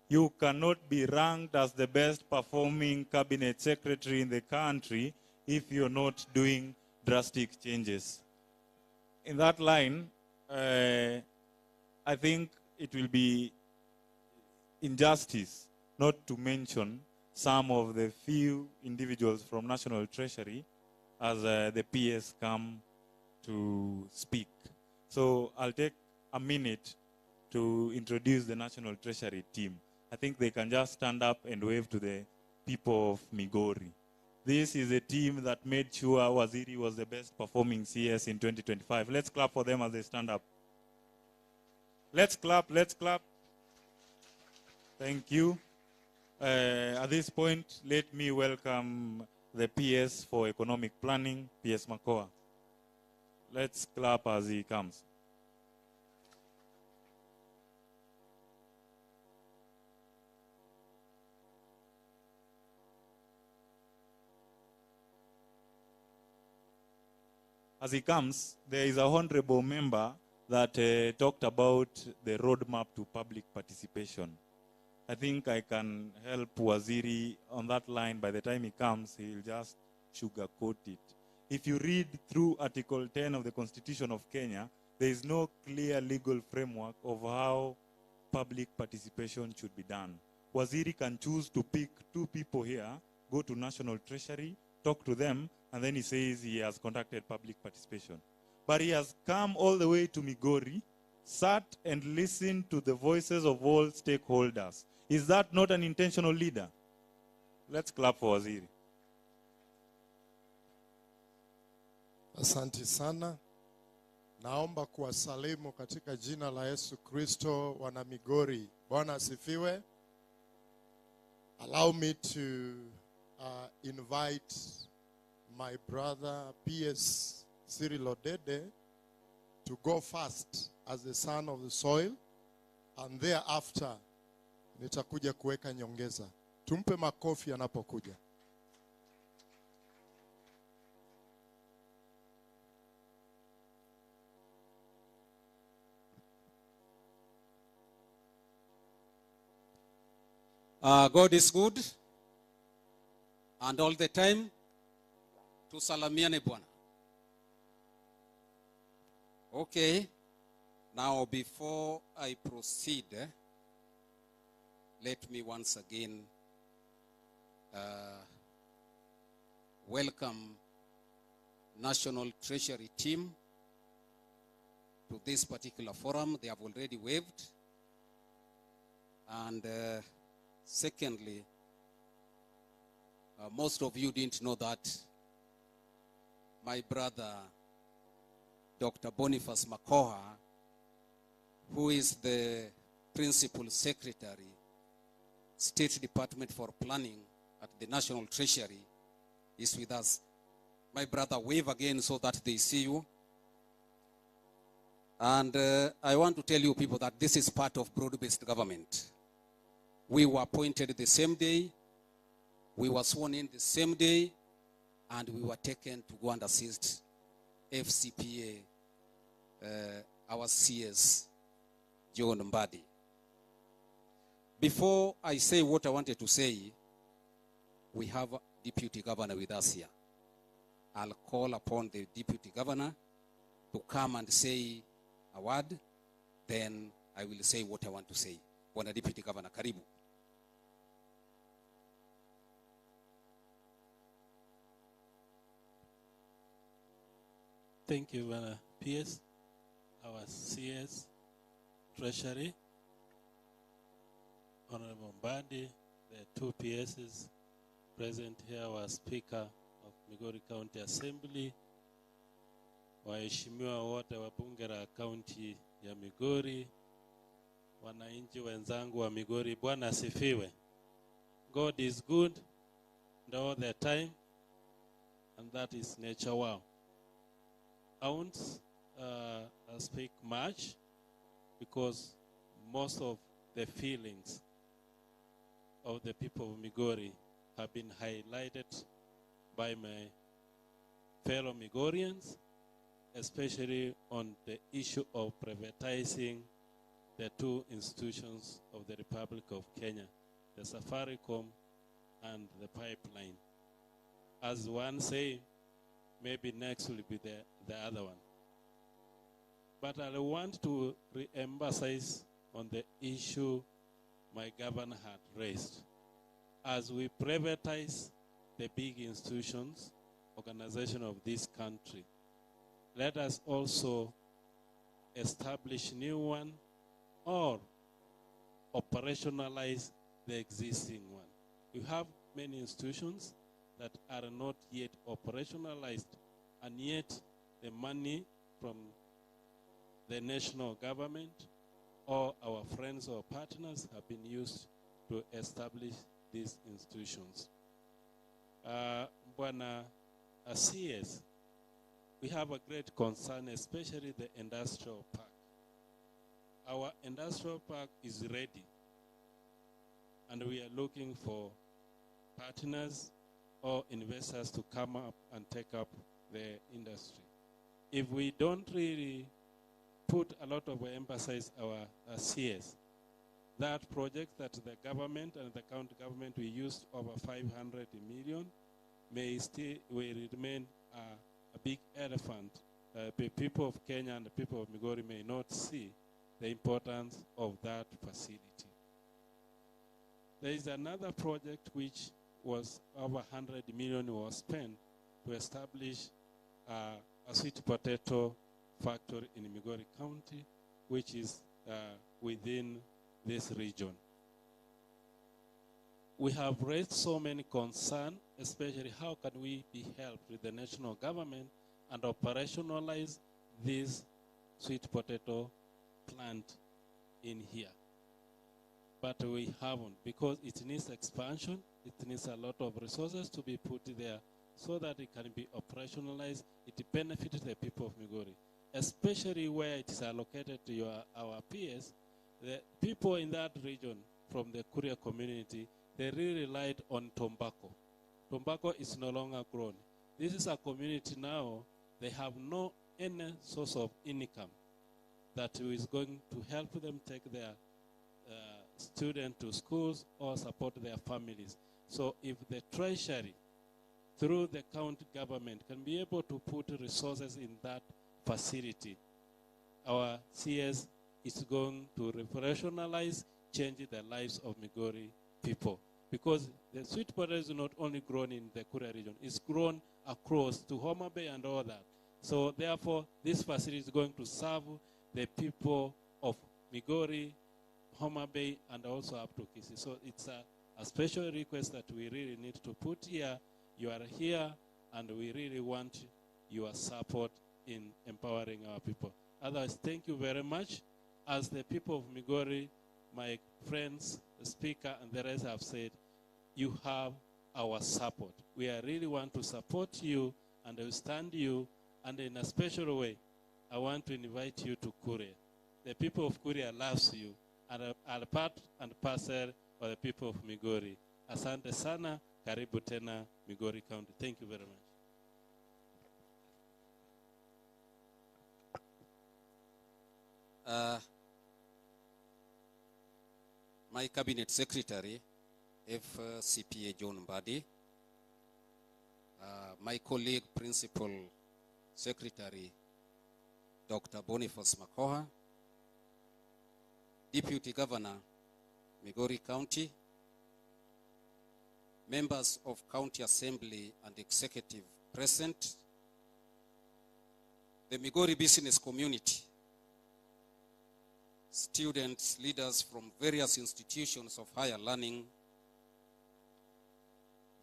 You cannot be ranked as the best performing cabinet secretary in the country if you're not doing drastic changes. In that line, I think it will be injustice not to mention some of the few individuals from National Treasury as the PS come to speak. So I'll take a minute to introduce the National Treasury team. I think they can just stand up and wave to the people of Migori. This is a team that made sure Waziri was the best performing CS in 2025. Let's clap for them as they stand up. Let's clap, let's clap. Thank you. At this point, let me welcome the PS for Economic Planning, PS Makoa. Let's clap as he comes. As he comes, there is a honorable member that talked about the roadmap to public participation. I think I can help Waziri on that line. By the time he comes, he'll just sugarcoat it. If you read through Article 10 of the Constitution of Kenya, there is no clear legal framework of how public participation should be done. Waziri can choose to pick 2 people here, go to National Treasury, talk to them, and then he says he has conducted public participation. But he has come all the way to Migori, sat and listened to the voices of all stakeholders. Is that not an intentional leader? Let's clap for Waziri. Asante sana. Naomba kuwasalimu katika jina la Yesu Kristo wana Migori. Bwana asifiwe. Allow me to invite my brother PS Cyril Odede to go first as the son of the soil, and thereafter nitakuja kuweka nyongeza. Tumpe makofi anapokuja. God is good, and all the time tusalamiane Bwana. Okay, now before I proceed, let me once again welcome National Treasury team to this particular forum. They have already waved. And secondly, most of you didn't know that my brother, Dr. Boniface Makoha, who is the Principal Secretary, State Department for Planning at the National Treasury, is with us. My brother, wave again so that they see you. And I want to tell you people that this is part of broad-based government. We were appointed the same day, we were sworn in the same day, and we were taken to go and assist FCPA, our CS, John Mbadi. Before I say what I wanted to say, we have a Deputy Governor with us here. I'll call upon the Deputy Governor to come and say a word, then I will say what I want to say. Bwana Deputy Governor, karibu. Thank you, PS, our CS, Treasury, Honorable Mbadi, the 2 PSs present here, our Speaker of Migori County Assembly, waheshimiwa wote wa bunge la kaunti ya Migori, wananchi wenzangu wa Migori, Bwana asifiwe. God is good and all the time, and that is nature wow. I won't speak much because most of the feelings of the people of Migori have been highlighted by my fellow Migorians, especially on the issue of privatizing the 2 institutions of the Republic of Kenya, the Safaricom and the pipeline. As one say, maybe next will be the other one. But I want to re-emphasize on the issue my governor had raised. As we privatize the big institutions, organization of this country, let us also establish new one or operationalize the existing one. We have many institutions that are not yet operationalized, and yet the money from the national government or our friends or partners have been used to establish these institutions. Bwana CS, we have a great concern, especially the industrial park. Our industrial park is ready, and we are looking for partners or investors to come up and take up the industry. If we don't really put a lot of emphasis our CS, that project that the government and the county government we used over 500 million will remain a big elephant. The people of Kenya and the people of Migori may not see the importance of that facility. There is another project which was over 100 million was spent to establish a sweet potato factory in Migori County, which is within this region. We have raised so many concerns, especially how can we be helped with the national government and operationalize this sweet potato plant in here. But we haven't, because it needs expansion, it needs a lot of resources to be put there so that it can be operationalized. It benefits the people of Migori, especially where it is allocated to our peers. The people in that region from the Kuria community, they really relied on tobacco. Tobacco is no longer grown. This is a community now, they have no any source of income that is going to help them take their students to schools or support their families. So if the treasury, through the county government, can be able to put resources in that facility, our CS is going to operationalize, change the lives of Migori people. Because the sweet potato is not only grown in the Kuria region, it's grown across to Homa Bay and all that. So therefore, this facility is going to serve the people of Migori, Homa Bay, and also up to Kisii. So it's a special request that we really need to put here. You are here, and we really want your support in empowering our people. Otherwise, thank you very much. As the people of Migori, my friends, the speaker, and the rest have said, you have our support. We really want to support you and we stand you, and in a special way, I want to invite you to Kuria. The people of Kuria loves you and are part and parcel of the people of Migori. Asante sana, karibu tena Migori County. Thank you very much. My Cabinet Secretary, FCPA John Mbadi, my colleague Principal Secretary Dr. Boniface Makoha, Deputy Governor, Migori County, members of County Assembly and Executive present, the Migori business community, students, leaders from various institutions of higher learning,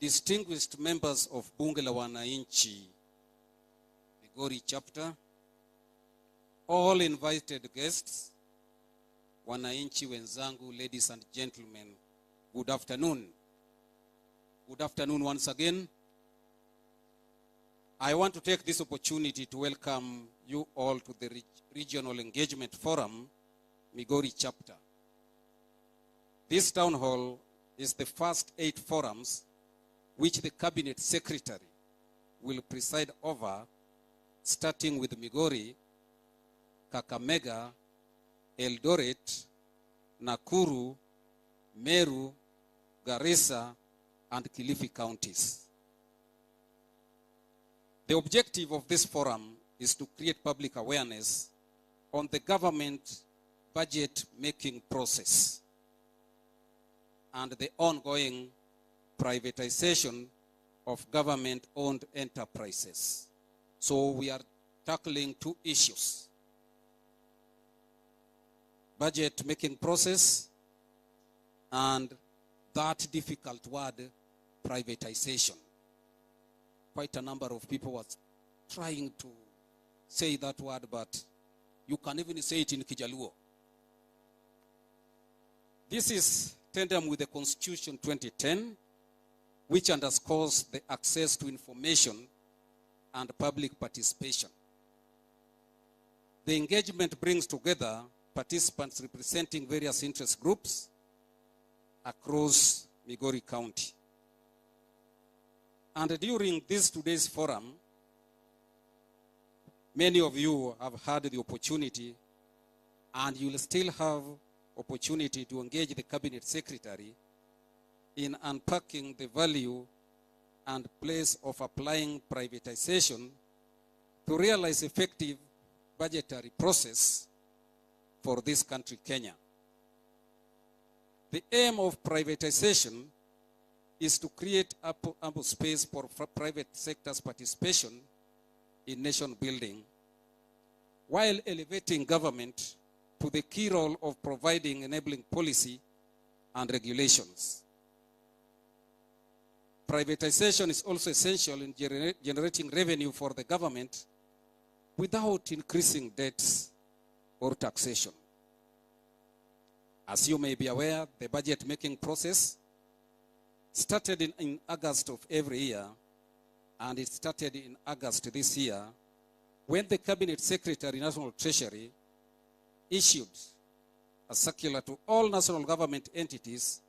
distinguished members of Bunge la Wananchi, Migori chapter, all invited guests, Wananchi wenzangu, ladies and gentlemen, good afternoon. Good afternoon once again. I want to take this opportunity to welcome you all to the Regional Engagement Forum, Migori chapter. This town hall is the first 8 forums which the Cabinet Secretary will preside over, starting with Migori, Kakamega, Eldoret, Nakuru, Meru, Garissa, and Kilifi counties. The objective of this forum is to create public awareness on the government budget-making process and the ongoing privatization of government-owned enterprises. So we are tackling 2 issues: budget-making process and that difficult word, privatization. Quite a number of people were trying to say that word, but you can even say it in Kijaluo. This is tandem with the Constitution 2010, which underscores the access to information and public participation. The engagement brings together participants representing various interest groups across Migori County. And during today's forum, many of you have had the opportunity, and you will still have opportunity to engage the Cabinet Secretary in unpacking the value and place of applying privatization to realize effective budgetary process for this country, Kenya. The aim of privatization is to create ample space for private sector's participation in nation building, while elevating government to the key role of providing enabling policy and regulations. Privatization is also essential in generating revenue for the government without increasing debts or taxation. As you may be aware, the budget-making process started in August of every year, and it started in August this year when the Cabinet Secretary, National Treasury, issued a circular to all national government entities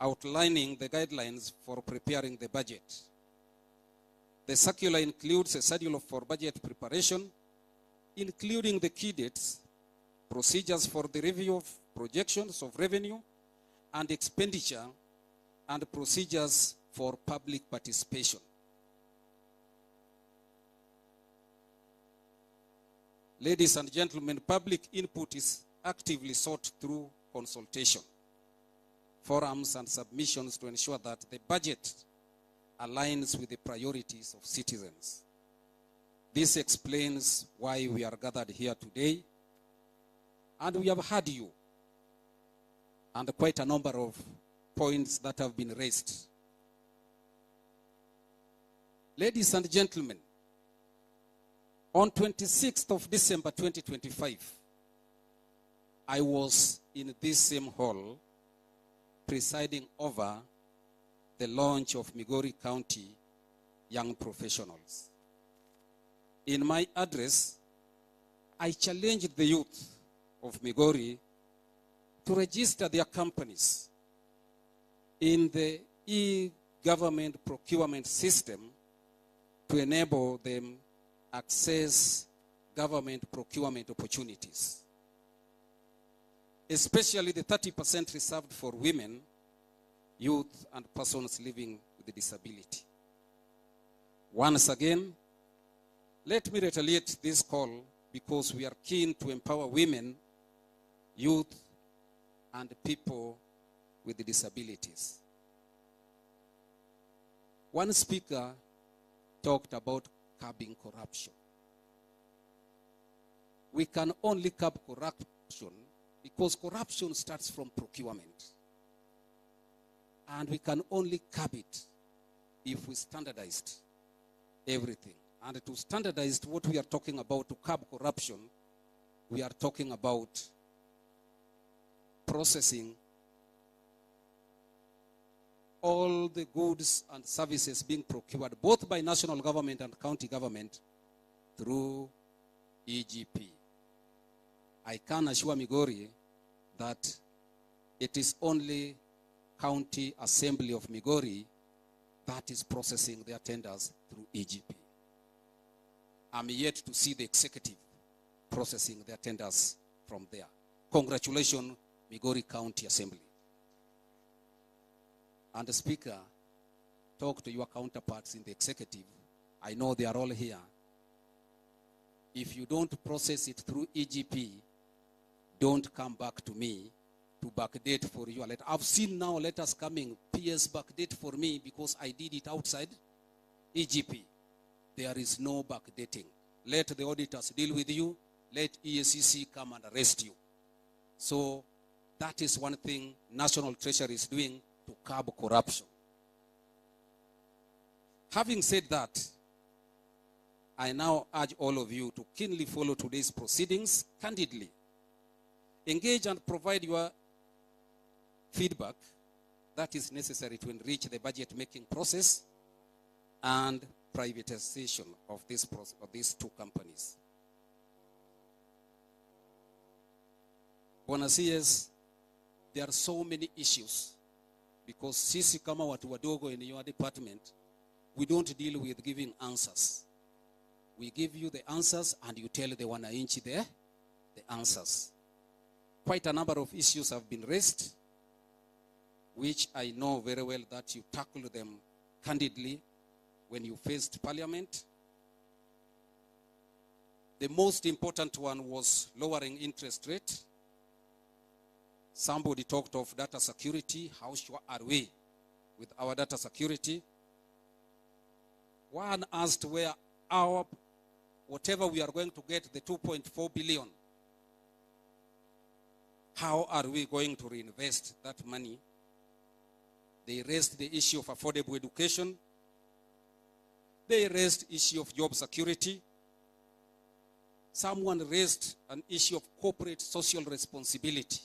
outlining the guidelines for preparing the budget. The circular includes a schedule for budget preparation, including the key dates, procedures for the review of projections of revenue and expenditure, and procedures for public participation. Ladies and gentlemen, public input is actively sought through consultation, forums, and submissions to ensure that the budget aligns with the priorities of citizens. This explains why we are gathered here today, and we have heard you, and quite a number of points that have been raised. Ladies and gentlemen, on 26th of December 2025, I was in this same hall presiding over the launch of Migori County Young Professionals. In my address, I challenged the youth of Migori to register their companies in the e-government procurement system to enable them access government procurement opportunities, especially the 30% reserved for women, youth, and persons living with a disability. Once again, let me retaliate this call because we are keen to empower women, youth, and people with disabilities. One speaker talked about curbing corruption. We can only curb corruption because corruption starts from procurement. And we can only curb it if we standardized everything. And to standardize what we are talking about to curb corruption, we are talking about processing all the goods and services being procured both by national government and county government through EGP. I can assure Migori that it is only County Assembly of Migori that is processing their tenders through EGP. I'm yet to see the executive processing their tenders from there. Congratulations, Migori County Assembly. And the Speaker, talk to your counterparts in the executive. I know they are all here. If you don't process it through EGP, don't come back to me to backdate for your letter. I've seen now letters coming, PS backdate for me because I did it outside EGP. There is no backdating. Let the auditors deal with you. Let EACC come and arrest you. So that is one thing National Treasury is doing to curb corruption. Having said that, I now urge all of you to keenly follow today's proceedings candidly. Engage and provide your feedback that is necessary to enrich the budget-making process and privatization of these two companies. Bwana CS, there are so many issues because sisi kama watu wadogo in your department, we don't deal with giving answers. We give you the answers and you tell the wananchi the answers. Quite a number of issues have been raised, which I know very well that you tackled them candidly when you faced Parliament. The most important one was lowering interest rate. Somebody talked of data security. How sure are we with our data security? One asked where whatever we are going to get, the 2.4 billion, how are we going to reinvest that money? They raised the issue of affordable education. They raised the issue of job security. Someone raised an issue of corporate social responsibility.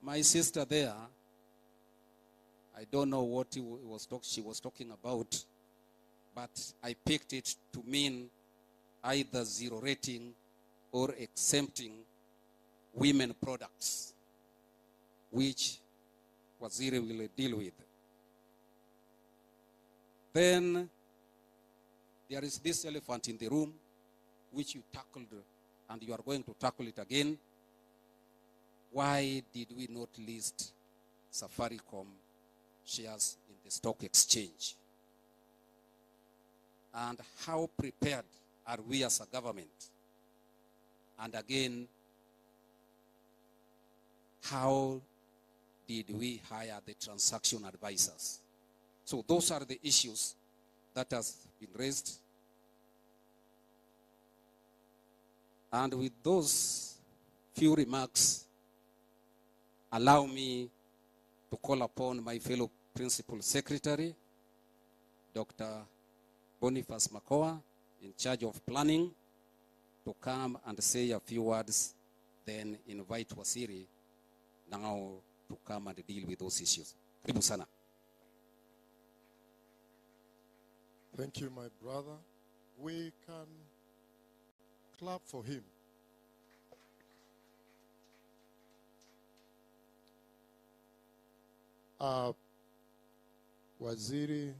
My sister there, I don't know what she was talking about, but I picked it to mean either zero rating or exempting women products, which Waziri will deal with. Then there is this elephant in the room, which you tackled, and you are going to tackle it again. Why did we not list Safaricom shares in the stock exchange? And how prepared are we as a government? And again, how did we hire the transaction advisors? So those are the issues that has been raised. And with those few remarks, allow me to call upon my fellow Principal Secretary, Dr. Boniface Makoha, in charge of planning, to come and say a few words, then invite Waziri now to come and deal with those issues. Karibu sana. Thank you, my brother. We can clap for him. Waziri,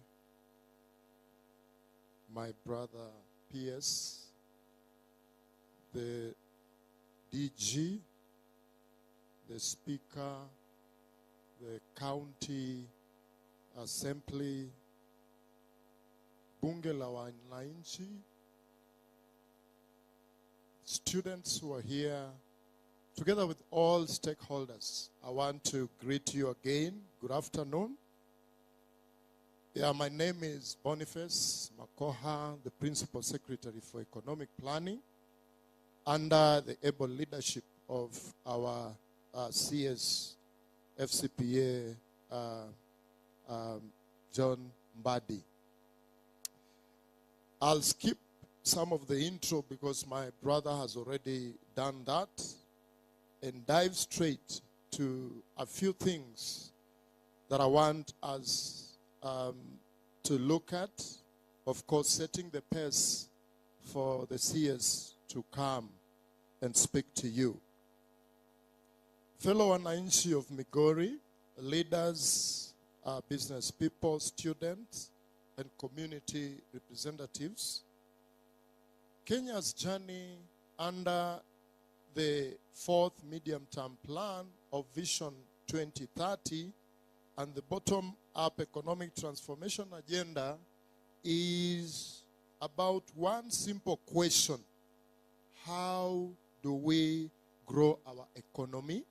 my brother PS, the DG, the Speaker, the County Assembly, Bunge la Wananchi, students who are here, together with all stakeholders, I want to greet you again. Good afternoon. Yeah, my name is Boniface Makoha, the Principal Secretary for Economic Planning, under the able leadership of our CS FCPA, John Mbadi. I'll skip some of the intro because my brother has already done that, and dive straight to a few things that I want us to look at. Of course, setting the pace for the CS to come and speak to you. Fellow wananchi of Migori, leaders, business people, students, and community representatives, Kenya's journey under the 4th medium-term plan of Vision 2030 and the bottom-up economic transformation agenda is about one simple question: how do we grow our economy?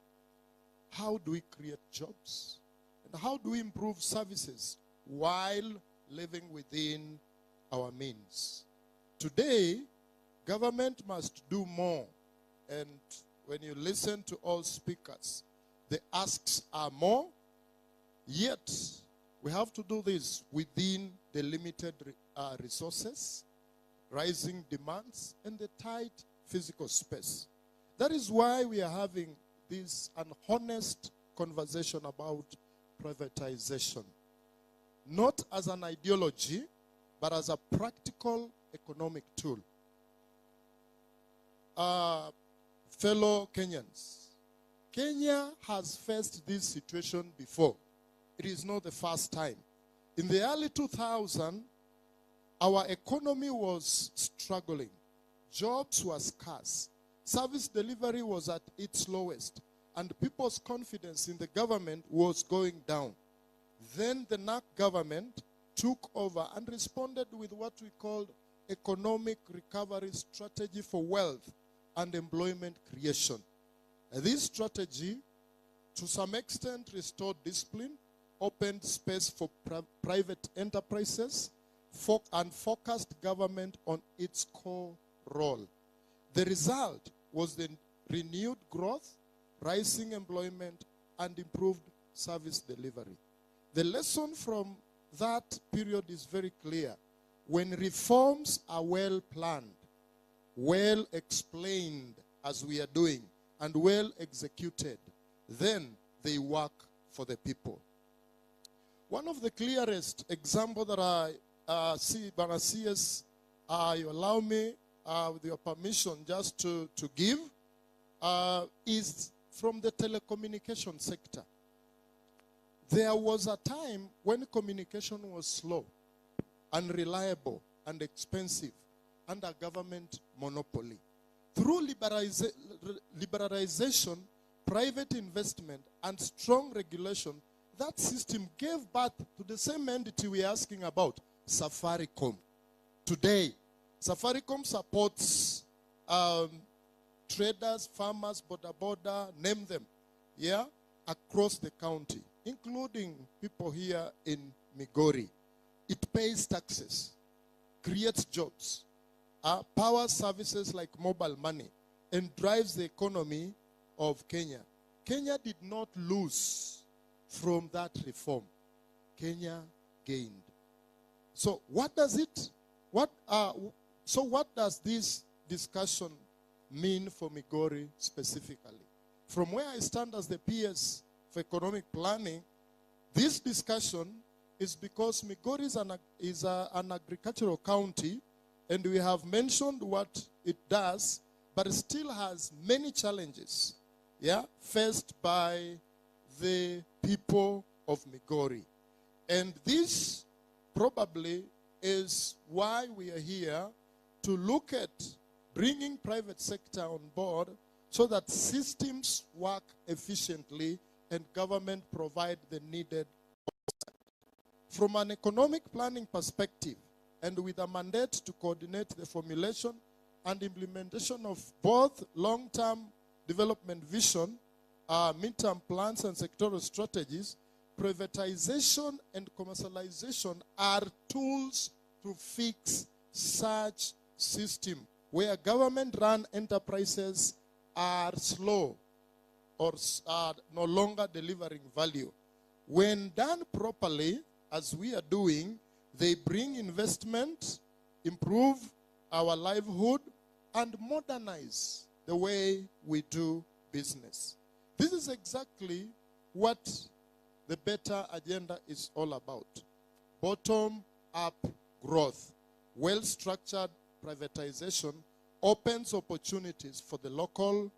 How do we create jobs? And how do we improve services while living within our means? Today, government must do more. And when you listen to all speakers, the asks are more, yet we have to do this within the limited resources, rising demands, and the tight physical space. That is why we are having this an honest conversation about privatization, not as an ideology, but as a practical economic tool. Fellow Kenyans, Kenya has faced this situation before. It is not the first time. In the early 2000s, our economy was struggling. Jobs were scarce. Service delivery was at its lowest. And people's confidence in the government was going down. Then the NAC government took over and responded with what we called economic recovery strategy for wealth and employment creation. This strategy, to some extent, restored discipline, opened space for private enterprises, and focused government on its core role. The result was the renewed growth, rising employment, and improved service delivery. The lesson from that period is very clear. When reforms are well planned, well explained, as we are doing, and well executed, then they work for the people. One of the clearest examples that I see, Bana CS, you allow me, with your permission, just to give, is from the telecommunication sector. There was a time when communication was slow, unreliable, and expensive under government monopoly. Through liberalization, private investment, and strong regulation, that system gave birth to the same entity we are asking about, Safaricom. Today, Safaricom supports traders, farmers, border, name them, yeah, across the county, including people here in Migori. It pays taxes, creates jobs, powers services like mobile money, and drives the economy of Kenya. Kenya did not lose from that reform. Kenya gained. So what does this discussion mean for Migori specifically? From where I stand as the PS for economic planning, this discussion is because Migori is an agricultural county, and we have mentioned what it does, but it still has many challenges, yeah, faced by the people of Migori. And this probably is why we are here, to look at bringing private sector on board so that systems work efficiently and government provide the needed. From an economic planning perspective, and with a mandate to coordinate the formulation and implementation of both long-term development vision, midterm plans, and sectoral strategies, privatization and commercialization are tools to fix such system where government-run enterprises are slow or are no longer delivering value. When done properly, as we are doing, they bring investment, improve our livelihood, and modernize the way we do business. This is exactly what the better agenda is all about. Bottom-up growth, well-structured privatization opens opportunities for the local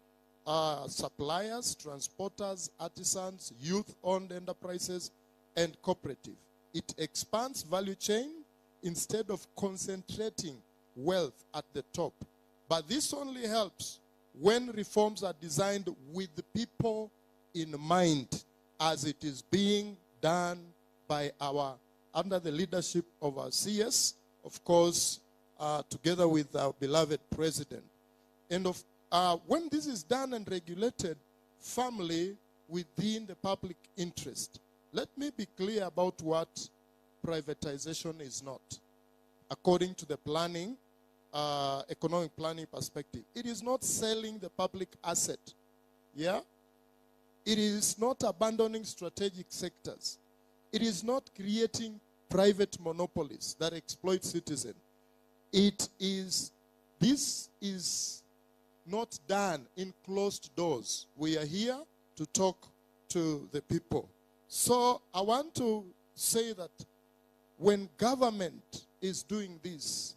suppliers, transporters, artisans, youth-owned enterprises, and cooperative. It expands value chain instead of concentrating wealth at the top. But this only helps when reforms are designed with the people in mind, as it is being done by under the leadership of our CS, of course, together with our beloved president. And when this is done and regulated firmly within the public interest, let me be clear about what privatization is not. According to the planning, economic planning perspective, it is not selling the public asset. Yeah? It is not abandoning strategic sectors. It is not creating private monopolies that exploit citizens. This is not done in closed doors. We are here to talk to the people. So I want to say that when government is doing this,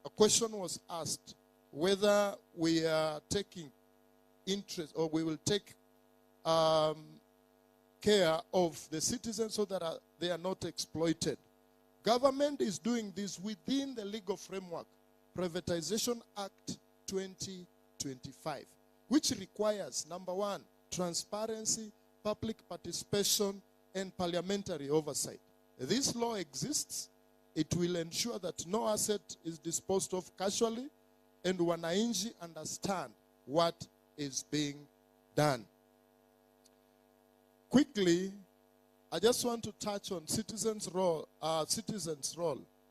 a question was asked whether we are taking interest or we will take care of the citizens so that they are not exploited. Government is doing this within the legal framework, Privatization Act 2025, which requires, number one, transparency, public participation, and parliamentary oversight. This law exists. It will ensure that no asset is disposed of casually, and wananchi understand what is being done. Quickly, I just want to touch on citizens' role.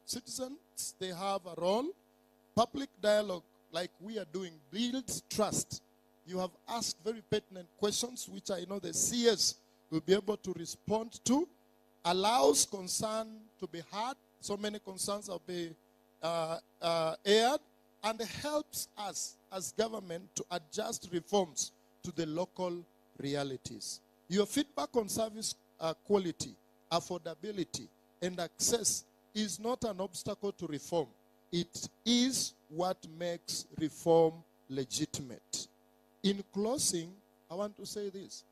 Citizens, they have a role. Public dialogue, like we are doing, builds trust. You have asked very pertinent questions, which I know the CS will be able to respond to. Allows concern to be heard. So many concerns will be aired, and helps us as government to adjust reforms to the local realities. Your feedback on service quality, affordability, and access is not an obstacle to reform. It is what makes reform legitimate. In closing, I want to say this.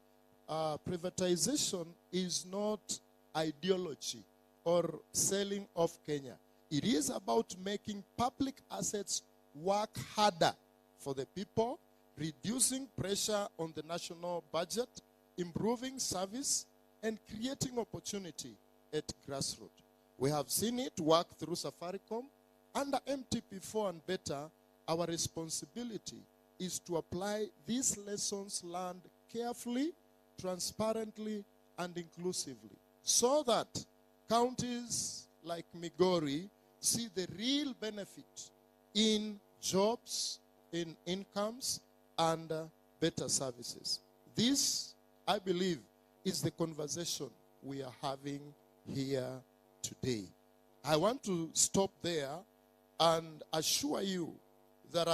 Privatization is not ideology or selling off Kenya. It is about making public assets work harder for the people, reducing pressure on the national budget, improving service, and creating opportunity at grassroots. We have seen it work through Safaricom. Under MTP4 and better, our responsibility is to apply these lessons learned carefully, transparently, and inclusively, so that counties like Migori see the real benefit in jobs, in incomes, and better services. This, I believe, is the conversation we are having here today. I want to stop there and assure you that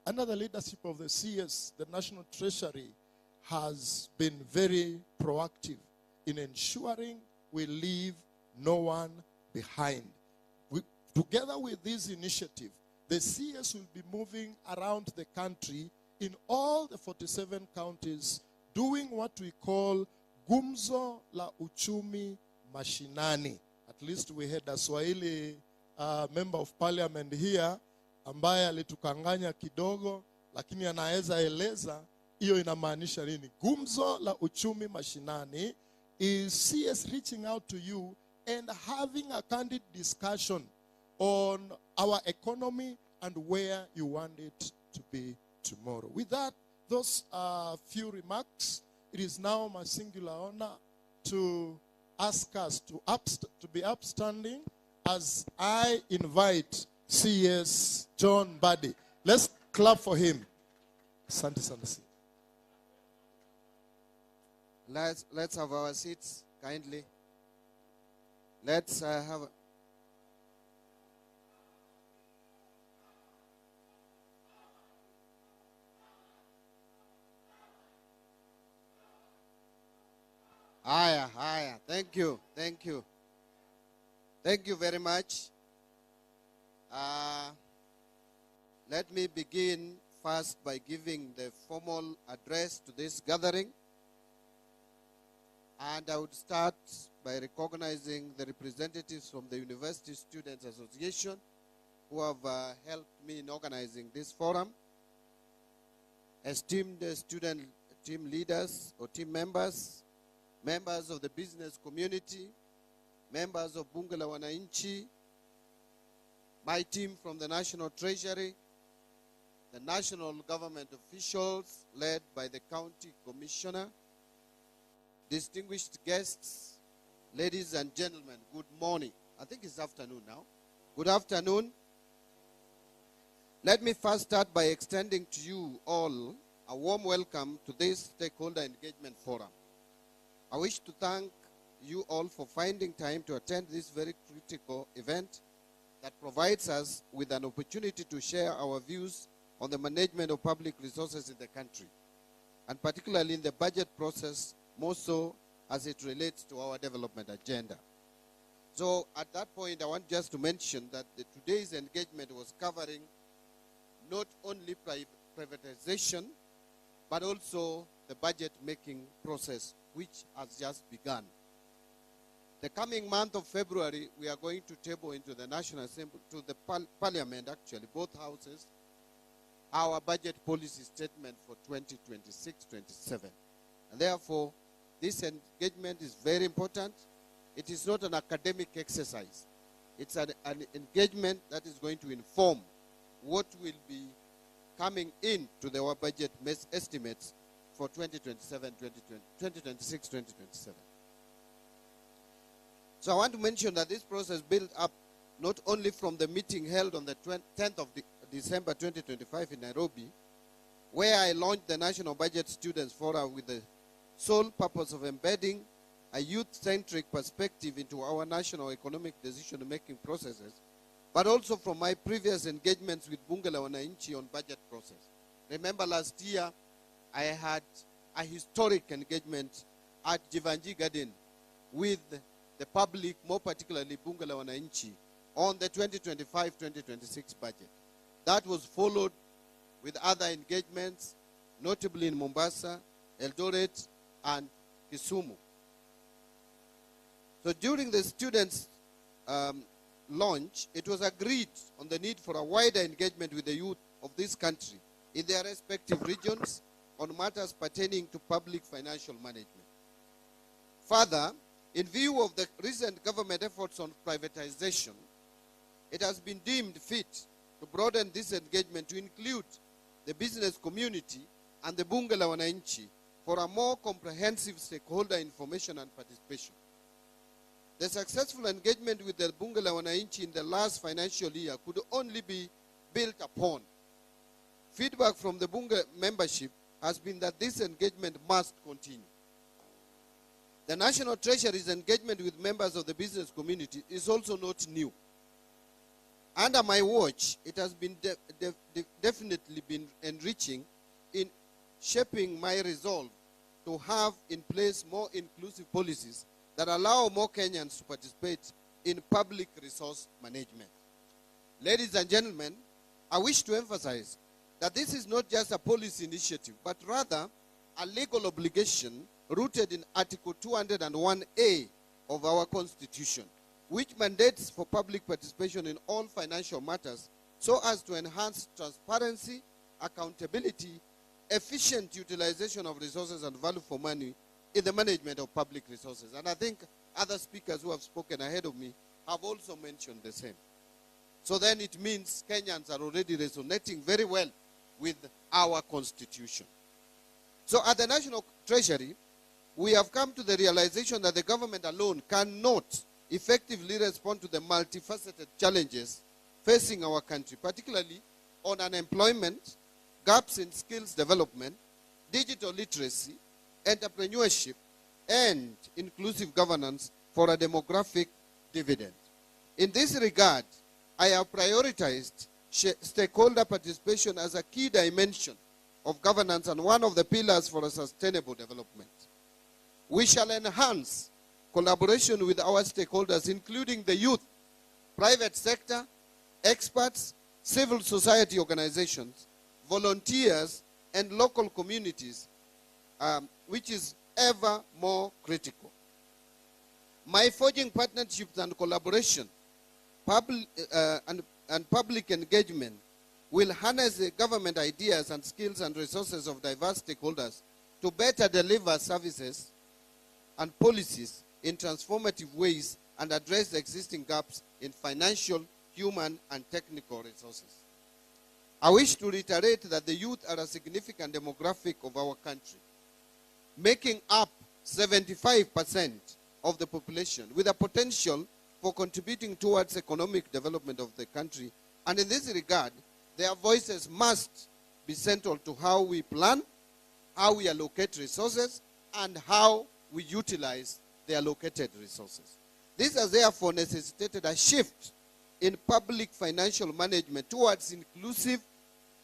under the leadership of the CS, the National Treasury has been very proactive in ensuring we leave no one behind. Together with this initiative, the CS will be moving around the country in all the 47 counties, doing what we call Gumzo la Uchumi Mashinani. At least we had a Swahili member of parliament here, ambaye alitukanganya kidogo, lakini anaweza eleza hiyo inamaanisha nini. Gumzo la Uchumi Mashinani is CS reaching out to you and having a candid discussion on our economy and where you want it to be tomorrow. With that, those few remarks, it is now my singular honor to ask us to be upstanding as I invite CS John Buddy. Let's clap for him. Asante sana. Let's have our seats kindly. Let's have. Haya. Thank you. Thank you very much. Let me begin first by giving the formal address to this gathering. And I would start by recognizing the representatives from the University Students Association who have helped me in organizing this forum. Esteemed student team leaders or team members, members of the business community, members of Bunge la Wananchi, my team from the National Treasury, the national government officials led by the county commissioner, distinguished guests, ladies and gentlemen, good morning. I think it's afternoon now. Good afternoon. Let me first start by extending to you all a warm welcome to this stakeholder engagement forum. I wish to thank you all for finding time to attend this very critical event that provides us with an opportunity to share our views on the management of public resources in the country, and particularly in the budget process more so as it relates to our development agenda. So at that point, I want just to mention that today's engagement was covering not only privatization, but also the budget-making process, which has just begun. The coming month of February, we are going to table into the National Assembly, to the Parliament actually, both houses, our budget policy statement for 2026-27. And therefore, this engagement is very important. It is not an academic exercise. It's an engagement that is going to inform what will be coming into our budget estimates for 2026-2027. So I want to mention that this process built up not only from the meeting held on the 10th of December 2025 in Nairobi, where I launched the National Budget Students Fora with the sole purpose of embedding a youth-centric perspective into our national economic decision-making processes, but also from my previous engagements with Bunge la Wananchi on budget process. Remember last year, I had a historic engagement at Jivanji Garden with the public, more particularly Bunge la Wananchi, on the 2025-2026 budget. That was followed with other engagements, notably in Mombasa, Eldoret, and Kisumu. So during the students' launch, it was agreed on the need for a wider engagement with the youth of this country in their respective regions on matters pertaining to public financial management. Further, in view of the recent government efforts on privatization, it has been deemed fit to broaden this engagement to include the business community and the Bunge la Wananchi for a more comprehensive stakeholder information and participation. The successful engagement with the Bunge la Wananchi in the last financial year could only be built upon. Feedback from the Bunge membership has been that this engagement must continue. The National Treasury's engagement with members of the business community is also not new. Under my watch, it has been definitely been enriching in shaping my resolve to have in place more inclusive policies that allow more Kenyans to participate in public resource management. Ladies and gentlemen, I wish to emphasize that this is not just a policy initiative, but rather a legal obligation rooted in Article 201A of our Constitution, which mandates for public participation in all financial matters so as to enhance transparency, accountability, efficient utilization of resources, and value for money in the management of public resources. And I think other speakers who have spoken ahead of me have also mentioned the same. So then it means Kenyans are already resonating very well with our Constitution. So at the National Treasury, we have come to the realization that the government alone cannot effectively respond to the multifaceted challenges facing our country, particularly on unemployment, gaps in skills development, digital literacy, entrepreneurship, and inclusive governance for a demographic dividend. In this regard, I have prioritized stakeholder participation as a key dimension of governance and one of the pillars for a sustainable development. We shall enhance collaboration with our stakeholders, including the youth, private sector, experts, civil society organizations, volunteers, and local communities, which is ever more critical. My forging partnerships and collaboration and public engagement will harness the government ideas and skills and resources of diverse stakeholders to better deliver services and policies in transformative ways and address the existing gaps in financial, human, and technical resources. I wish to reiterate that the youth are a significant demographic of our country, making up 75% of the population, with a potential for contributing towards economic development of the country. And in this regard, their voices must be central to how we plan, how we allocate resources, and how we utilize the allocated resources. This has therefore necessitated a shift in public financial management towards inclusive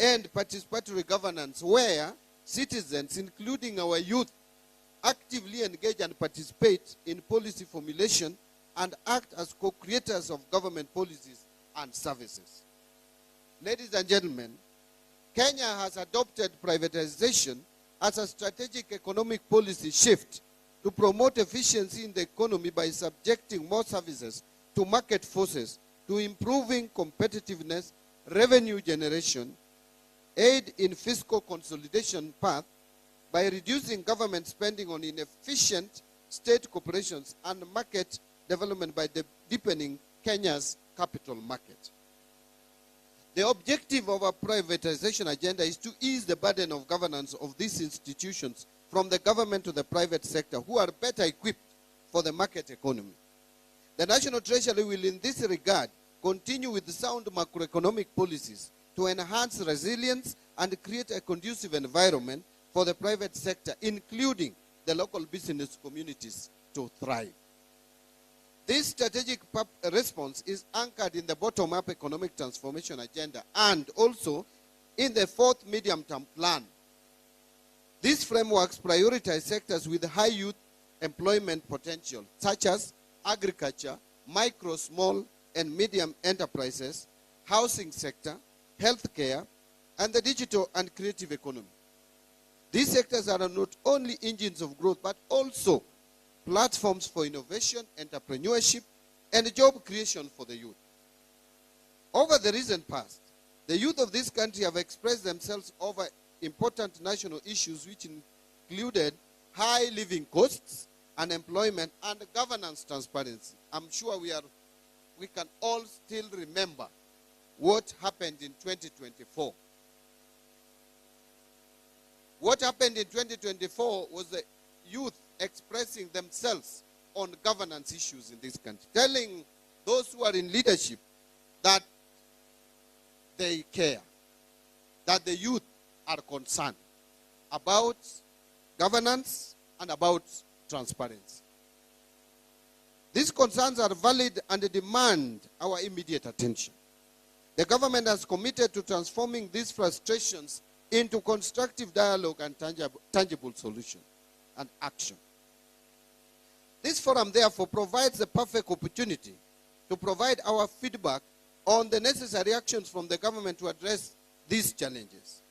and participatory governance, where citizens, including our youth, actively engage and participate in policy formulation and act as co-creators of government policies and services. Ladies and gentlemen, Kenya has adopted privatization as a strategic economic policy shift to promote efficiency in the economy by subjecting more services to market forces, to improving competitiveness, revenue generation, aid in fiscal consolidation path by reducing government spending on inefficient state corporations and market development by deepening Kenya's capital market. The objective of our privatization agenda is to ease the burden of governance of these institutions from the government to the private sector, who are better equipped for the market economy. The National Treasury will, in this regard, continue with sound macroeconomic policies to enhance resilience and create a conducive environment for the private sector, including the local business communities, to thrive. This strategic response is anchored in the bottom-up economic transformation agenda and also in the fourth medium-term plan. These frameworks prioritize sectors with high youth employment potential, such as agriculture, micro, small, and medium enterprises, housing sector, healthcare, and the digital and creative economy. These sectors are not only engines of growth, but also platforms for innovation, entrepreneurship, and job creation for the youth. Over the recent past, the youth of this country have expressed themselves over important national issues which included high living costs, unemployment, and governance transparency. I'm sure we can all still remember what happened in 2024. What happened in 2024 was the youth expressing themselves on governance issues in this country, telling those who are in leadership that they care, that the youth are concerned about governance and about transparency. These concerns are valid and demand our immediate attention. The government has committed to transforming these frustrations into constructive dialogue and tangible solution and action. This forum, therefore, provides the perfect opportunity to provide our feedback on the necessary actions from the government to address these challenges.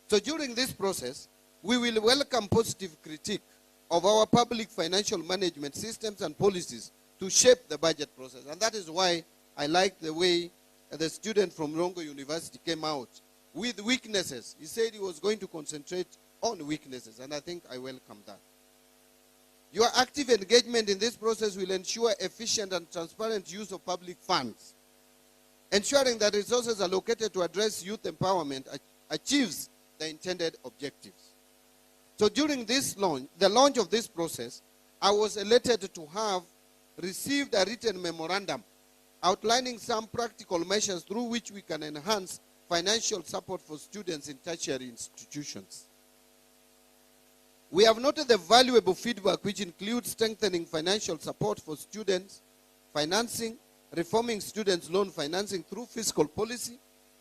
So during this process, we will welcome positive critique of our public financial management systems and policies to shape the budget process. And that is why I like the way the student from Rongo University came out with weaknesses. He said he was going to concentrate on weaknesses, and I think I welcome that. Your active engagement in this process will ensure efficient and transparent use of public funds, ensuring that resources allocated to address youth empowerment achieves the intended objectives. So during this launch, the launch of this process, I was elated to have received a written memorandum outlining some practical measures through which we can enhance financial support for students in tertiary institutions. We have noted the valuable feedback which includes strengthening financial support for students, financing, reforming students' loan financing through fiscal policy,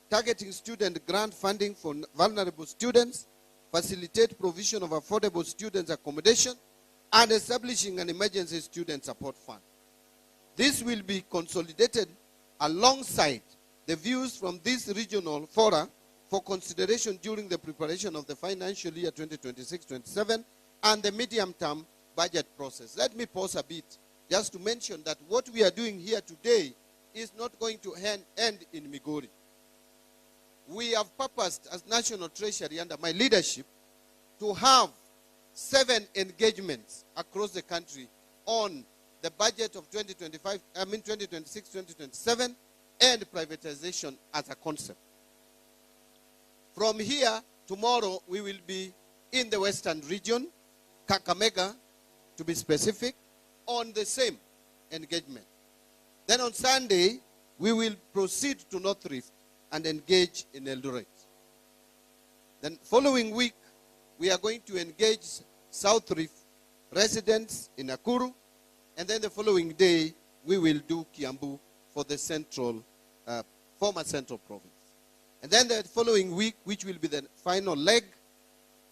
targeting student grant funding for vulnerable students, facilitate provision of affordable students' accommodation, and establishing an emergency student support fund. This will be consolidated alongside the views from this regional fora for consideration during the preparation of the financial year 2026-27 and the medium-term budget process. Let me pause a bit just to mention that what we are doing here today is not going to end in Migori. We have purposed as National Treasury under my leadership to have 7 engagements across the country on the budget of 2026-2027 and privatization as a concept. From here, tomorrow, we will be in the Western region, Kakamega, to be specific, on the same engagement. Then on Sunday, we will proceed to North Rift and engage in Eldoret. Then following week, we are going to engage South Rift residents in Nakuru, and then the following day, we will do Kiambu for the former central province. And then the following week, which will be the final leg,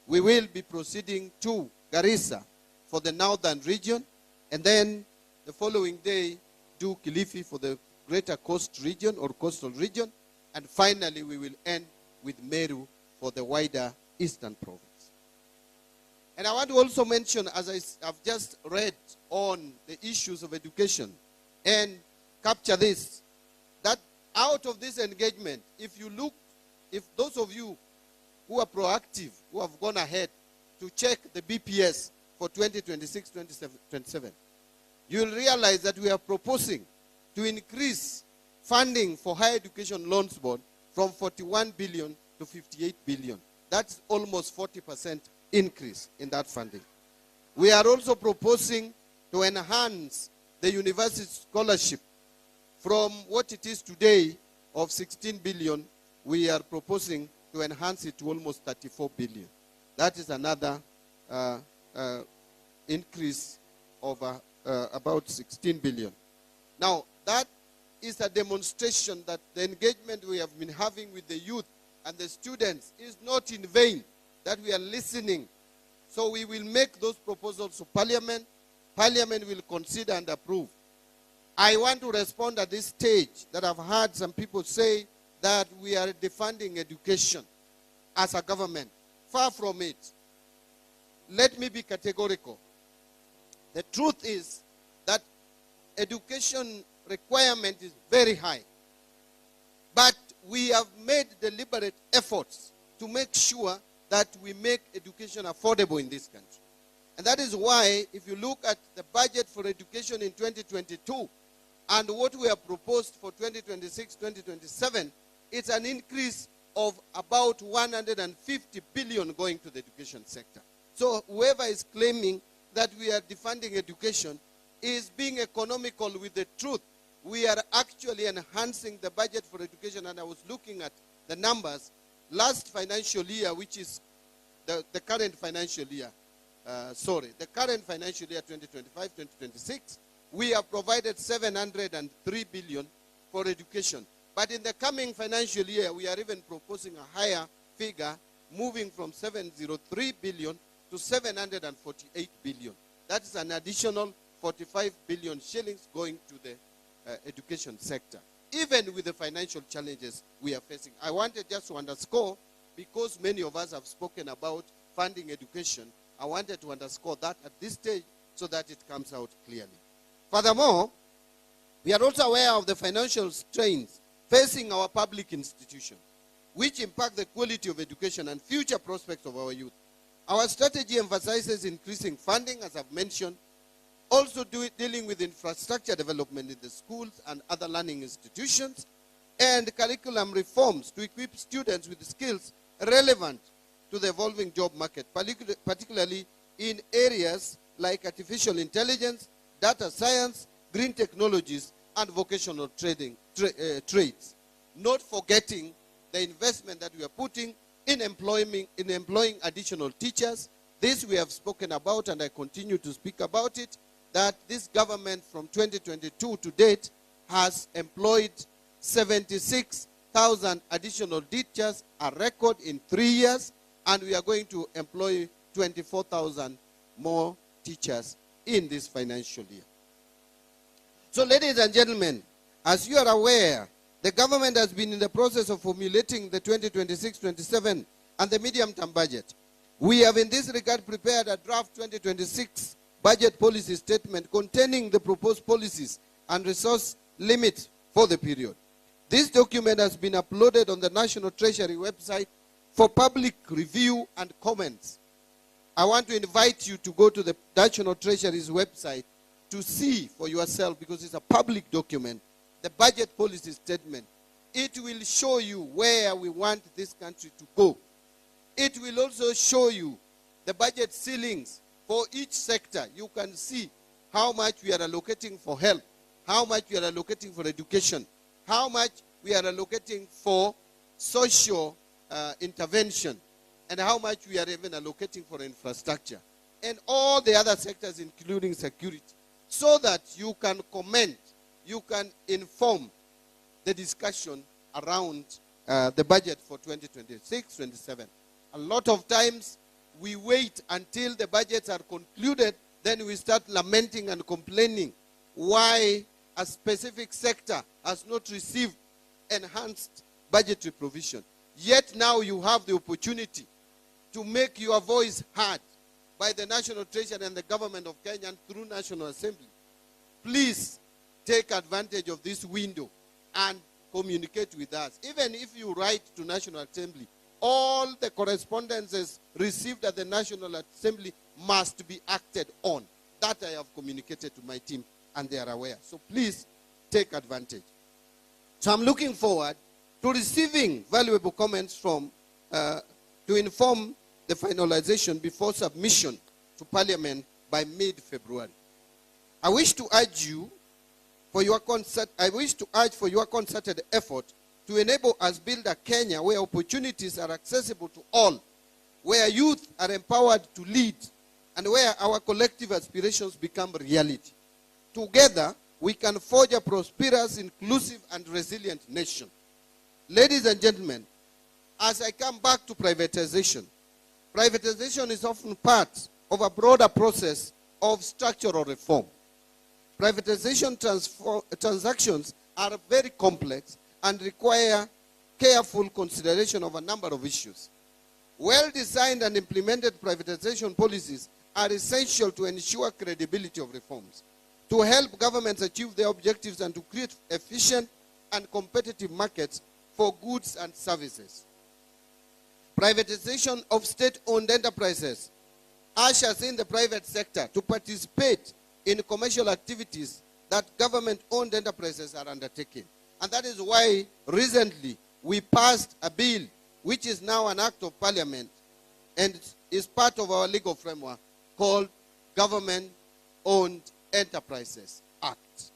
we will be proceeding to Garissa for the northern region, and then the following day do Kilifi for the greater coast region or coastal region, and finally we will end with Meru for the wider eastern province. And I want to also mention, as I've just read on the issues of education, and capture this, that out of this engagement, if those of you who are proactive, who have gone ahead to check the BPS for 2026-2027, you will realize that we are proposing to increase funding for higher education loans board from 41 billion to 58 billion. That's almost 40% increase in that funding. We are also proposing to enhance the university scholarship from what it is today of 16 billion. We are proposing to enhance it to almost 34 billion. That is another increase of about 16 billion. Now, that is a demonstration that the engagement we have been having with the youth and the students is not in vain, that we are listening. So we will make those proposals to Parliament. Parliament will consider and approve. I want to respond at this stage that I've heard some people say that we are defunding education as a government. Far from it. Let me be categorical. The truth is that education requirement is very high. But we have made deliberate efforts to make sure that we make education affordable in this country. And that is why, if you look at the budget for education in 2022 and what we have proposed for 2026-2027, it's an increase of about 150 billion going to the education sector. So whoever is claiming that we are defunding education is being economical with the truth. We are actually enhancing the budget for education, and I was looking at the numbers. Last financial year, which is the current financial year, the current financial year 2025-2026, we have provided 703 billion for education. But in the coming financial year, we are even proposing a higher figure, moving from 703 billion to 748 billion. That is an additional 45 billion shillings going to the education sector, even with the financial challenges we are facing. I wanted just to underscore, because many of us have spoken about funding education, I wanted to underscore that at this stage so that it comes out clearly. Furthermore, we are also aware of the financial strains facing our public institutions, which impact the quality of education and future prospects of our youth. Our strategy emphasizes increasing funding, as I've mentioned, also dealing with infrastructure development in the schools and other learning institutions, and curriculum reforms to equip students with skills relevant to the evolving job market, particularly in areas like artificial intelligence, data science, green technologies, and vocational trades. Not forgetting the investment that we are putting in employing additional teachers. This we have spoken about, and I continue to speak about it, that this government from 2022 to date has employed 76,000 additional teachers, a record in 3 years, and we are going to employ 24,000 more teachers in this financial year. So, ladies and gentlemen, as you are aware, the government has been in the process of formulating the 2026-27 and the medium-term budget. We have in this regard prepared a draft 2026 budget policy statement containing the proposed policies and resource limits for the period. This document has been uploaded on the National Treasury website for public review and comments. I want to invite you to go to the National Treasury's website to see for yourself, because it's a public document, the budget policy statement. It will show you where we want this country to go. It will also show you the budget ceilings for each sector. You can see how much we are allocating for health, how much we are allocating for education, how much we are allocating for social intervention, and how much we are even allocating for infrastructure, and all the other sectors, including security, so that you can comment, you can inform the discussion around the budget for 2026-27. A lot of times, we wait until the budgets are concluded then we start lamenting and complaining why a specific sector has not received enhanced budgetary provision. Yet now you have the opportunity to make your voice heard by the National Treasury and the government of Kenya through National Assembly. Please take advantage of this window and communicate with us. Even if you write to National Assembly, all the correspondences received at the National Assembly must be acted on. That I have communicated to my team, and they are aware. So please take advantage. So I'm looking forward to receiving valuable comments from, to inform the finalization before submission to Parliament by mid-February. I wish to urge for your concerted effort to enable us build a Kenya where opportunities are accessible to all, where youth are empowered to lead, and where our collective aspirations become reality. Together, we can forge a prosperous, inclusive, and resilient nation. Ladies and gentlemen, as I come back to privatization, privatization is often part of a broader process of structural reform. Privatization transactions are very complex and require careful consideration of a number of issues. Well-designed and implemented privatization policies are essential to ensure credibility of reforms, to help governments achieve their objectives, and to create efficient and competitive markets for goods and services. Privatization of state-owned enterprises ushers in the private sector to participate in commercial activities that government-owned enterprises are undertaking. And that is why recently we passed a bill which is now an act of parliament and is part of our legal framework called Government-Owned Enterprises Act.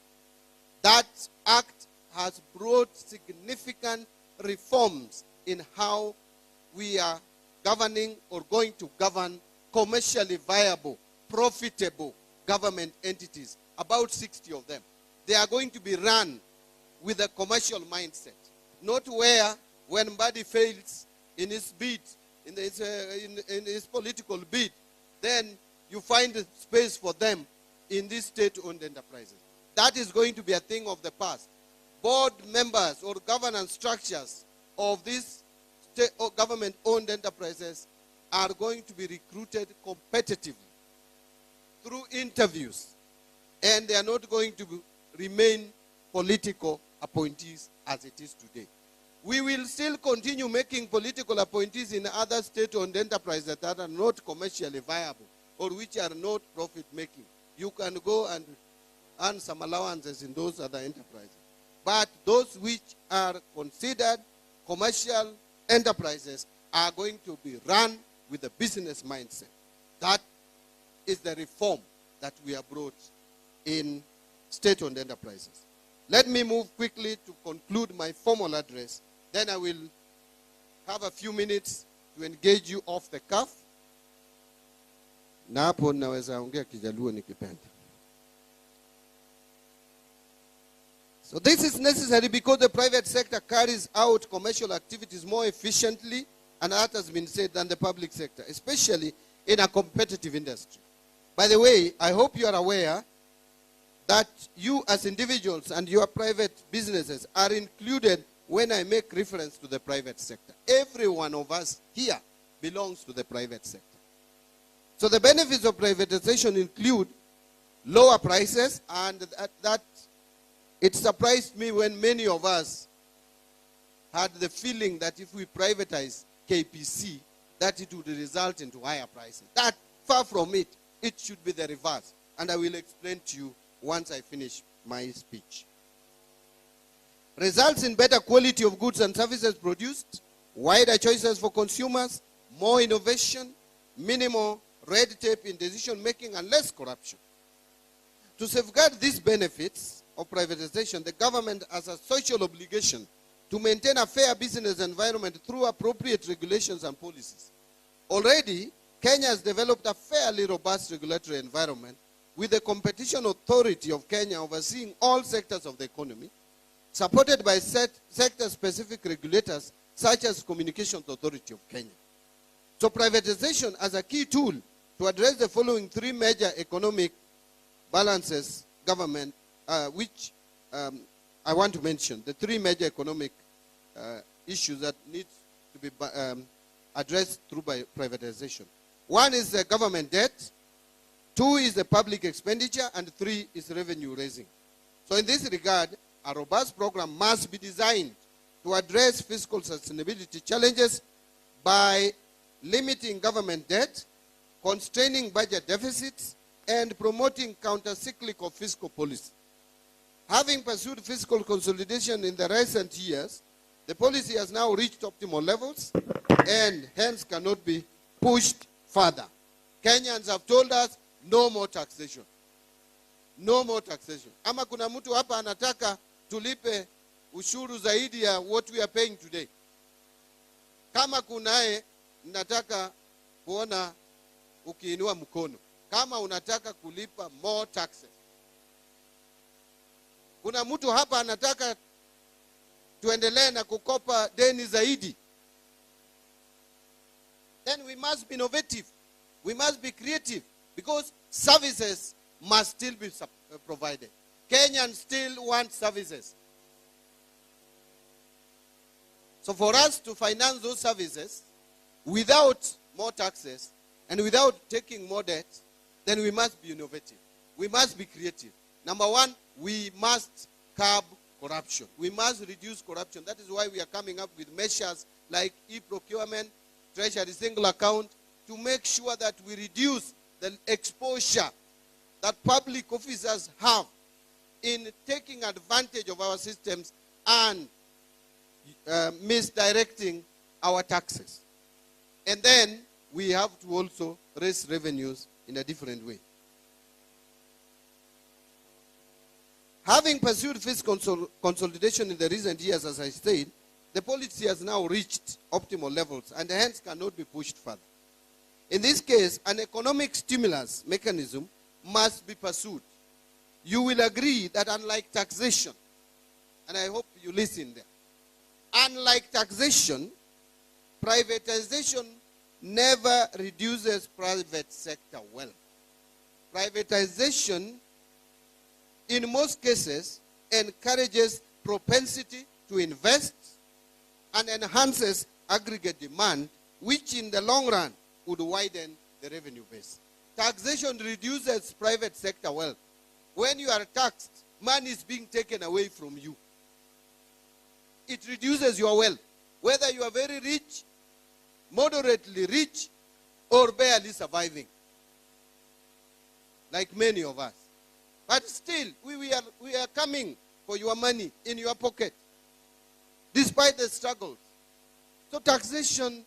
That act has brought significant reforms in how we are governing or going to govern commercially viable, profitable government entities, about 60 of them. They are going to be run with a commercial mindset, not where when Mbadi fails in his bid, in his political bid, then you find space for them in these state-owned enterprises. That is going to be a thing of the past. Board members or governance structures of these state or government-owned enterprises are going to be recruited competitively through interviews, and they are not going to remain political appointees as it is today. We will still continue making political appointees in other state-owned enterprises that are not commercially viable or which are not profit-making. You can go and earn some allowances in those other enterprises. But those which are considered commercial enterprises are going to be run with a business mindset. That is the reform that we have brought in state-owned enterprises. Let me move quickly to conclude my formal address. Then I will have a few minutes to engage you off the cuff. Na hapo naweza ongea Kijaluo nikipenda. So this is necessary because the private sector carries out commercial activities more efficiently, and that has been said, than the public sector, especially in a competitive industry. By the way, I hope you are aware that you as individuals and your private businesses are included when I make reference to the private sector. Every one of us here belongs to the private sector. So the benefits of privatization include lower prices, and that it surprised me when many of us had the feeling that if we privatize KPC, that it would result into higher prices. That, far from it, it should be the reverse. And I will explain to you once I finish my speech. Results in better quality of goods and services produced, wider choices for consumers, more innovation, minimal red tape in decision making, and less corruption. To safeguard these benefits of privatization, the government has a social obligation to maintain a fair business environment through appropriate regulations and policies. Already, Kenya has developed a fairly robust regulatory environment with the Competition Authority of Kenya overseeing all sectors of the economy, supported by sector-specific regulators such as Communications Authority of Kenya. So privatization as a key tool to to address the following three major economic balances government, which I want to mention, the three major economic issues that need to be addressed through privatization. One is the government debt, two is the public expenditure, and three is revenue raising. So in this regard, a robust program must be designed to address fiscal sustainability challenges by limiting government debt, constraining budget deficits, and promoting counter-cyclical fiscal policy. Having pursued fiscal consolidation in the recent years, the policy has now reached optimal levels and hence cannot be pushed further. Kenyans have told us no more taxation. No more taxation. Ama kuna mtu hapa anataka tulipe ushuru zaidi ya what we are paying today. Kama kunaye, nataka kuona ukiinua mkono. Kama unataka kulipa more taxes. Kuna mtu hapa anataka tuendelee na kukopa deni zaidi. Then we must be innovative. We must be creative because services must still be provided. Kenyans still want services. So for us to finance those services without more taxes and without taking more debt, then we must be innovative. We must be creative. Number one, we must curb corruption. We must reduce corruption. That is why we are coming up with measures like e-procurement, treasury single account, to make sure that we reduce the exposure that public officers have in taking advantage of our systems and misdirecting our taxes. And then we have to also raise revenues in a different way. Having pursued fiscal consolidation in the recent years, as I said, the policy has now reached optimal levels and hence cannot be pushed further. In this case, an economic stimulus mechanism must be pursued. You will agree that unlike taxation, and I hope you listen there, unlike taxation, privatization never reduces private sector wealth. Privatization, in most cases, encourages propensity to invest and enhances aggregate demand, which in the long run would widen the revenue base. Taxation reduces private sector wealth. When you are taxed, money is being taken away from you. It reduces your wealth, whether you are very rich, moderately rich, or barely surviving, like many of us. But still, we are coming for your money in your pocket, despite the struggles. So taxation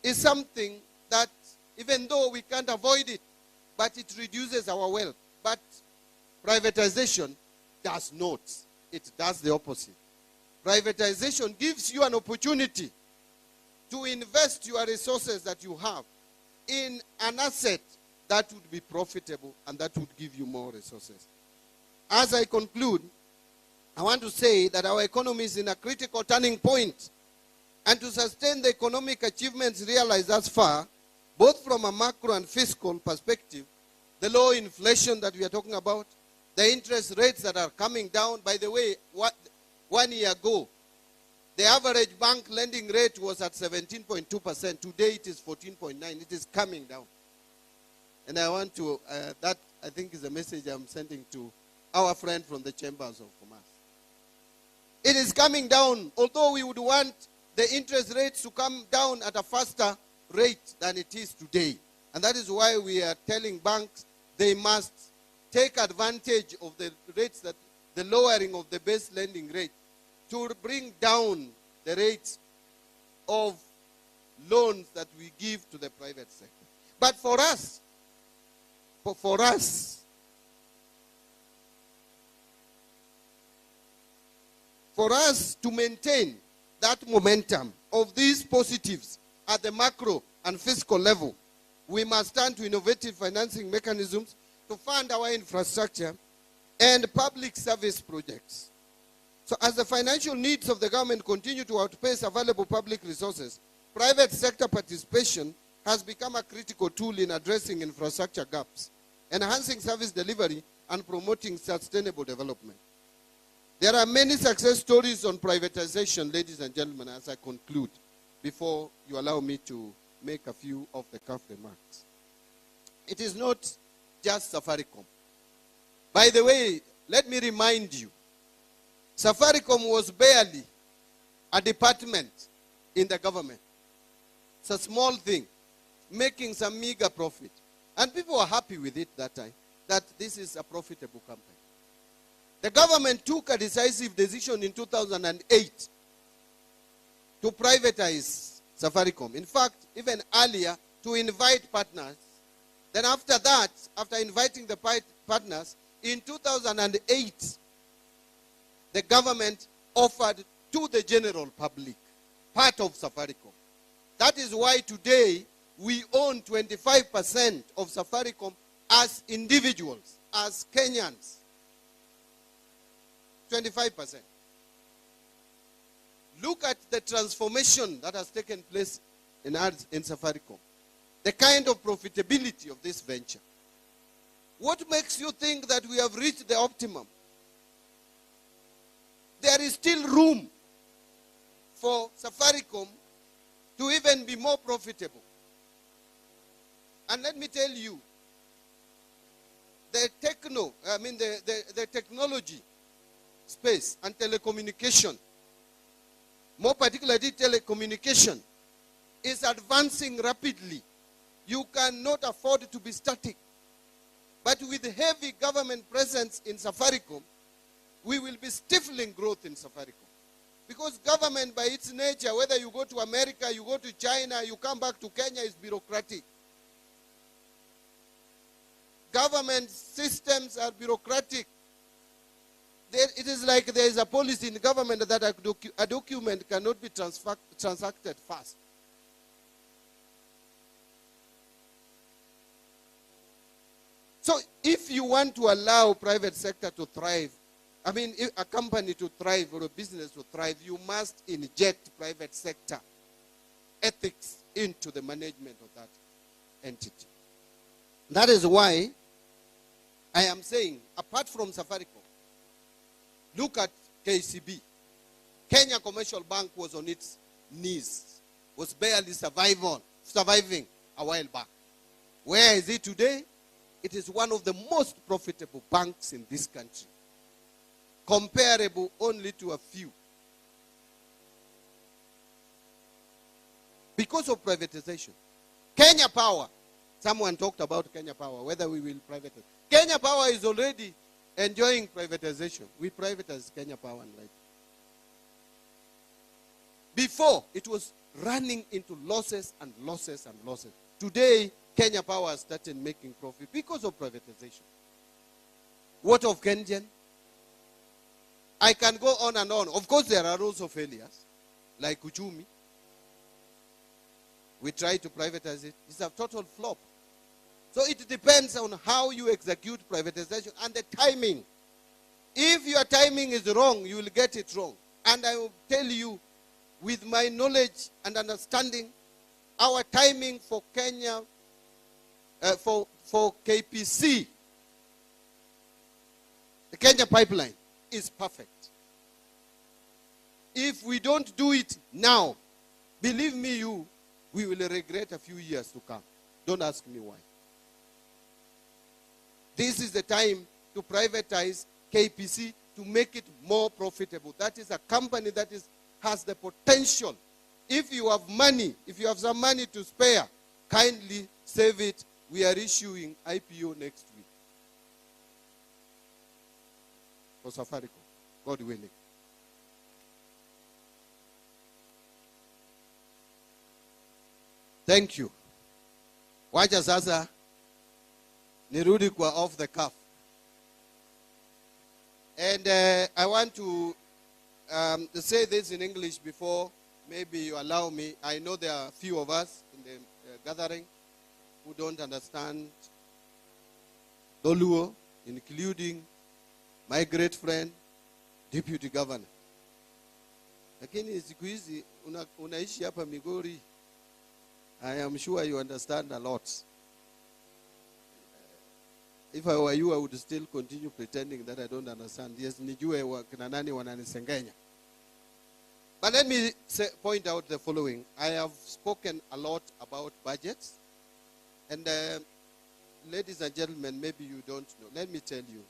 is something that, even though we can't avoid it, but it reduces our wealth. But privatization does not. It does the opposite. Privatization gives you an opportunity to invest your resources that you have in an asset that would be profitable and that would give you more resources. As I conclude, I want to say that our economy is in a critical turning point. And to sustain the economic achievements realized thus far, both from a macro and fiscal perspective, the low inflation that we are talking about, the interest rates that are coming down. By the way, 1 year ago, the average bank lending rate was at 17.2%. Today it is 14.9%. It is coming down. And I want to, that I think is a message I'm sending to our friend from the Chambers of Commerce. It is coming down, although we would want the interest rates to come down at a faster rate than it is today. And that is why we are telling banks they must take advantage of the rates, that the lowering of the base lending rate, to bring down the rates of loans that we give to the private sector. But for us to maintain that momentum of these positives at the macro and fiscal level, we must turn to innovative financing mechanisms to fund our infrastructure and public service projects. So as the financial needs of the government continue to outpace available public resources, private sector participation has become a critical tool in addressing infrastructure gaps, enhancing service delivery, and promoting sustainable development. There are many success stories on privatization, ladies and gentlemen, as I conclude, before you allow me to make a few off-the-cuff remarks. It is not just Safaricom. By the way, let me remind you, Safaricom was barely a department in the government. It's a small thing, making some meager profit. And people were happy with it that time, that this is a profitable company. The government took a decisive decision in 2008 to privatize Safaricom. In fact, even earlier, to invite partners. Then after that, after inviting the partners, in 2008, the government offered to the general public part of Safaricom. That is why today we own 25% of Safaricom as individuals, as Kenyans. 25%. Look at the transformation that has taken place in Safaricom. The kind of profitability of this venture. What makes you think that we have reached the optimum? There is still room for Safaricom to even be more profitable. And let me tell you, the technology space and telecommunication, more particularly telecommunication, is advancing rapidly. You cannot afford to be static. But with heavy government presence in Safaricom, we will be stifling growth in Safaricom. Because government by its nature, whether you go to America, you go to China, you come back to Kenya, is bureaucratic. Government systems are bureaucratic. It is like there is a policy in government that a document cannot be transacted fast. So if you want to allow private sector to thrive, a company to thrive or a business to thrive, you must inject private sector ethics into the management of that entity. That is why I am saying, apart from Safaricom, look at KCB. Kenya Commercial Bank was on its knees, was barely surviving a while back. Where is it today? It is one of the most profitable banks in this country, comparable only to a few. Because of privatization. Kenya Power, someone talked about Kenya Power, whether we will privatize. Kenya Power is already enjoying privatization. We privatized Kenya Power and Light. Before, it was running into losses and losses and losses. Today, Kenya Power has started making profit because of privatization. What of Kenyan? I can go on and on. Of course, there are also failures, like Uchumi. We tried to privatize it. It's a total flop. So it depends on how you execute privatization and the timing. If your timing is wrong, you will get it wrong. And I will tell you, with my knowledge and understanding, our timing for Kenya, for KPC, the Kenya pipeline, is perfect. If we don't do it now, believe me, we will regret a few years to come. Don't ask me why. This is the time to privatize KPC to make it more profitable. That is a company that has the potential. If you have money, if you have some money to spare, kindly save it. We are issuing IPO next week for Safaricom, God willing. Thank you. Wacha sasa nirudi kwa off the cuff. And I want to say this in English before maybe you allow me. I know there are a few of us in the gathering who don't understand Doluo, including my great friend, Deputy Governor. Lakini siku hizi unaishi hapa Migori, I am sure you understand a lot. If I were you, I would still continue pretending that I don't understand. Yes, nijue kina nani wananisengenya. But let me point out the following. I have spoken a lot about budgets. And ladies and gentlemen, maybe you don't know. Let me tell you.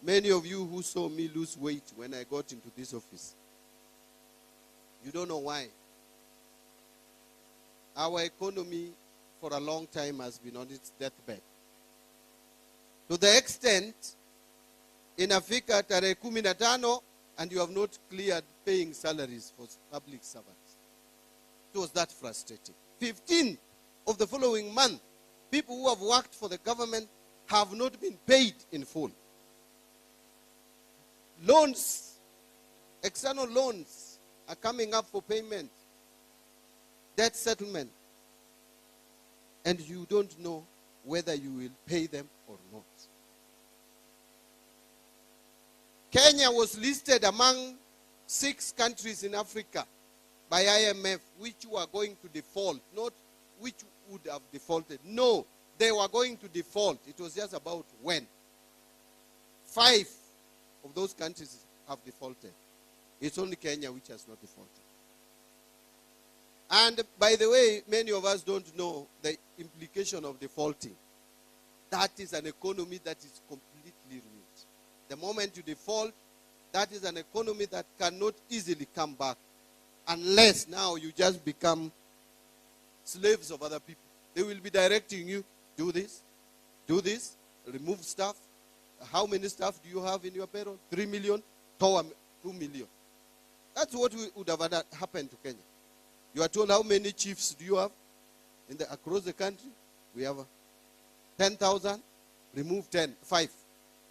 Many of you who saw me lose weight when I got into this office, you don't know why. Our economy for a long time has been on its deathbed. To the extent, inafika tarehe 15 and you have not cleared paying salaries for public servants. It was that frustrating. 15 of the following month, people who have worked for the government have not been paid in full. Loans, external loans are coming up for payment. Debt settlement. And you don't know whether you will pay them or not. Kenya was listed among 6 countries in Africa by IMF which were going to default, not which would have defaulted. No, they were going to default. It was just about when. 5 of those countries have defaulted. It's only Kenya which has not defaulted. And by the way, many of us don't know the implication of defaulting. That is an economy that is completely ruined. The moment you default, that is an economy that cannot easily come back unless now you just become slaves of other people. They will be directing you, do this, remove staff. How many staff do you have in your payroll? 3 million, 2 million. That's what would have happened to Kenya. You are told how many chiefs do you have across the country? We have 10,000, remove 5.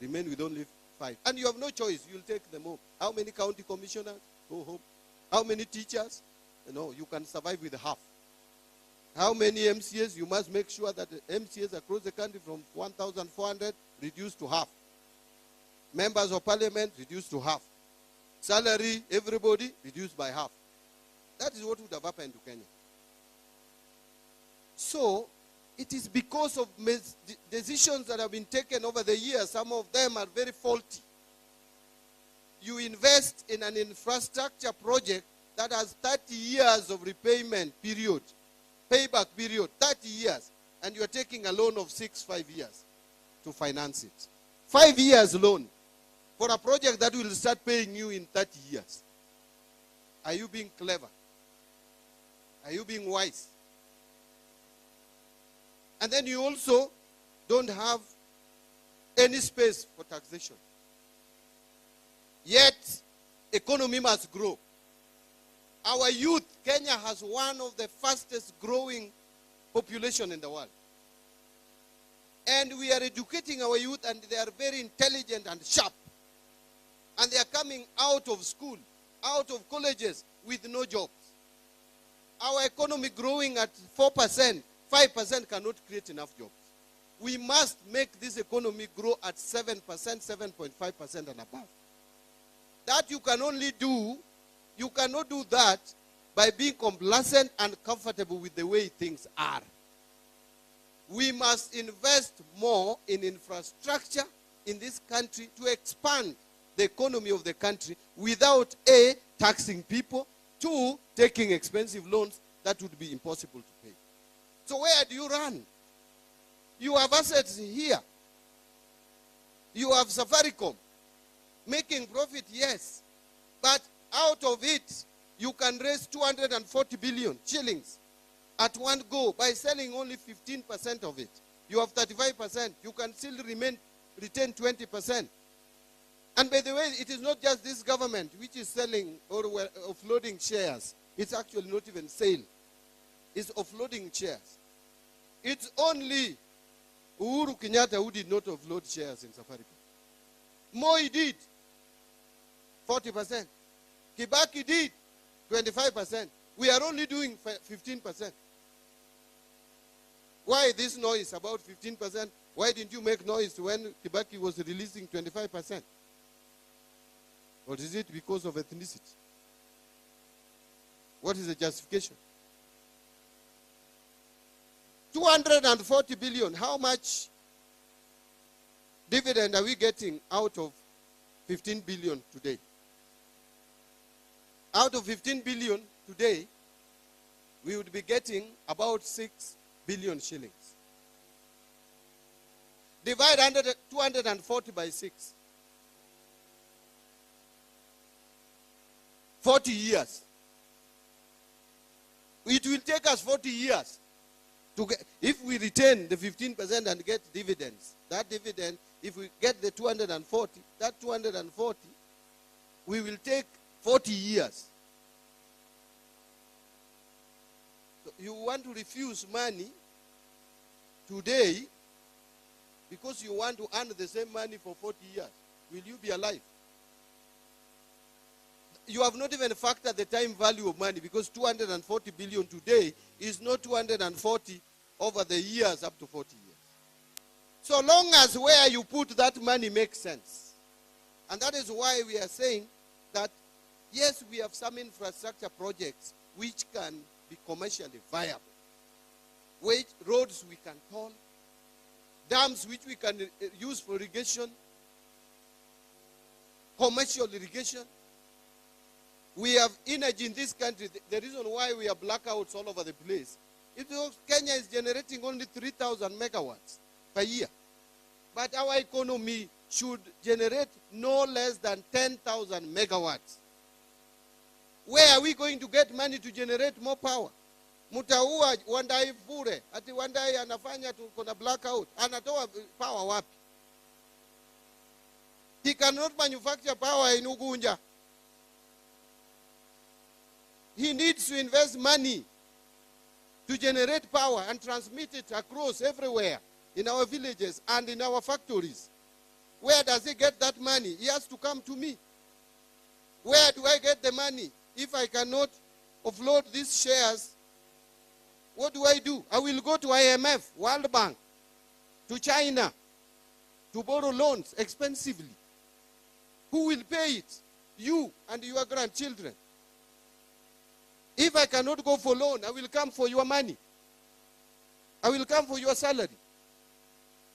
Remain with only 5. And you have no choice. You'll take them home. How many county commissioners? Go home. How many teachers? You can survive with half. How many MCAs? You must make sure that the MCAs across the country from 1,400 reduced to half. Members of parliament reduced to half. Salary, everybody reduced by half. That is what would have happened to Kenya. So, it is because of decisions that have been taken over the years. Some of them are very faulty. You invest in an infrastructure project that has 30 years of repayment period, payback period, 30 years, and you are taking a loan of 5 years to finance it. 5 years loan for a project that will start paying you in 30 years. Are you being clever? Are you being wise? And then you also don't have any space for taxation. Yet, economy must grow. Our youth, Kenya has one of the fastest growing population in the world. And we are educating our youth, and they are very intelligent and sharp. And they are coming out of school, out of colleges with no jobs. Our economy growing at 4%, 5% cannot create enough jobs. We must make this economy grow at 7%, 7.5% and above. That you can only do, you cannot do that by being complacent and comfortable with the way things are. We must invest more in infrastructure in this country to expand the economy of the country without A, taxing people, 2, taking expensive loans that would be impossible to pay. So where do you run? You have assets here. You have Safaricom making profit, yes. But out of it, you can raise 240 billion shillings at one go by selling only 15% of it. You have 35%. You can still retain 20%. And by the way, it is not just this government which is selling or offloading shares. It's actually not even sale. It's offloading shares. It's only Uhuru Kenyatta who did not offload shares in Safaricom. Moi did 40%. Kibaki did 25%. We are only doing 15%. Why this noise about 15%? Why didn't you make noise when Kibaki was releasing 25%? Or is it because of ethnicity? What is the justification? 240 billion. How much dividend are we getting out of 15 billion today? Out of 15 billion today, we would be getting about 6 billion shillings. Divide 240 by 6. 40 years. It will take us 40 years to get, if we retain the 15% and get dividends. That dividend, if we get the 240, that 240, we will take 40 years. So you want to refuse money today because you want to earn the same money for 40 years. Will you be alive? You have not even factored the time value of money, because 240 billion today is not 240 over the years up to 40 years. So long as where you put that money makes sense. And that is why we are saying that, yes, we have some infrastructure projects which can be commercially viable. Roads we can toll, dams which we can use for irrigation, commercial irrigation. We have energy in this country. The reason why we have blackouts all over the place is because Kenya is generating only 3,000 megawatts per year. But our economy should generate no less than 10,000 megawatts. Where are we going to get money to generate more power? Mutaua Wandai bure, ati Wandai anafanya kuna blackout, anatoa power wapi? He cannot manufacture power in Ugunja. He needs to invest money to generate power and transmit it across everywhere in our villages and in our factories. Where does he get that money? He has to come to me. Where do I get the money? If I cannot offload these shares, what do I do? I will go to IMF, World Bank, to China, to borrow loans expensively. Who will pay it? You and your grandchildren. If I cannot go for loan, I will come for your money. I will come for your salary.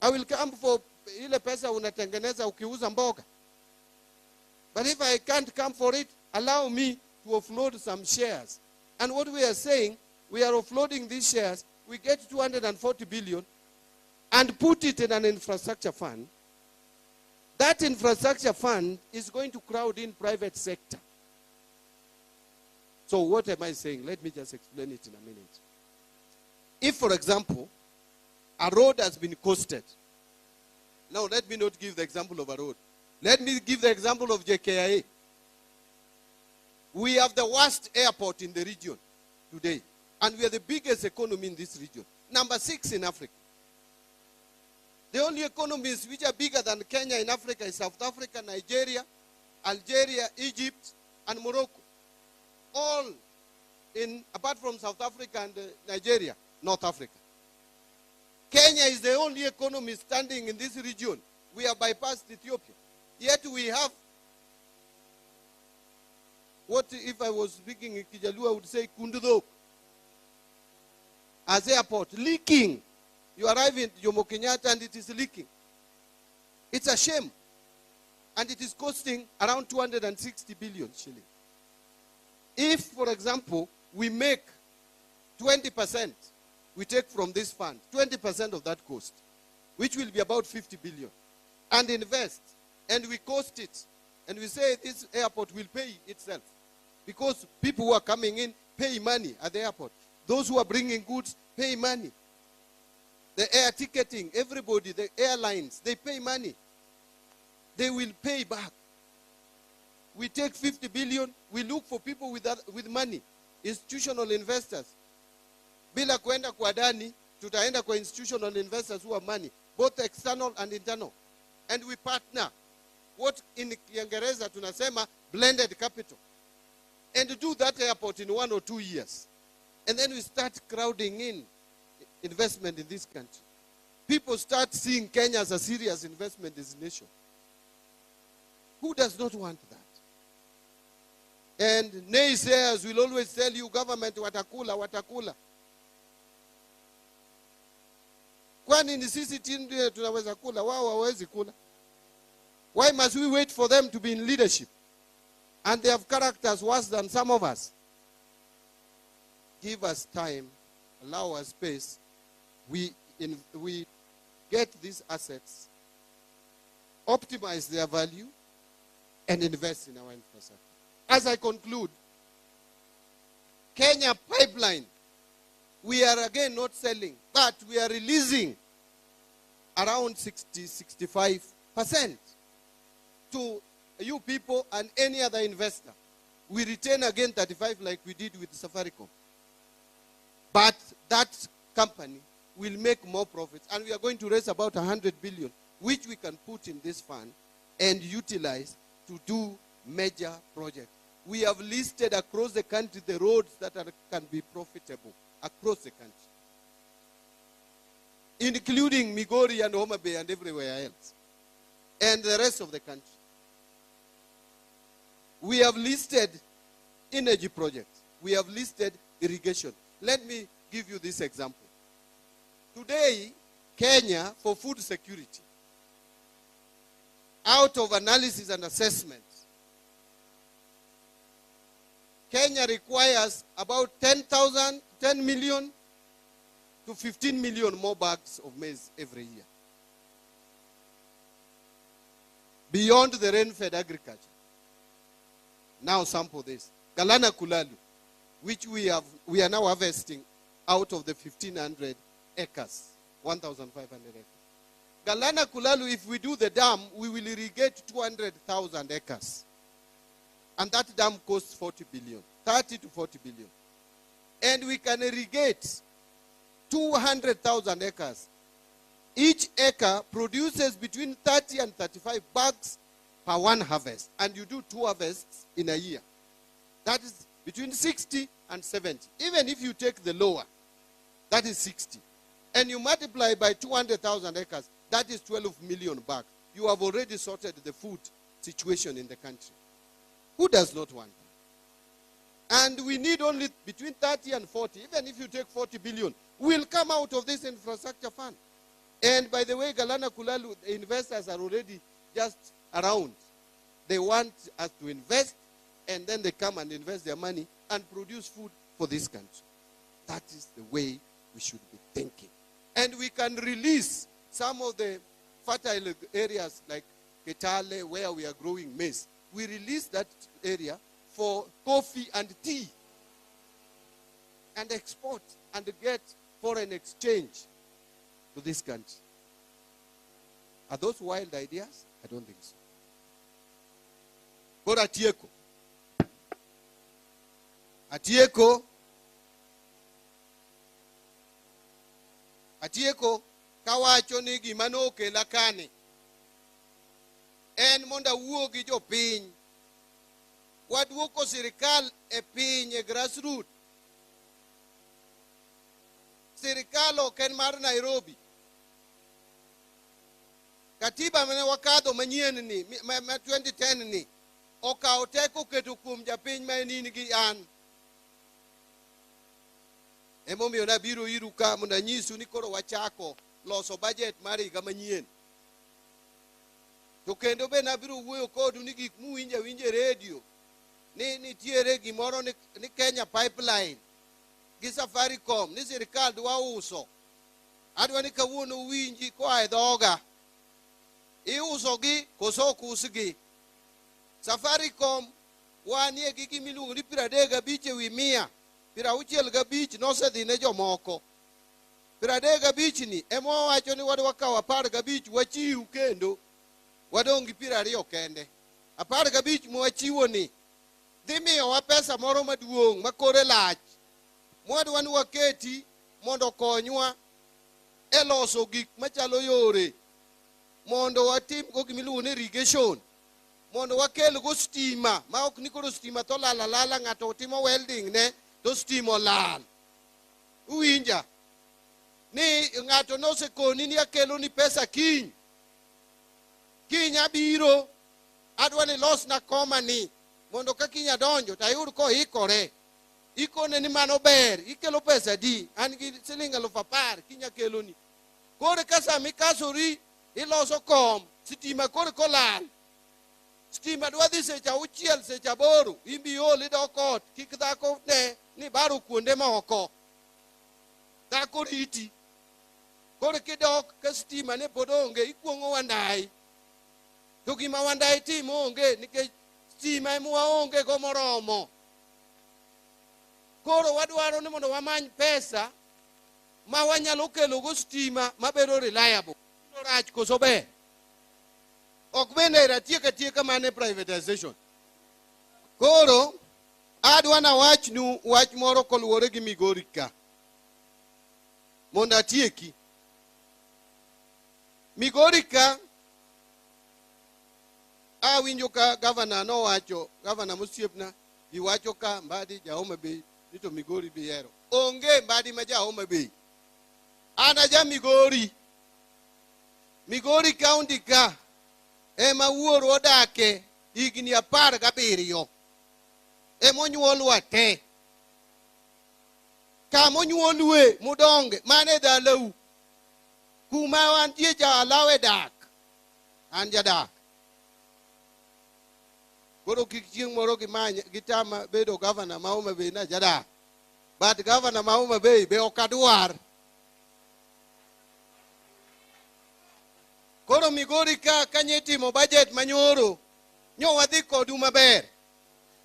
I will come for ile pesa unatengeneza ukiuza mboga. But if I can't come for it, allow me to offload some shares. And what we are saying, we are offloading these shares, we get 240 billion and put it in an infrastructure fund. That infrastructure fund is going to crowd in private sector. So what am I saying? Let me just explain it in a minute. If, for example, a road has been costed. Now, let me not give the example of a road. Let me give the example of JKIA. We have the worst airport in the region today. And we are the biggest economy in this region. Number 6 in Africa. The only economies which are bigger than Kenya in Africa is South Africa, Nigeria, Algeria, Egypt, and Morocco. All in, apart from South Africa and Nigeria, North Africa. Kenya is the only economy standing in this region. We have bypassed Ethiopia. Yet we have, what if I was speaking in Kijalu, I would say Kundudok. As airport, leaking. You arrive in Jomo Kenyatta and it is leaking. It's a shame. And it is costing around 260 billion shillings. If, for example, we make 20%, we take from this fund, 20% of that cost, which will be about 50 billion, and invest, and we cost it, and we say this airport will pay itself, because people who are coming in pay money at the airport. Those who are bringing goods pay money. The air ticketing, everybody, the airlines, they pay money. They will pay back. We take 50 billion, we look for people with money, institutional investors. Bila kuenda kwa dani, tutaenda kwa institutional investors who have money, both external and internal. And we partner. What in Kiingereza tunasema blended capital. And do that airport in 1 or 2 years. And then we start crowding in investment in this country. People start seeing Kenya as a serious investment destination. Who does not want that? And naysayers will always tell you, government watakula, watakula. Kwani ni sisi ndio tunaweza kula, wao hawawezi kula? Why must we wait for them to be in leadership? And they have characters worse than some of us. Give us time, allow us space. We get these assets, optimize their value, and invest in our infrastructure. As I conclude, Kenya pipeline, we are again not selling, but we are releasing around 60-65% to you people and any other investor. We retain again 35 like we did with Safaricom. But that company will make more profits, and we are going to raise about 100 billion, which we can put in this fund and utilize to do major projects. We have listed across the country the roads that can be profitable across the country, including Migori and Homa Bay and everywhere else, and the rest of the country. We have listed energy projects. We have listed irrigation. Let me give you this example. Today, Kenya, for food security, out of analysis and assessment, Kenya requires about 10 million to 15 million more bags of maize every year, beyond the rain-fed agriculture. Now sample this. Galana Kulalu, which we are now harvesting out of the 1,500 acres, 1,500 acres. Galana Kulalu, if we do the dam, we will irrigate 200,000 acres. And that dam costs 40 billion, 30 to 40 billion. And we can irrigate 200,000 acres. Each acre produces between 30 and 35 bags per one harvest. And you do 2 harvests in a year. That is between 60 and 70. Even if you take the lower, that is 60. And you multiply by 200,000 acres, that is 12 million bags. You have already sorted the food situation in the country. Who does not want that? And we need only between 30 and 40. Even if you take 40 billion, will come out of this infrastructure fund. And by the way, Galana Kulalu, the investors are already just around. They want us to invest, and then they come and invest their money and produce food for this country. That is the way we should be thinking. And we can release some of the fertile areas like Ketale, where we are growing maize. We release that area for coffee and tea and export and get foreign exchange to this country. Are those wild ideas? I don't think so. But Atieko kawacho ni gima nokela kane en monda wuo gi jopiny waduoko sirikal e piny e grassroots. Sirikal ok en mar Nairobi. Katiba mane wakadho manyien ni ma 2010 ni okawo teko keto kuom japiny ma en in gi an. Emomiyo nabiro iru ka mondo anyisu ni koro wachako loso budget mar higa manyien. To kendo be nabiro wuoyo kodu ni gik muwinje radio ni nitiere gimoro ni Kenya pipeline gi Safaricom ni sirikal dwa uso. Adwa ni kawuono winji koa e dhoga. Iuso gi koso ok usgi. Safaricom wanie gi gimiluongo ni 35 ewi 100. 65 nosedhi ne jomoko. 35 ni ema wacho ni wadwa kawo 15 wachiw kendo wadong' gi 20 kende. 15 mwachiwo ni dhi miyowa pesa moro maduong' makore lach mwadwa ni waketi mondo konywa e loso gik machalo yore, mondo watim go gimiluongo ni irrigation, mondo wakel go stima ma ok ni koro stima to lala ng'ato timo welding ne to stima olal. Uwinja ni ng'ato nosekoni ni akelo ni pesa kiny abiro adwa ni los na koma ni mondo ka kiny adonjo to ayud ko ikore. Ikone ni mano ber, ikelo pesa di, an gi siling 10,000 kiny akelo ni. Kore kasa mikasuri iloso kom sitima kore kolal. Stima dwadhi secha uchiel secha boru imbi oli dokot kik dhako ne ni baro kuonde moko. Dhako riti. Kore kidok ka stima ne pod onge ikuongo wandai. To gima wandai timo onge nikech stima ema waonge go moromo. Koro wadwaro ni mondo wamany pesa ma wanyalo kelo go stima mabedo reliable. Rach koso ber. Ok bende ratieka mane privatization. Koro adwa na wachnu wach moro koluwore gi Migori ka. Mondo atieki. Migori ka awinjo ka governor no wacho, governor Musiepna gi wacho ka Mbadi ja Homa Bay ni to Migori bi hero. Onge Mbadi ma ja Homa Bay. Ana ja Migori. Migori County ka ema wuoro odake higni 17. Emonyuolwa te. Kamonyuolwe mudonge mane dalau. Kuma wantie ja alawe dak. Anja dak. Koro kichieng moro gitama bedo governor ma Homa Bay na jadak. But governor ma Homa Bay be okadwar. Koro Migori ka kanyetimo budget manyoro nyo wadhi kodu maber.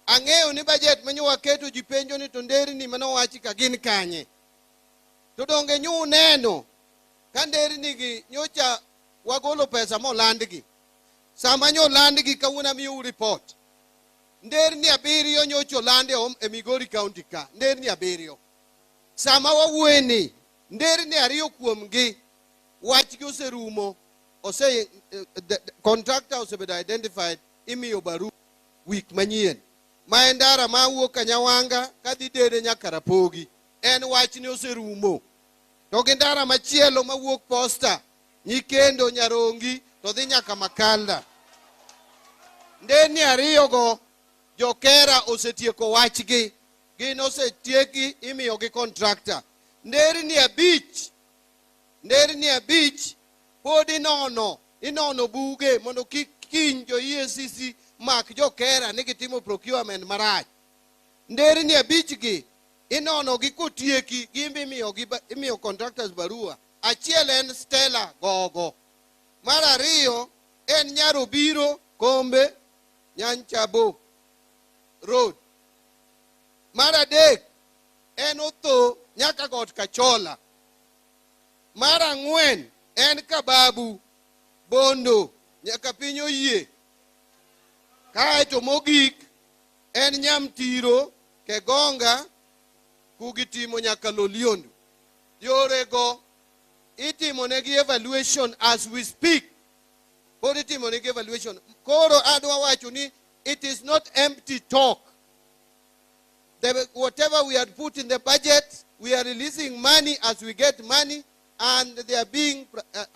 Ang'eyo ni budget manyo waketo jipenjo ni to nderni mano wachi ka gin kanye. To donge nyu neno ka nderni gi nyocha wagolo pesa molandgi. Sama nyo landgi kawuna miu report. Nderni 7 nyocho lande e Migori County ka. Nderni 7. Sama wawueni nderni 2 kuomgi wachgi oserumo. Ose the contractor ose been identified imiyo baru week manyien. Maendara ma wuok Kanyawanga kadhi dere nyaka Rapogi. En wachni oserumo. To gi ndara machielo ma wuok Posta, Nyikendo, Nyarongi to dhi nyaka Makalda. Nderni 2 go jokera osetieko wachgi. Gin osetieki imiyo gi contractor. Nderni 5 pod inono buge mondo kiny jo EACC mak jokera ni gitimo procurement marach. Nderni 5 gi inono gi kotieki gimbi imiyo contractors barua. Achiel en Stella Gogo. Mar 2 en Nyarobiro Kombe Nyanchabo Road. Mar 3 en Otho nyaka Got Kachola. Mar 4 en Kababu Bondo nyaka piny Oyie. Kaeto mogik en Nyamtiro Kegonga kugitimo nyaka Loliondo. Yorego itimo negi evaluation as we speak. Pod itimo negi evaluation. Koro adwa wacho ni it is not empty talk. Whatever we had put in the budget, we are releasing money as we get money, and they are being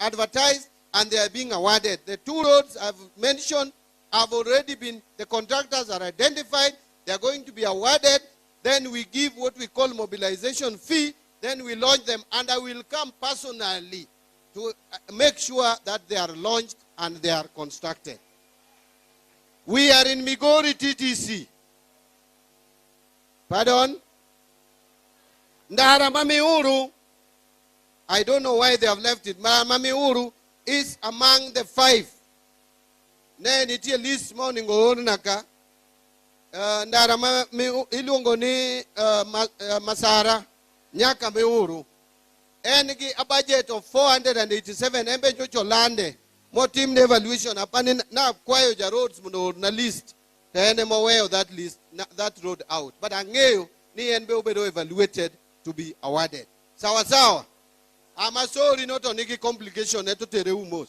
advertised and they are being awarded. The 2 roads I've mentioned have already been, the contractors are identified, they are going to be awarded. Then we give what we call mobilization fee, then we launch them, and I will come personally to make sure that they are launched and they are constructed. We are in Migori TTC. Pardon? Ndara Mamiuru, I don't know why they have left it. Mamiuru is among the 5. Then it is list morning naka. Ndara ilungo ni Masara nyaka Miuru. Engi a budget of 487 embe chocho lande. More team evaluation upon na kwayo ja roads muno na list. Then I'm aware of that list, that road out. But angeo ni enbe obedo evaluated to be awarded. Sawa sawa. I'm sorry not on any complication to tere umos.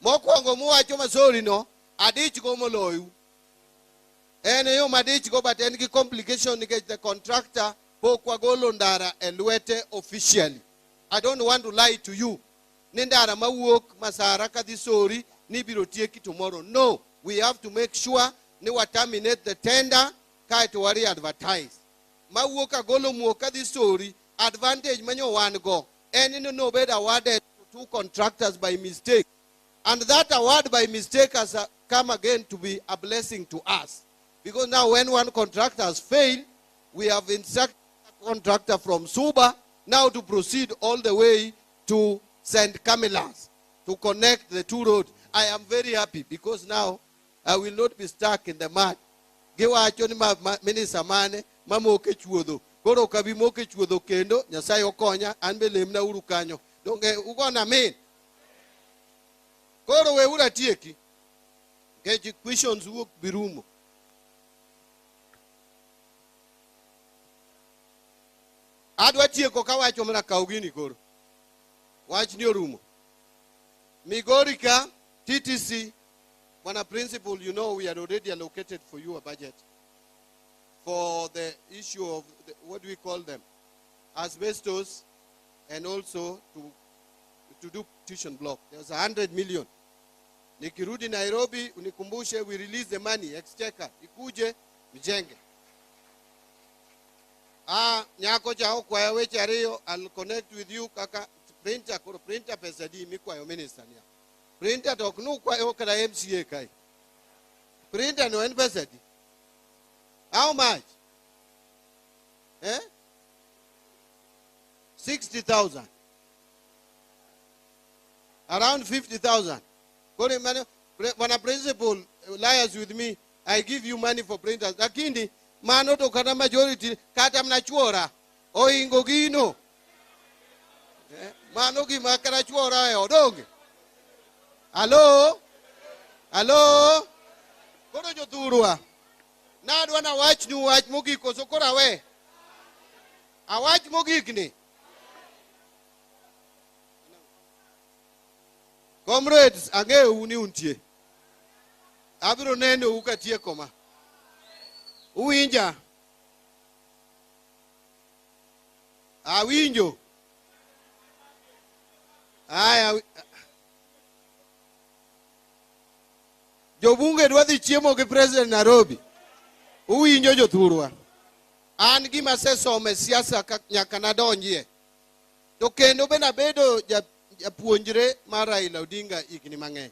Mokwango muacho masori no adich go moloyu. Ene yo madich go but any complication get the contractor pokwagolo ndara elwete officially. I don't want to lie to you. Nindara mawuok Masara kadisori ni birotieki tomorrow. No, we have to make sure ni wa terminate the tender kai to worry advertise. Mawuok agolo muoka disori advantage manyo wan go. Any no bed awarded to two contractors by mistake. And that award by mistake has come again to be a blessing to us. Because now when one contractor has failed, we have instructed a contractor from Suba now to proceed all the way to St. Camilas to connect the two roads. I am very happy because now I will not be stuck in the mud. Giwa achoni minister mane mamoke chuodho. Koro kabi moke chuodho kendo Nyasaye okonya anbe lemna uru kanyo. Donge ugona mean. Koro we ura tieki. Keji questions wuok birumo. Adwa tieko kawacho mana kaugini koro. Wach ni orumo. Migori ka TTC, Bwana Principal, you know we had already allocated for you a budget for the issue of, what do we call them? Asbestos, and also to do tuition block. There was 100 million. Nikirudi Nairobi, unikumbushe, we release the money, exchequer, ikuje, mjenge. Nyako chao kwa ya weche ariyo, I'll connect with you, kaka, printer pesa di mikwa yo minister niya. Printer toknu kwa yo kada MCA kai. Printer no en pesa di. How much? 60,000. Around 50,000. When a principal liars with me, I give you money for printers. Lakini, mano to kata majority, kata mnachuora. O ingogino. Mano ki makara chuora odonge. Hello? Hello? Kono joturua. Na adwana wach nu wach mogiko so kora we. A wach mogikni. Comrades, ang'eyo uni untie. Abiro neno ukatie koma. Uwinja. Awinjo. Aya. Jobunge dwa dhi chiemo gi President Nairobi. Uwinjo jothurwa. An gima sesome siasa nyaka nadonjie. To kendo bena bedo japuonjre mar Raila Odinga higni mang'eny.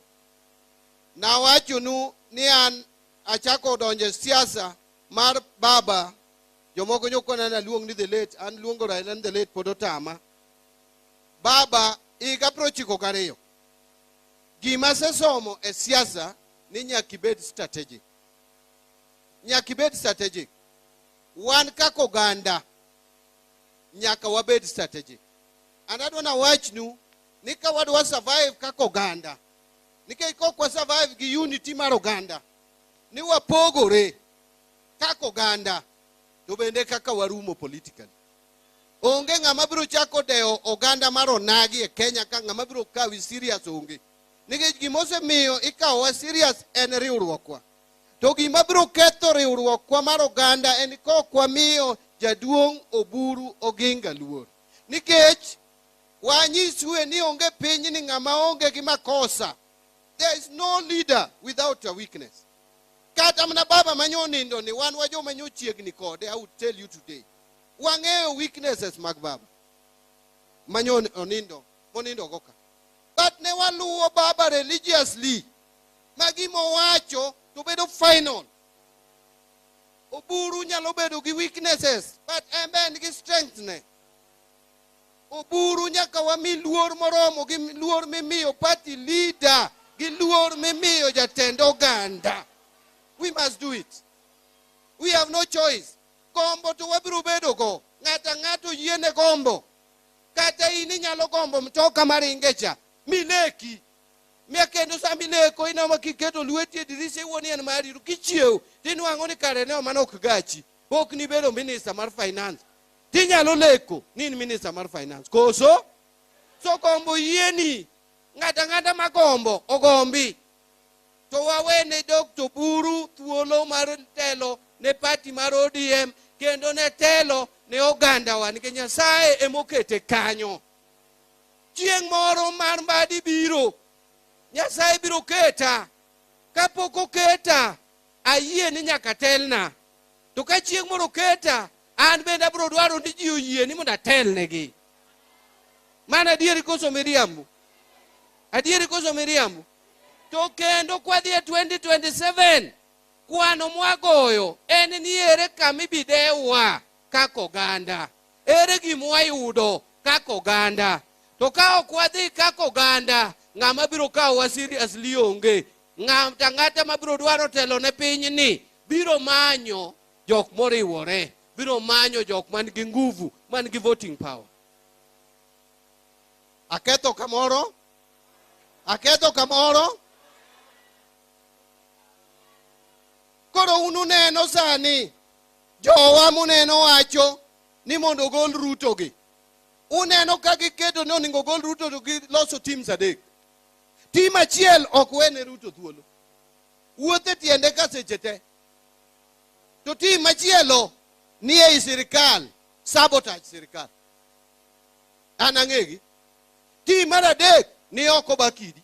Nawachonu ni an achako donje siasa mar baba. Jomoko nyokona na luong ni the late, an luongo Raila ni the late podotama. Baba iga prochiko kariyo. Gima sesomo e siasa ni nyakibed strategic. Nyakibed strategic. Wan kako ganda nyaka wabed strategic. Anadwana wachnu nika wadwa survive kako ganda. Nika iko kwa survive gi unity maro ganda. Ni wapogore kako ganda. To bende kaka warumo politically. Onge ng'ama biro chako deo oganda maro nagi e Kenya ka ng'ama biro kawi serious onge. Nikech gimose miyo ikawa serious en riwruokwa. To gima biro ketho riwruokwa mar oganda en kokwa miyo jaduong' Oburu Oginga luor. Nikech wanyiswe ni onge piny ni ng'ama onge gi makosa. There is no leader without a weakness. Kata mna baba manyonindo ni wan wajo manyochiegni kode, I would tell you today. Wang'eyo weaknesses mag baba. Manyon onindo, monindo goka. But ne waluwo baba religiously. Magimo wacho to bedo final. Oburu nyalo bedo gi weaknesses, but embe gi strength ne. Oburu nyaka wami luor moromo gi luor mimiyo party leader, gi luor mimiyo jatendo oganda. We must do it. We have no choice. Gombo to wabiro bedo go. Ng'ato yiene gombo. Kata ini nyalo gombo mtoka maringecha. Mileki. Miakendo sa mileko ina makiketo lueti dirise woni en mari kichieo. Tinwango ni kare ne manok gachi. Pok ni bedo minister mar finance. Tinyalo leko ni minister mar finance. Koso? So gombo yieni. Ng'ata magombo ogombi. To wawene Dr. Buru thuolo mar telo ne party mar ODM kendo ne telo ne oganda wa nikech Nyasaye emokete kanyo. Chieng' moro mar mbadi biro. Nyasaye biro keta. Kapok oketa ayie ni nyaka telna. To ka chieng' moro keta an bende abiro dwaro ni ji oyie ni mondo atelnegi. Mana dieri koso miriambo. Adieri koso miriambo. To kendo kwa dhie 2027 kwano mwagoyo en ni ere kamibidewa kako oganda. Ere gimwa yudo kako oganda. To ka ok wadhi kako oganda, ng'ama biro kawowa seriously onge. Ng'ata mabiro dwaro telo ne piny ni biro manyo jok moriwore, biro manyo jok man gi nguvu, man gi voting power. Aketho kamoro? Aketho kamoro? Koro ununeno sani, jowa muneno wacho ni mondo gol Ruto gi. Uneno ka giketo ni onego gol Ruto to giloso teams adek. Team achiel ok wene Ruto thuolo. Wuothe tiende ka seche te. To team machielo ni ei sirikal, sabotage sirikal. An ang'egi. Team mar adek ni oko bakidi.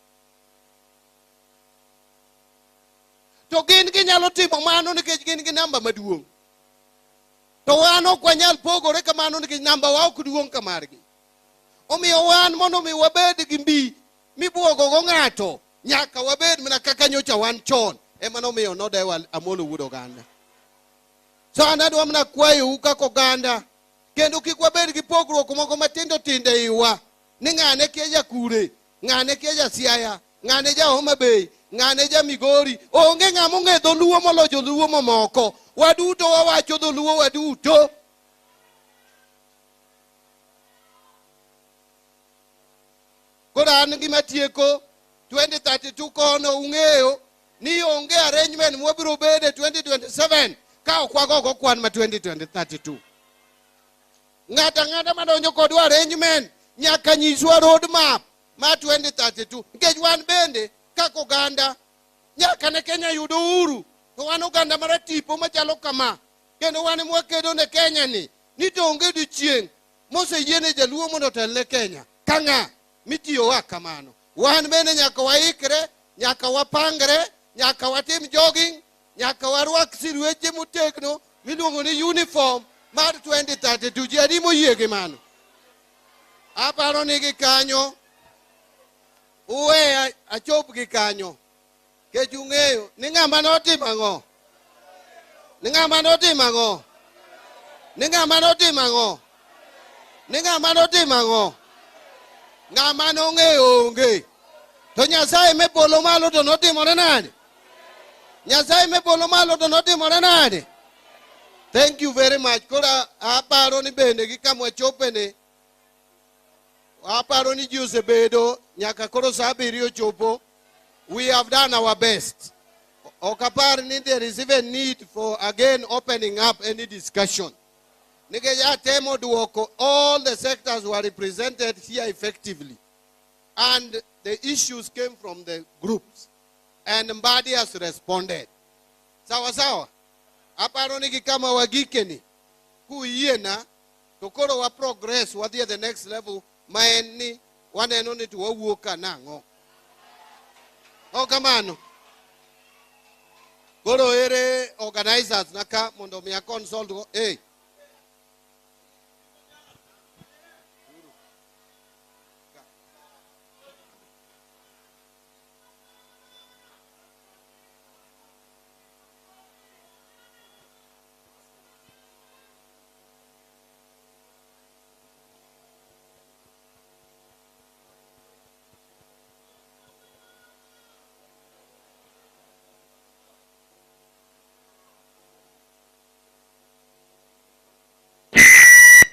To gin ginyalo timo mano nikech gin gi namba maduong'. To wan ok wanyal pogore kamano nikech namba wa ok duong' kamargi. Omiyo wan mondo mi wabed gi mbi mibuogo go ng'ato, nyaka wabed mana kaka nyocha wan chon. Ema nomiyo nodewa Amolo Wuod Oganda. So an adwa mana kwayo kaka oganda, kendo kik wabed gi pogruok moko matindo tindo iwa. Ni ng'ane kia Jakure, ng'ane kia Jasiaya, ng'ane ja Homa Bay, ng'ane ja Migori. Onge ng'ama ong'e dholuo moloyo joluo mamoko. Waduto wawacho dholuo waduto. Koro an gima tieko 2032 kono ung'eyo ni onge arrangement mwabiro bede 2027 ka ok wagogo kwan ma 2032. Ng'ata madonjo kodwa arrangement nyaka nyiswa road map ma 2032. Nikech wan bende kaka oganda nyaka ne Kenya yudo uhuru. To wan oganda mara tipo machalo kama. Kendo wan mwakedo ne Kenya ni to onge dichieng' moseyiene jaluo mondo otelne Kenya. Ka ng'a mitiyo wa kamano. Wan bende nyaka waikre, nyaka wapangre, nyaka watim jogging, nyaka warwak sirweche motegno miluongo ni uniform mar 2032. Ji adi moyie gi mano? Aparo ni gi kanyo, uwe achop gi kanyo. Kech ung'eyo ni ng'ama notimo ang'o? Ni ng'ama notimo ang'o? Ni ng'ama notimo ang'o? Ni ng'ama notimo ang'o? Ng'ama nong'eyo onge. To Nyasaye mepolo malo to notimore nade? Nyasaye mepolo malo to notimore nade? Thank you very much. Kora aparo ni bende gi kama chopene. Aparo ni ji osebedo nyaka koro saa 7 chopo. We have done our best. Okapar ni there is even need for again opening up any discussion. Nikeja temo duoko, all the sectors were represented here effectively. And the issues came from the groups. And Mbadi has responded. Sawa sawa. Aparo niki kama wagikeni. Kuiena. Tokoro wa progress wadhi the next level. Maeni waneno ni tuwawuoka nango. O kamano. Koro ere organizers naka mondo miya consult go. Hey.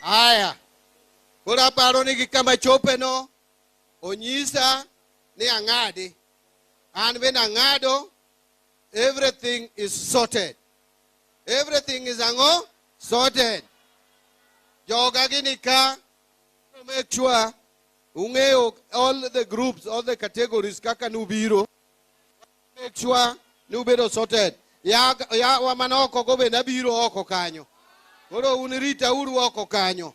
Aya. Kora paro ni kama chope no. Onyisa ni angade. And when angado, everything is sorted. Everything is sorted. Joga ginika. Make sure ungeo all the groups, all the categories kaka nubiro. Make sure nubero sorted. Ya wamanoko gobe nabiro oko kanyo. Koro unirita uru oko kanyo.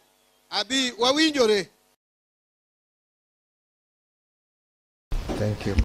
Abi wawinjore. Thank you.